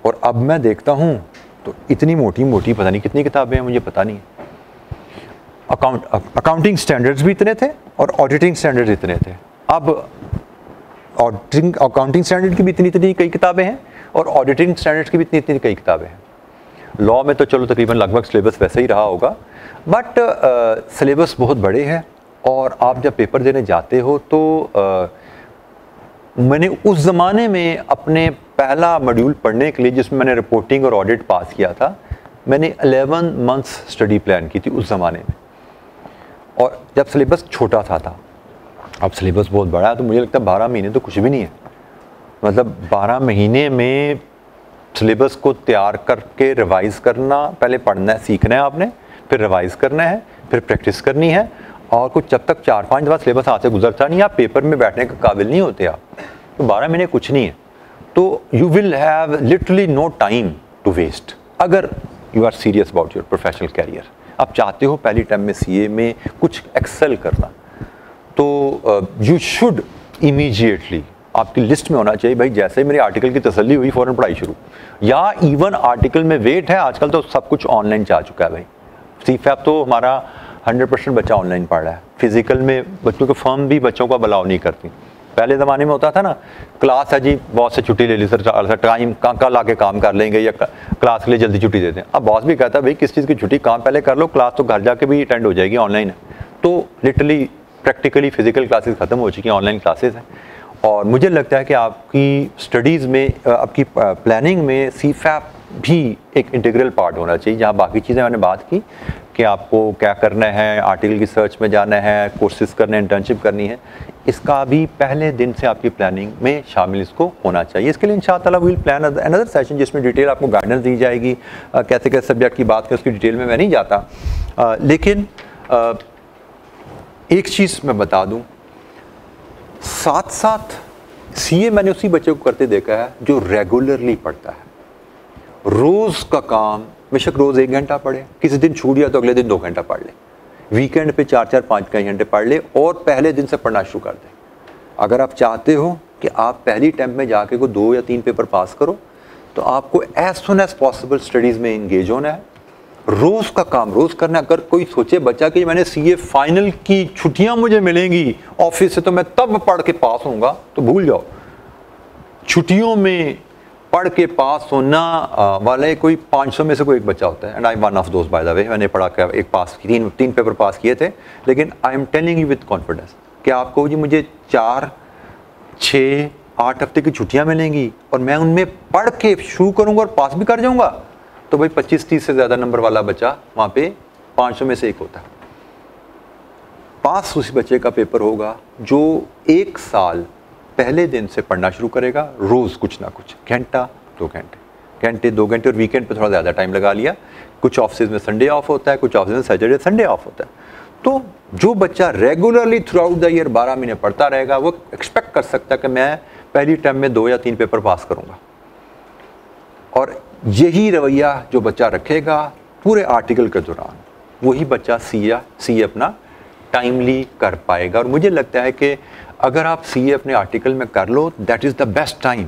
और अब मैं देखता हूँ तो इतनी मोटी मोटी पता नहीं कितनी किताबें हैं, मुझे पता नहीं। अकाउंटिंग स्टैंडर्ड्स भी इतने थे और ऑडिटिंग स्टैंडर्ड्स इतने थे। अब अकाउंटिंग स्टैंडर्ड की भी इतनी कई किताबें हैं और ऑडिटिंग स्टैंडर्ड्स की भी इतनी कई किताबें हैं। लॉ में तो चलो तकरीबन लगभग सिलेबस वैसे ही रहा होगा, बट सिलेबस बहुत बड़े हैं, और आप जब पेपर देने जाते हो तो मैंने उस ज़माने में अपने पहला मॉड्यूल पढ़ने के लिए, जिसमें मैंने रिपोर्टिंग और ऑडिट पास किया था, मैंने 11 मंथ्स स्टडी प्लान की थी उस ज़माने में। और जब सिलेबस छोटा था, अब सिलेबस बहुत बड़ा है, तो मुझे लगता है 12 महीने तो कुछ भी नहीं है। मतलब 12 महीने में सिलेबस को तैयार करके रिवाइज़ करना, पहले पढ़ना है, सीखना है आपने, फिर रिवाइज़ करना है, फिर प्रैक्टिस करनी है, और कुछ जब तक 4-5 दफ़ा सिलेबस हाथ से गुजरता नहीं, आप पेपर में बैठने के काबिल नहीं होते आप। तो 12 महीने कुछ नहीं है, तो you will have literally no time to waste अगर you are serious about your professional career. आप चाहते हो पहली टाइम में CA में कुछ एक्सेल करना, तो यू शुड इमीडिएटली आपकी लिस्ट में होना चाहिए भाई, जैसे ही मेरे आर्टिकल की तसल्ली हुई फ़ौरन पढ़ाई शुरू। या इवन आर्टिकल में वेट है, आजकल तो सब कुछ ऑनलाइन जा चुका है भाई। सीफैप तो हमारा 100% बच्चा ऑनलाइन पढ़ रहा है। फिजिकल में बच्चों के फर्म भी बच्चों को अलाउ नहीं करती। पहले ज़माने में होता था ना, क्लास है जी, बॉस से छुट्टी ले ली सर, टाइम कल आके काम कर लेंगे या क्लास के लिए जल्दी छुट्टी देते हैं। अब बॉस भी कहता है भाई किस चीज़ की छुट्टी, काम पहले कर लो, क्लास तो घर जाके भी अटेंड हो जाएगी, ऑनलाइन है। तो लिटरली प्रैक्टिकली फिजिकल क्लासेस ख़त्म हो चुकी हैं, ऑनलाइन क्लासेस हैं। और मुझे लगता है कि आपकी स्टडीज़ में, आपकी प्लानिंग में सीफैप भी एक इंटीग्रल पार्ट होना चाहिए। जहाँ बाकी चीज़ें मैंने बात की कि आपको क्या करना है, आर्टिकल की सर्च में जाना है, कोर्सेज करने, इंटर्नशिप करनी है, इसका भी पहले दिन से आपकी प्लानिंग में शामिल इसको होना चाहिए। इसके लिए इंशाअल्लाह वील प्लान अनदर सेशन जिसमें डिटेल आपको गाइडेंस दी जाएगी। कैसे कैसे सब्जेक्ट की बात करें उसकी डिटेल में मैं नहीं जाता, लेकिन एक चीज़ मैं बता दूं, साथ साथ सीए मैंने उसी बच्चे को करते देखा है जो रेगुलरली पढ़ता है। रोज़ का काम, बेशक रोज़ 1 घंटा पढ़े, किसी दिन छूट गया तो अगले दिन 2 घंटा पढ़ ले, वीकेंड पे 4-4, 5 घंटे पढ़ ले और पहले दिन से पढ़ना शुरू कर दे। अगर आप चाहते हो कि आप पहली अटेम्प्ट में जाके को 2 या 3 पेपर पास करो, तो आपको as soon as possible studies में इंगेज होना है। रोज़ का काम रोज़ करना। अगर कोई सोचे बच्चा कि मैंने सीए फाइनल की छुट्टियां मुझे मिलेंगी ऑफिस से तो मैं तब पढ़ के पास होऊंगा, तो भूल जाओ। छुट्टियों में पढ़ के पास होना वाले कोई 500 में से कोई एक बच्चा होता है, एंड आई वन ऑफ दोस्त बाय द वे। मैंने पढ़ा के एक पास, 3 पेपर पास किए थे, लेकिन I am telling you with confidence कि आपको जी मुझे 4, 6, 8 हफ्ते की छुट्टियां मिलेंगी और मैं उनमें पढ़ के शुरू करूंगा और पास भी कर जाऊंगा, तो भाई 25-30 से ज़्यादा नंबर वाला बच्चा वहाँ पे 500 में से एक होता है। पास उसी बच्चे का पेपर होगा जो 1 साल पहले दिन से पढ़ना शुरू करेगा, रोज़ कुछ ना कुछ, घंटा 2 घंटे और वीकेंड पे थोड़ा ज़्यादा टाइम लगा लिया। कुछ ऑफिस में संडे ऑफ होता है, कुछ ऑफिस में सैटरडे संडे ऑफ होता है। तो जो बच्चा regularly through out the year 12 महीने पढ़ता रहेगा, वो एक्सपेक्ट कर सकता है कि मैं पहली टर्म में 2 या 3 पेपर पास करूँगा। और यही रवैया जो बच्चा रखेगा पूरे आर्टिकल के दौरान, वही बच्चा सीए अपना टाइमली कर पाएगा। और मुझे लगता है कि अगर आप सीए अपने आर्टिकल में कर लो, that is the best time.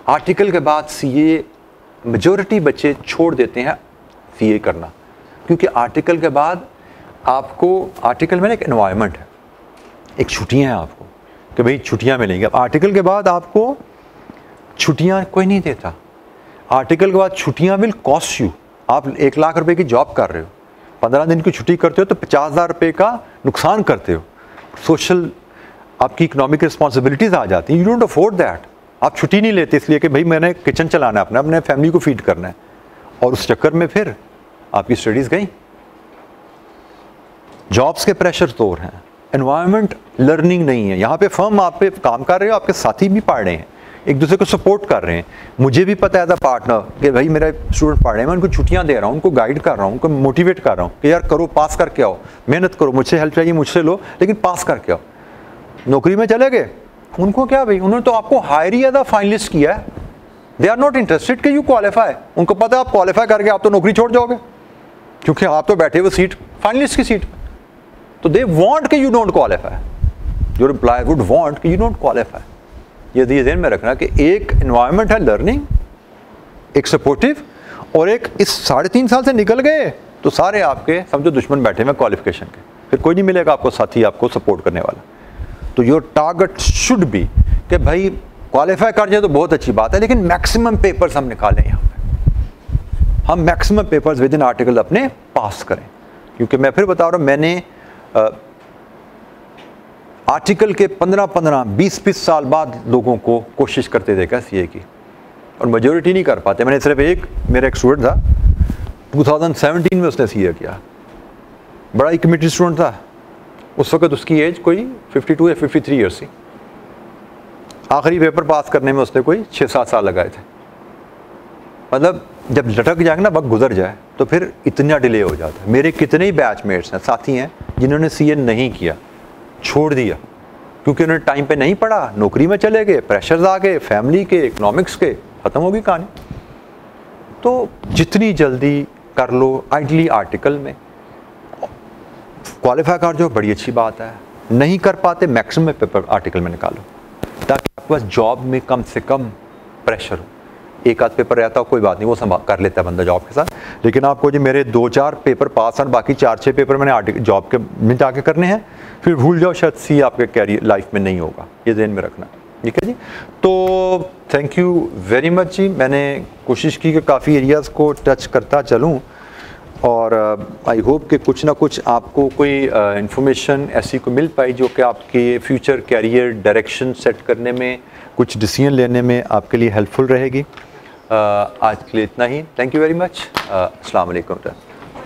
Article के बाद सीए मेजॉरिटी बच्चे छोड़ देते हैं सीए करना, क्योंकि आर्टिकल के बाद आपको, आर्टिकल में एक एनवायरनमेंट है, एक छुट्टियाँ हैं आपको कि भाई छुट्टियाँ मिलेंगी। अब आर्टिकल के बाद आपको छुट्टियाँ कोई नहीं देता। आर्टिकल के बाद छुट्टियाँ विल कॉस्ट यू। आप 1 लाख रुपए की जॉब कर रहे हो, 15 दिन की छुट्टी करते हो तो 50,000 रुपये का नुकसान करते हो। सोशल आपकी इकोनॉमिक रिस्पॉन्सिबिलिटीज़ आ जाती हैं, यू डोंट अफोर्ड दैट। आप छुट्टी नहीं लेते इसलिए कि भाई मैंने किचन चलाना है, अपने फैमिली को फीड करना है, और उस चक्कर में फिर आपकी स्टडीज़ गई। जॉब्स के प्रेशर तो और हैं, एनवायरनमेंट लर्निंग नहीं है। यहाँ पे फर्म आप पे काम कर रहे हो, आपके साथी भी पढ़ रहे हैं, एक दूसरे को सपोर्ट कर रहे हैं। मुझे भी पता है एज अ पार्टनर कि भाई मेरे स्टूडेंट पढ़ रहे हैं, मैं उनको छुट्टियां दे रहा हूँ, उनको गाइड कर रहा हूँ, उनको मोटिवेट कर रहा हूँ कि यार करो, पास करके आओ, मेहनत करो, मुझसे हेल्प चाहिए मुझसे लो, लेकिन पास करके आओ। नौकरी में चले गए, उनको क्या भाई, उन्होंने तो आपको हायर ही एज अ फाइनलिस्ट किया है, दे आर नॉट इंटरेस्टेड कि यू क्वालिफाई। उनको पता है आप क्वालिफाई करके आप तो नौकरी छोड़ जाओगे, क्योंकि आप तो बैठे हुए सीट फाइनलिस्ट की सीट। तो दे वॉन्ट कि you don't qualify, your employer would want कि यू डोंट क्वालिफाई। ये ध्यान में रखना कि एक एनवायरनमेंट है लर्निंग, एक सपोर्टिव, और एक इस 3.5 साल से निकल गए तो सारे आपके समझो दुश्मन बैठे हुए क्वालिफिकेशन के, फिर कोई नहीं मिलेगा आपको साथी आपको सपोर्ट करने वाला। तो योर टारगेट शुड बी कि भाई क्वालिफाई कर जाए तो बहुत अच्छी बात है, लेकिन मैक्सिमम पेपर्स हम निकालें, यहाँ पे हम maximum papers with in article अपने पास करें। क्योंकि मैं फिर बता रहा हूँ, मैंने आर्टिकल के 15-15, 20-20 साल बाद लोगों को कोशिश करते देखा सीए की, और मेजॉरिटी नहीं कर पाते। मैंने सिर्फ मेरा एक स्टूडेंट था 2017 में, उसने सीए किया, बड़ा ही कमिटेड स्टूडेंट था। उस वक्त उसकी एज कोई 52 या 53 ईयर्स थी। आखिरी पेपर पास करने में उसने कोई 6-7 साल लगाए थे। मतलब जब लटक जाए ना, वक्त गुजर जाए, तो फिर इतना डिले हो जाता है। मेरे कितने ही बैचमेट्स हैं, साथी हैं, जिन्होंने सीए नहीं किया, छोड़ दिया, क्योंकि उन्होंने टाइम पे नहीं पढ़ा, नौकरी में चले गए, प्रेशर्स आ गए फैमिली के, इकोनॉमिक्स के, ख़त्म हो गई कहानी। तो जितनी जल्दी कर लो, आइडली आर्टिकल में क्वालिफाई कर जो, बड़ी अच्छी बात है। नहीं कर पाते मैक्सिमम पेपर आर्टिकल में निकालो, ताकि आपके पास जॉब में कम से कम प्रेशर हो। एक आध पेपर रहता हो कोई बात नहीं, वो संभाल कर लेता है बंदा जॉब के साथ, लेकिन आपको जो मेरे 2-4 पेपर पास हैं, बाकी 4-6 पेपर मैंने आर्टिकल जॉब के में जाके करने हैं, फिर भूल जाओ शायद सी आपके कैरियर लाइफ में नहीं होगा, ये ध्यान में रखना। ठीक है जी, तो थैंक यू वेरी मच जी। मैंने कोशिश की कि काफ़ी एरियाज़ को टच करता चलूँ, और आई होप कि कुछ ना कुछ आपको कोई इन्फॉर्मेशन ऐसी को मिल पाई जो कि आपके फ्यूचर कैरियर डायरेक्शन सेट करने में, कुछ डिसीजन लेने में आपके लिए हेल्पफुल रहेगी। आज के लिए इतना ही। Thank you very much. अस्सलाम वालेकुम।